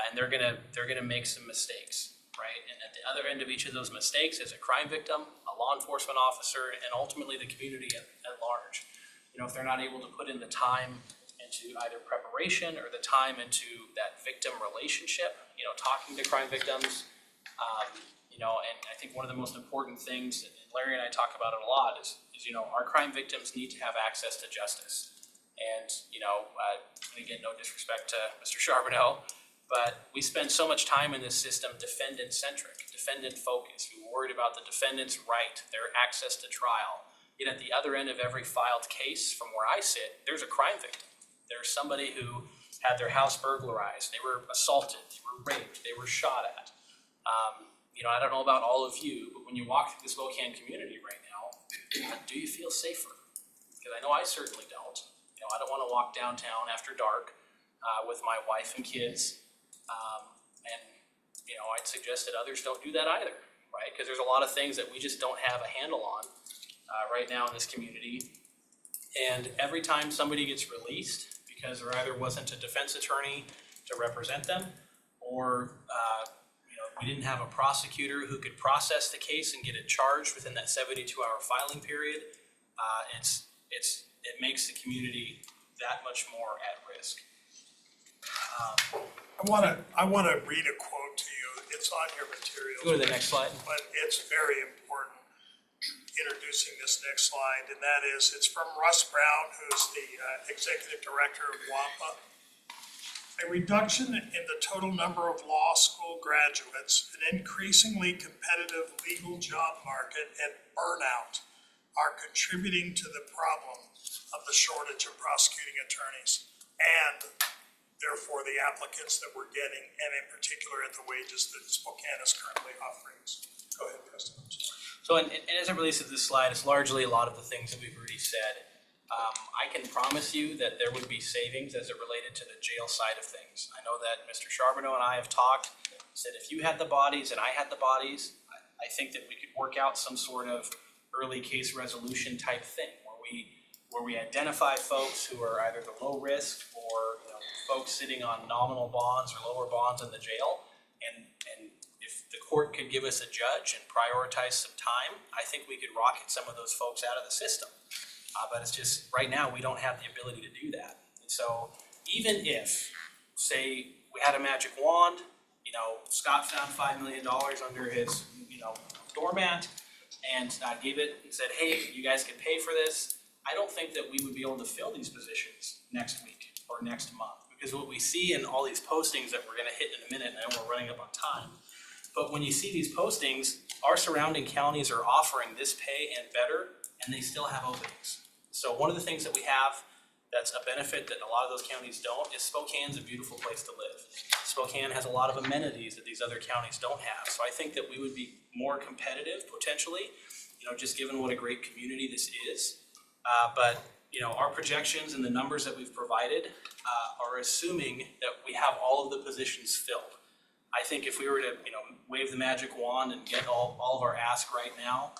and they're gonna make some mistakes, right? And at the other end of each of those mistakes is a crime victim, a law enforcement officer, and ultimately the community at large. If they're not able to put in the time into either preparation or the time into that victim relationship, talking to crime victims, and I think one of the most important things, and Larry and I talk about it a lot, is our crime victims need to have access to justice. And, again, no disrespect to Mr. Charbonneau, but we spend so much time in this system defendant-centric, defendant-focused. We're worried about the defendant's right, their access to trial. Yet at the other end of every filed case, from where I sit, there's a crime victim. There's somebody who had their house burglarized, they were assaulted, they were raped, they were shot at. I don't know about all of you, but when you walk through the Spokane community right now, do you feel safer? Because I know I certainly don't. I don't want to walk downtown after dark with my wife and kids. I'd suggest that others don't do that either, right? Because there's a lot of things that we just don't have a handle on right now in this community. And every time somebody gets released because there either wasn't a defense attorney to represent them, or we didn't have a prosecutor who could process the case and get it charged within that 72-hour filing period, it makes the community that much more at risk. I want to read a quote to you. It's on your materials. Go to the next slide. But it's very important, introducing this next slide, and that is, it's from Russ Brown, who's the executive director of WAPA. A reduction in the total number of law school graduates, an increasingly competitive legal job market, and burnout are contributing to the problem of the shortage of prosecuting attorneys, and therefore the applicants that we're getting, and in particular at the wages that Spokane is currently offering. Go ahead, Preston. So, and as it relates to this slide, it's largely a lot of the things that we've already said. I can promise you that there would be savings as it related to the jail side of things. I know that Mr. Charbonneau and I have talked, said if you had the bodies and I had the bodies, I think that we could work out some sort of early case resolution type thing where we identify folks who are either the low risk or folks sitting on nominal bonds or lower bonds in the jail, and if the court could give us a judge and prioritize some time, I think we could rocket some of those folks out of the system. But it's just, right now, we don't have the ability to do that. And so even if, say, we had a magic wand, Scott found $5 million under his, doormat and gave it and said, hey, you guys can pay for this, I don't think that we would be able to fill these positions next week or next month. Because what we see in all these postings that we're gonna hit in a minute, and I know we're running up on time, but when you see these postings, our surrounding counties are offering this pay and better, and they still have openings. So one of the things that we have that's a benefit that a lot of those counties don't is Spokane's a beautiful place to live. Spokane has a lot of amenities that these other counties don't have. So I think that we would be more competitive potentially, just given what a great community this is. But our projections and the numbers that we've provided are assuming that we have all of the positions filled. I think if we were to, wave the magic wand and get all of our ask right now,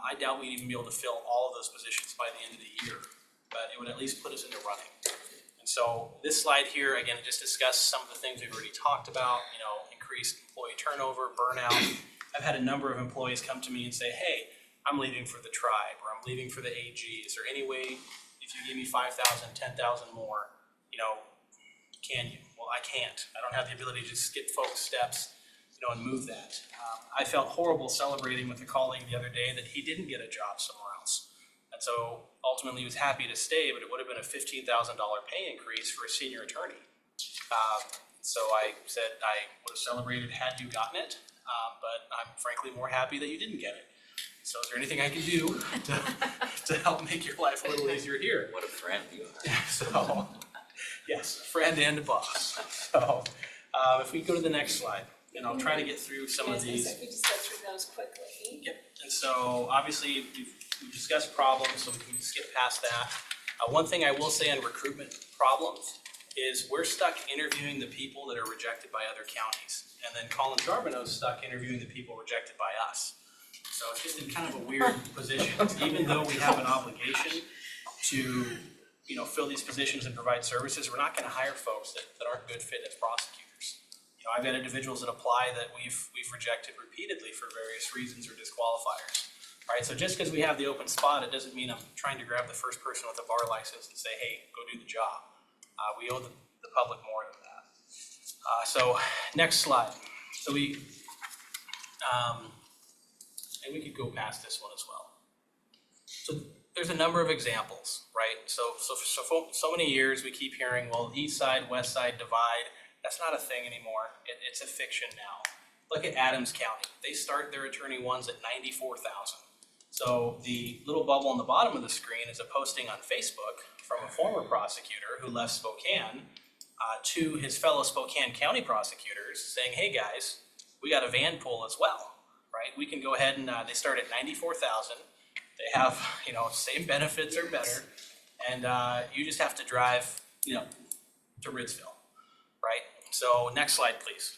I doubt we'd even be able to fill all of those positions by the end of the year, but it would at least put us in the running. And so this slide here, again, it just discussed some of the things we've already talked about, increased employee turnover, burnout. I've had a number of employees come to me and say, hey, I'm leaving for the tribe, or I'm leaving for the AG. Is there any way, if if you give me 5,000, 10,000 more, can you? Well, I can't. I don't have the ability to skip folks' steps, and move that. I felt horrible celebrating with a colleague the other day that he didn't get a job somewhere else. And so ultimately he was happy to stay, but it would have been a $15,000 pay increase for a senior attorney. So I said I would have celebrated had you gotten it, but I'm frankly more happy that you didn't get it. So is there anything I can do to help make your life a little easier here? What a friend you are. So, yes, a friend and a boss. So if we go to the next slide, and I'll try to get through some of these. We just go through those quickly. Yep, and so obviously we've discussed problems, so we can skip past that. One thing I will say on recruitment problems is we're stuck interviewing the people that are rejected by other counties. And then Colin Charbonneau's stuck interviewing the people rejected by us. So it's just in kind of a weird position, even though we have an obligation to, fill these positions and provide services, we're not gonna hire folks that aren't good fit as prosecutors. I've got individuals that apply that we've rejected repeatedly for various reasons or disqualifiers, right? So just because we have the open spot, it doesn't mean I'm trying to grab the first person with a bar license and say, hey, go do the job. We owe the public more than that. So next slide. So and we could go past this one as well. So there's a number of examples, right? So for so many years we keep hearing, well, east side, west side divide. That's not a thing anymore. It's a fiction now. Look at Adams County. They start their attorney ones at $94,000. So the little bubble on the bottom of the screen is a posting on Facebook from a former prosecutor who left Spokane to his fellow Spokane County prosecutors saying, hey guys, we got a van pool as well, right? We can go ahead and they start at $94,000. They have, same benefits or better. And you just have to drive, to Ridsville. Right? So next slide, please.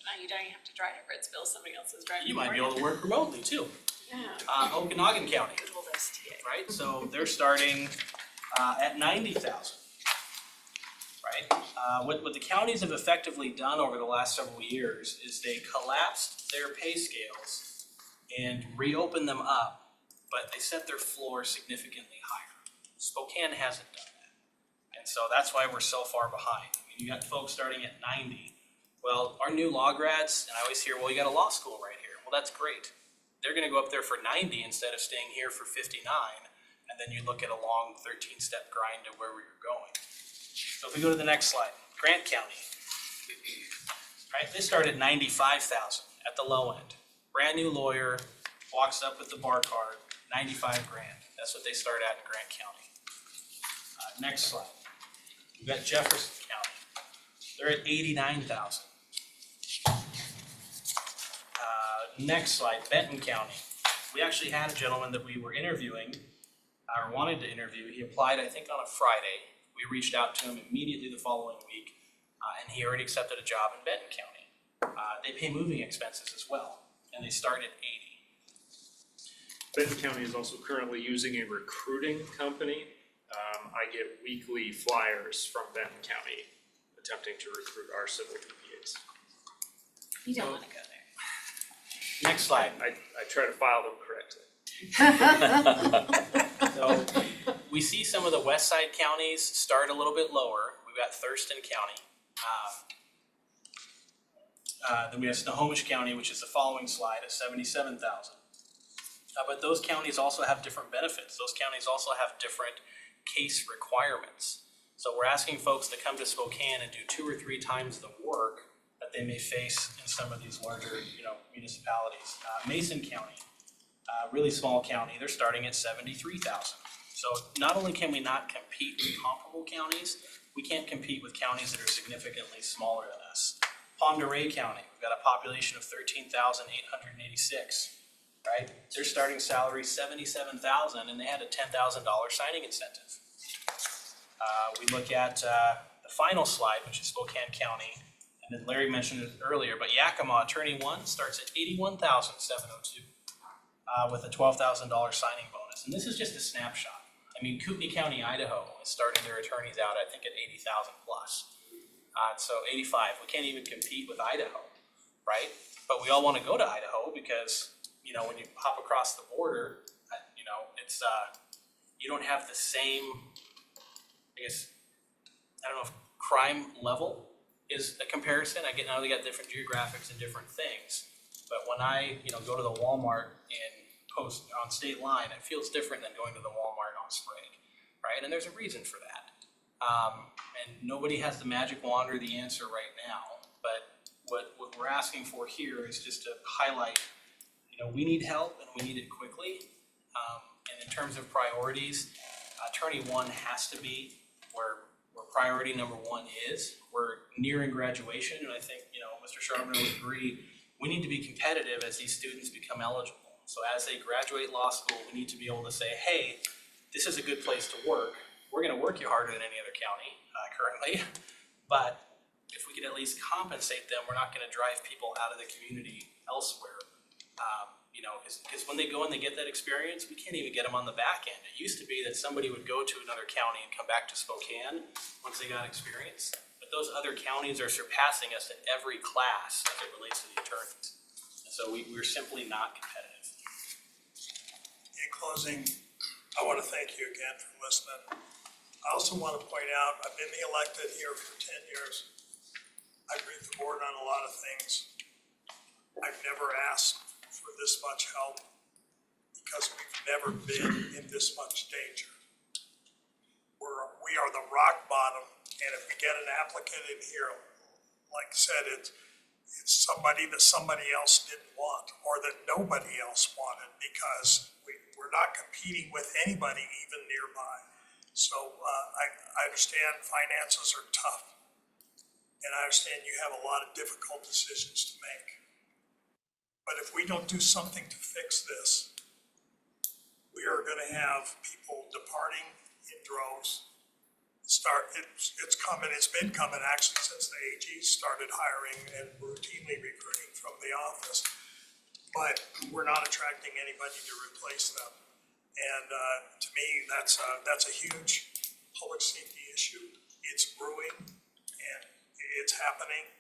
No, you don't even have to drive to Ridsville, somebody else is driving. You might be able to work remotely too. Yeah. Okanagan County, Good old STA. right? So they're starting at $90,000, right? What the counties have effectively done over the last several years is they collapsed their pay scales and reopened them up, but they set their floor significantly higher. Spokane hasn't done that. And so that's why we're so far behind. You got folks starting at 90. Well, our new law grads, and I always hear, well, you got a law school right here. Well, that's great. They're gonna go up there for 90 instead of staying here for 59. And then you look at a long 13-step grind to where we're going. So if we go to the next slide, Grant County, right? They start at $95,000 at the low end. Brand new lawyer, walks up with the bar card, $95,000. That's what they start at in Grant County. Next slide. We've got Jefferson County. They're at $89,000. Next slide, Benton County. We actually had a gentleman that we were interviewing, or wanted to interview. He applied, I think, on a Friday. We reached out to him immediately the following week, and he already accepted a job in Benton County. They pay moving expenses as well, and they start at $80,000. Benton County is also currently using a recruiting company. I get weekly flyers from Benton County attempting to recruit our civil DPAs. You don't want to go there. Next slide. I try to file them correctly. So we see some of the west side counties start a little bit lower. We've got Thurston County. Then we have Snohomish County, which is the following slide at $77,000. But those counties also have different benefits. Those counties also have different case requirements. So we're asking folks to come to Spokane and do 2 or 3 times the work that they may face in some of these larger, municipalities. Mason County, really small county, they're starting at $73,000. So not only can we not compete with comparable counties, we can't compete with counties that are significantly smaller than us. Pend Oreille County, we've got a population of 13,886, right? Their starting salary $77,000, and they had a $10,000 signing incentive. We look at the final slide, which is Spokane County, and then Larry mentioned it earlier, but Yakima Attorney 1 starts at $81,702 with a $12,000 signing bonus. And this is just a snapshot. I mean, Kootenai County, Idaho is starting their attorneys out, I think, at $80,000 plus. So 85, we can't even compete with Idaho, right? But we all want to go to Idaho because, when you hop across the border, it's you don't have the same, I guess, I don't know if crime level is a comparison. I know they got different geographics and different things, but when I, go to the Walmart and post on State Line, it feels different than going to the Walmart on Sprague, right? And there's a reason for that. And nobody has the magic wand or the answer right now, but what we're asking for here is just to highlight, we need help and we need it quickly. And in terms of priorities, Attorney 1 has to be where priority number 1 is. We're nearing graduation, and I think, Mr. Sharman would agree, we need to be competitive as these students become eligible. So as they graduate law school, we need to be able to say, hey, this is a good place to work. We're gonna work you harder than any other county currently, but if we could at least compensate them, we're not gonna drive people out of the community elsewhere. Because when they go and they get that experience, we can't even get them on the back end. It used to be that somebody would go to another county and come back to Spokane once they got experience, but those other counties are surpassing us in every class as it relates to the attorneys. And so we're simply not competitive. In closing, I want to thank you again for listening. I also want to point out, I've been elected here for 10 years. I've briefed the board on a lot of things. I've never asked for this much help because we've never been in this much danger. We are the rock bottom, and if we get an applicant in here, like I said, it's somebody that somebody else didn't want or that nobody else wanted because we're not competing with anybody even nearby. So I understand finances are tough, and I understand you have a lot of difficult decisions to make. But if we don't do something to fix this, we are going to have people departing in droves. It's coming, it's been coming actually since the AG started hiring and routinely recruiting from the office. But we're not attracting anybody to replace them. And to me, that's a huge public safety issue. It's brewing and it's happening.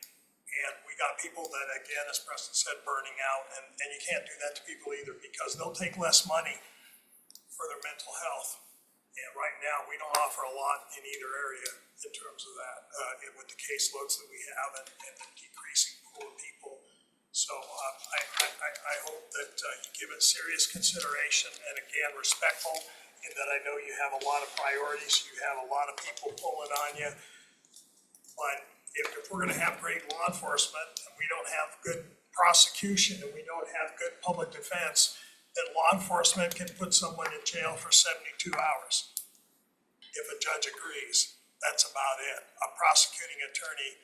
And we got people that, again, as Preston said, burning out, and you can't do that to people either because they'll take less money for their mental health. And right now, we don't offer a lot in either area in terms of that, with the caseloads that we have and the decreasing pool of people. So I hope that you give it serious consideration and, again, respectful in that I know you have a lot of priorities, you have a lot of people pulling on you, but if we're gonna have great law enforcement and we don't have good prosecution and we don't have good public defense, then law enforcement can put someone in jail for 72 hours. If a judge agrees, that's about it. A prosecuting attorney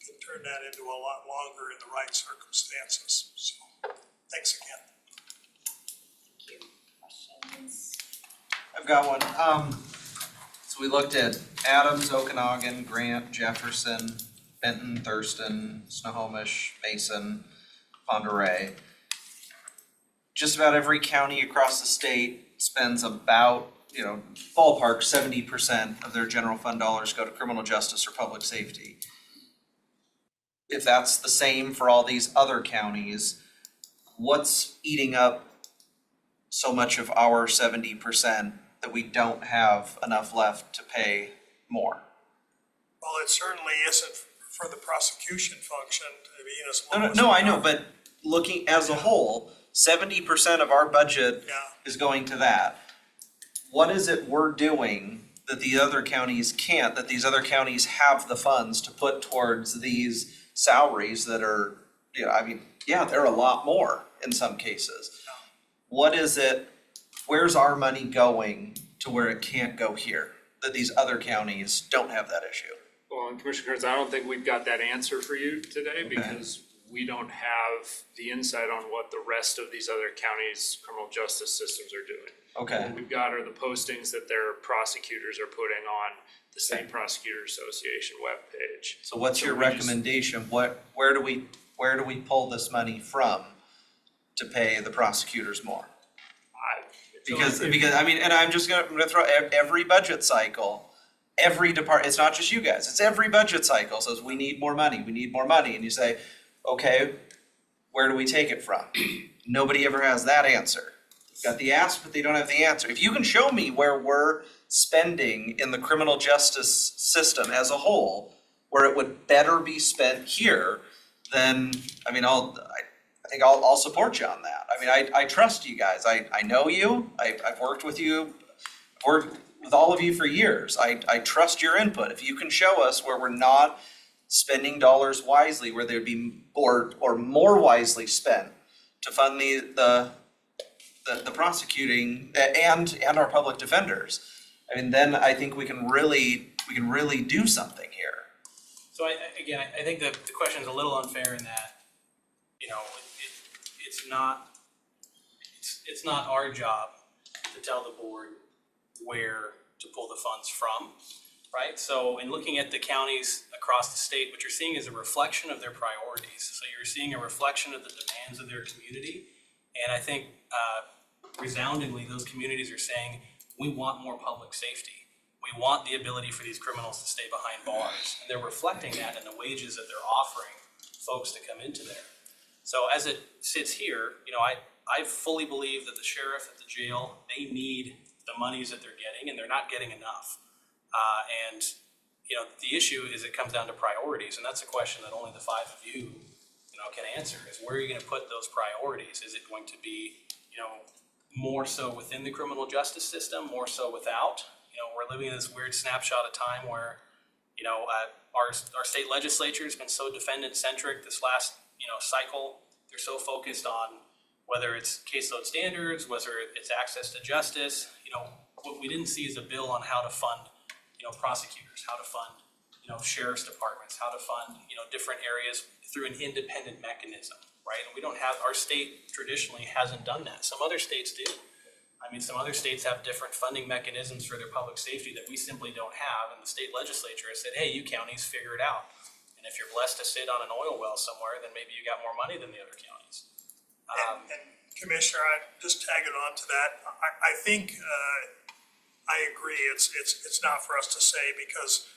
can turn that into a lot longer in the right circumstances. So, thanks again. Thank you. Questions? I've got one. So we looked at Adams, Okanagan, Grant, Jefferson, Benton, Thurston, Snohomish, Mason, Pend Oreille. Just about every county across the state spends about, ballpark 70% of their general fund dollars go to criminal justice or public safety. If that's the same for all these other counties, what's eating up so much of our 70% that we don't have enough left to pay more? Well, it certainly isn't for the prosecution function to be as low as. No, I know, but looking as a whole, 70% of our budget is going to that. What is it we're doing that the other counties can't, that these other counties have the funds to put towards these salaries that are, they're a lot more in some cases. What is it, where's our money going to where it can't go here, that these other counties don't have that issue? Well, and Commissioner Kearns, I don't think we've got that answer for you today because we don't have the insight on what the rest of these other counties' criminal justice systems are doing. Okay. What we've got are the postings that their prosecutors are putting on the State Prosecutor Association webpage. So what's your recommendation? Where do we pull this money from to pay the prosecutors more? Because and I'm gonna throw every budget cycle, every department, it's not just you guys, it's every budget cycle says we need more money, and you say, okay, where do we take it from? Nobody ever has that answer. got the ask, but they don't have the answer. If you can show me where we're spending in the criminal justice system as a whole, where it would better be spent here, then, I mean, I think I'll support you on that. I mean, I trust you guys. I know you. I've worked with you. I've worked with all of you for years. I trust your input. If you can show us where we're not spending dollars wisely, where they'd be or more wisely spent to fund the prosecuting and our public defenders, I mean, then I think we can really do something here. So I think the question is a little unfair in that, you know, it's not our job to tell the board where to pull the funds from, right? So in looking at the counties across the state, what you're seeing is a reflection of their priorities. So you're seeing a reflection of the demands of their community. And I think resoundingly, those communities are saying, we want more public safety. We want the ability for these criminals to stay behind bars. And they're reflecting that in the wages that they're offering folks to come into there. So as it sits here, you know, I fully believe that the sheriff at the jail, they need the monies that they're getting, and they're not getting enough. And you know, the issue is it comes down to priorities, and that's a question that only the five of you know, can answer, is where are you going to put those priorities? Is it going to be, you know, more so within the criminal justice system, more so without? You know, we're living in this weird snapshot of time where, you know, our state legislature has been so defendant-centric this last, you know, cycle. They're so focused on whether it's caseload standards, whether it's access to justice. You know, what we didn't see is a bill on how to fund, you know, prosecutors, how to fund, you know, sheriff's departments, how to fund, you know, different areas through an independent mechanism, right? And we don't have, our state traditionally hasn't done that. Some other states do. I mean, some other states have different funding mechanisms for their public safety that we simply don't have. And the state legislature has said, hey, you counties, figure it out. And if you're blessed to sit on an oil well somewhere, then maybe you got more money than the other counties. And Commissioner, I just tag it on to that. I think I agree. It's not for us to say because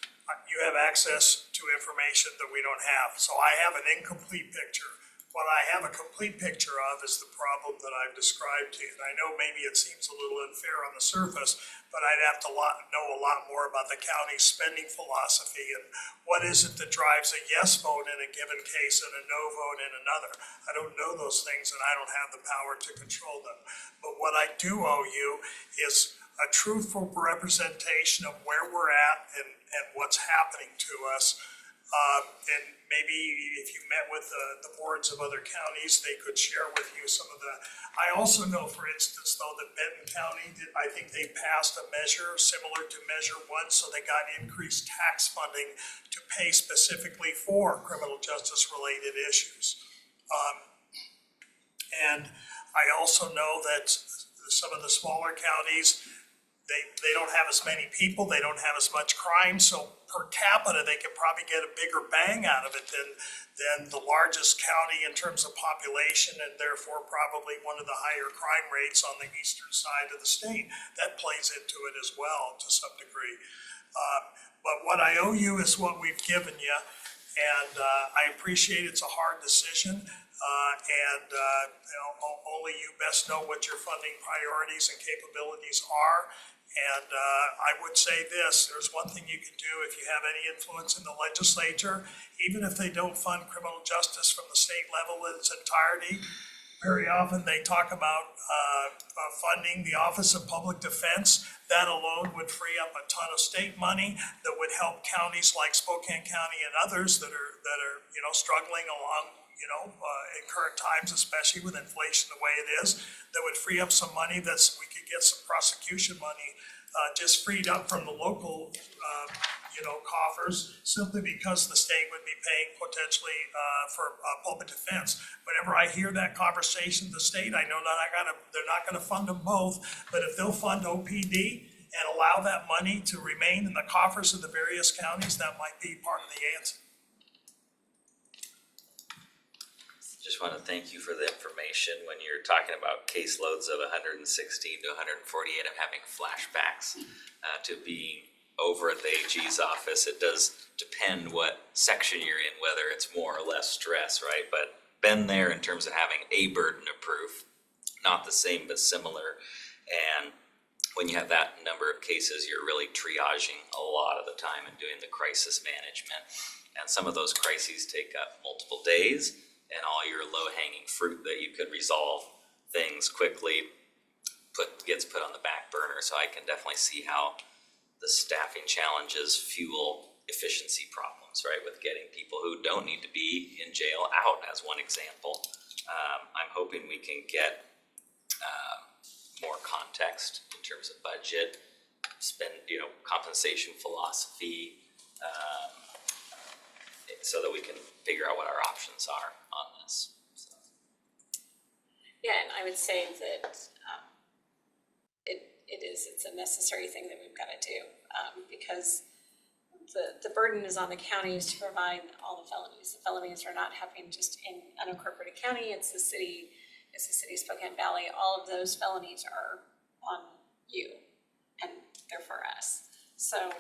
you have access to information that we don't have. So I have an incomplete picture. What I have a complete picture of is the problem that I've described to you. And I know maybe it seems a little unfair on the surface, but I'd have to know a lot more about the county's spending philosophy and what is it that drives a yes vote in a given case and a no vote in another. I don't know those things and I don't have the power to control them. But what I do owe you is a truthful representation of where we're at and what's happening to us. And maybe if you met with the boards of other counties, they could share with you some of the. I also know, for instance, though, that Benton County I think they passed a measure similar to Measure 1, so they got increased tax funding to pay specifically for criminal justice related issues. And I also know that some of the smaller counties, they don't have as many people, they don't have as much crime, so per capita, they could probably get a bigger bang out of it than the largest county in terms of population, and therefore probably one of the higher crime rates on the eastern side of the state. That plays into it as well to some degree. But what I owe you is what we've given you, and I appreciate it's a hard decision. You know, only you best know what your funding priorities and capabilities are. And I would say this, there's one thing you can do if you have any influence in the legislature, even if they don't fund criminal justice from the state level in its entirety. Very often they talk about funding the Office of Public Defense. That alone would free up a ton of state money that would help counties like Spokane County and others that are you know, struggling along, you know, in current times, especially with inflation the way it is, that would free up some money we could get some prosecution money just freed up from the local, you know, coffers, simply because the state would be paying potentially for public defense. Whenever I hear that conversation, the state, I know they're not gonna fund them both, but if they'll fund OPD and allow that money to remain in the coffers of the various counties, that might be part of the answer. Just want to thank you for the information. When you're talking about caseloads of 116 to 148, I'm having flashbacks to being over at the AG's office. It does depend what section you're in, whether it's more or less stress, right? But been there in terms of having a burden of proof, not the same, but similar. And when you have that number of cases, you're really triaging a lot of the time and doing the crisis management. And some of those crises take up multiple days, and all your low-hanging fruit that you could resolve things quickly gets put on the back burner. So I can definitely see how the staffing challenges fuel efficiency problems, right? With getting people who don't need to be in jail out, as one example. I'm hoping we can get more context in terms of budget, compensation philosophy, so that we can figure out what our options are on this. So. Yeah, and I would say that it's a necessary thing that we've got to do, because the burden is on the counties to provide all the felonies. The felonies are not happening just in unincorporated county, it's the city of Spokane Valley. All of those felonies are on you, and they're for us. So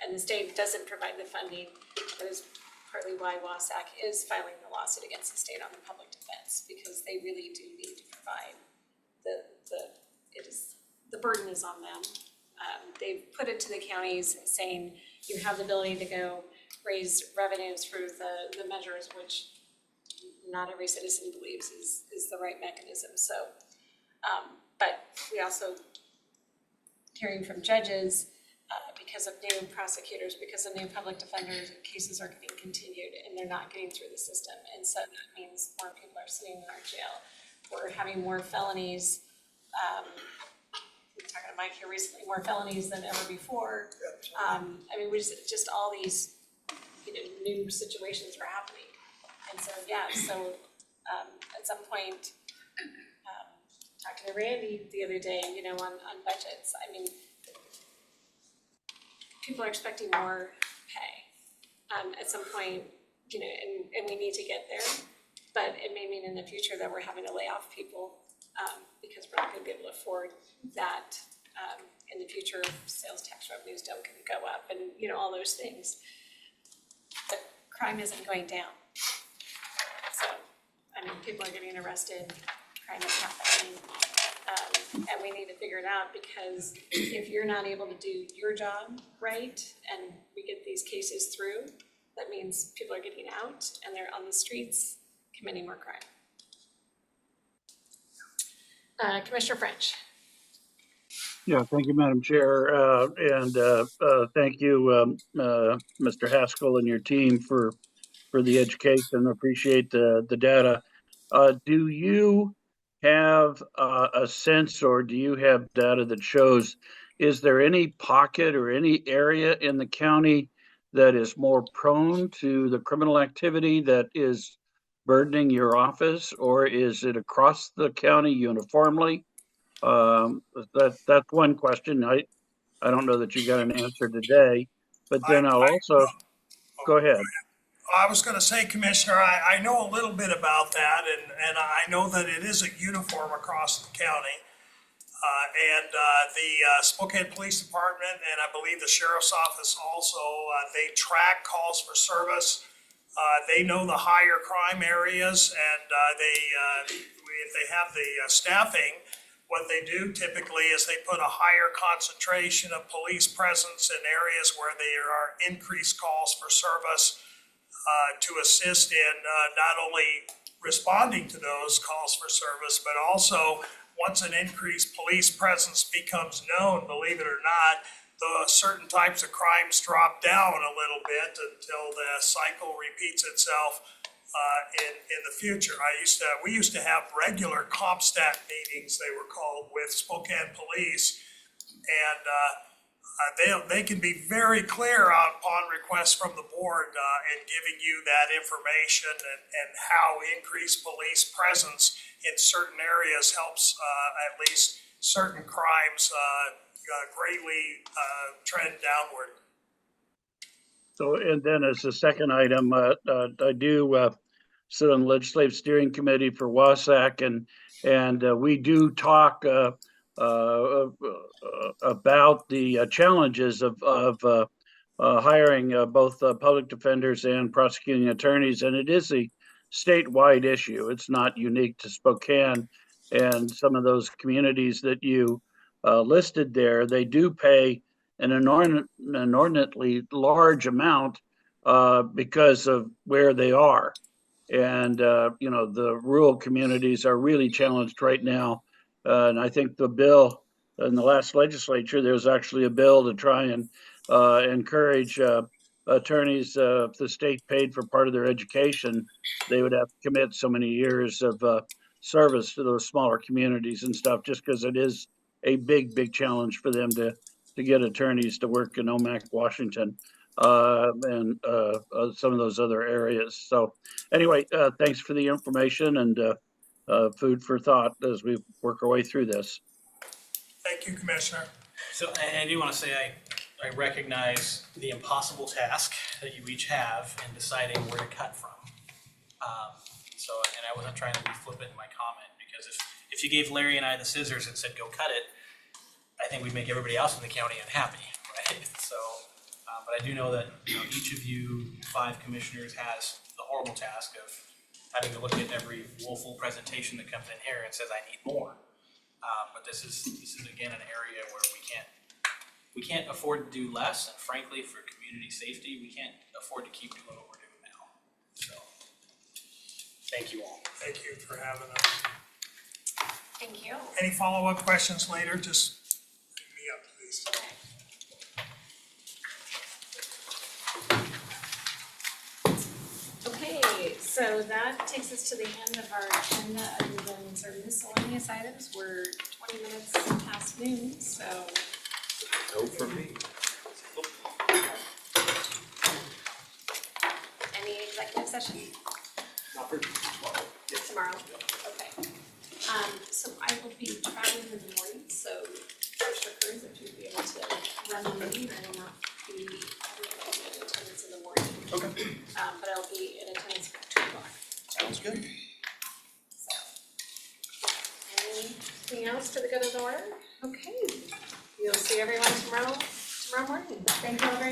and the state doesn't provide the funding. That is partly why WASAC is filing the lawsuit against the state on the public defense, because they really do need to provide the burden is on them. They've put it to the counties saying you have the ability to go raise revenues through the measures, which not every citizen believes is the right mechanism. So, but we also hearing from judges, because of new prosecutors, because of new public defenders, cases are getting continued and they're not getting through the system. And so that means more people are sitting in our jail. We're having more felonies. We were talking to Mike here recently, more felonies than ever before. I mean, we just all these, new situations are happening. And so, at some point, talking to Randy the other day, on budgets, I mean, people are expecting more pay at some point, and we need to get there. But it may mean in the future that we're having to lay off people because we're not going to be able to afford that in the future if sales tax revenues don't go up and, all those things. But crime isn't going down. So, I mean, people are getting arrested, crime is happening. And we need to figure it out, because if you're not able to do your job right and we get these cases through, that means people are getting out and they're on the streets committing more crime. Commissioner French. Yeah, thank you, Madam Chair, and thank you, Mr. Haskell and your team for the education. Appreciate the data. Do you have a sense, or do you have data that shows, is there any pocket or any area in the county that is more prone to the criminal activity that is burdening your office, or is it across the county uniformly? That's one question. I don't know that you got an answer today, but then I'll also, go ahead. I was going to say, Commissioner, I know a little bit about that, and I know that it isn't uniform across the county. The Spokane Police Department, and I believe the Sheriff's Office also, they track calls for service. They know the higher crime areas, and if they have the staffing, what they do typically is they put a higher concentration of police presence in areas where there are increased calls for service to assist in not only responding to those calls for service, but also once an increased police presence becomes known, believe it or not, the certain types of crimes drop down a little bit until the cycle repeats itself in the future. We used to have regular CompStat meetings, they were called, with Spokane Police, and they can be very clear upon request from the board in giving you that information and how increased police presence in certain areas helps at least certain crimes greatly trend downward. So, and then as a second item, I do sit on the Legislative Steering Committee for WASAC, and we do talk about the challenges of hiring both public defenders and prosecuting attorneys, and it is a statewide issue. It's not unique to Spokane and some of those communities that you listed there. They do pay an inordinately large amount because of where they are. And, you know, the rural communities are really challenged right now. And I think the bill in the last legislature, there's actually a bill to try and encourage attorneys, if the state paid for part of their education, they would have to commit so many years of service to those smaller communities and stuff, just because it is a big challenge for them to get attorneys to work in Omak, Washington, and some of those other areas. So anyway, thanks for the information and food for thought as we work our way through this. Thank you, Commissioner. So I do want to say I recognize the impossible task that you each have in deciding where to cut from. And I wasn't trying to be flippant in my comment, because if you gave Larry and I the scissors and said, go cut it, I think we'd make everybody else in the county unhappy, right? So, but I do know that, you know, each of you 5 commissioners has the horrible task of having to look at every woeful presentation that comes in here and says, I need more. But this is again an area where we can't afford to do less, and frankly, for community safety, we can't afford to keep doing what we're doing now. So, thank you all. Thank you for having us. Thank you. Any follow-up questions later, just bring me up, please. Okay, so that takes us to the end of our agenda, other than sort of miscellaneous items. We're 20 minutes past noon, so. No for me. Any executive session? Tomorrow? Okay. So I will be traveling in the morning, so first occurs if you'd be able to run the meeting, I will not be in attendance in the morning. Okay. But I'll be in attendance at 2 o'clock. Sounds good. So. Anything else to the good of the order? Okay. You'll see everyone tomorrow morning. Thank you all very much.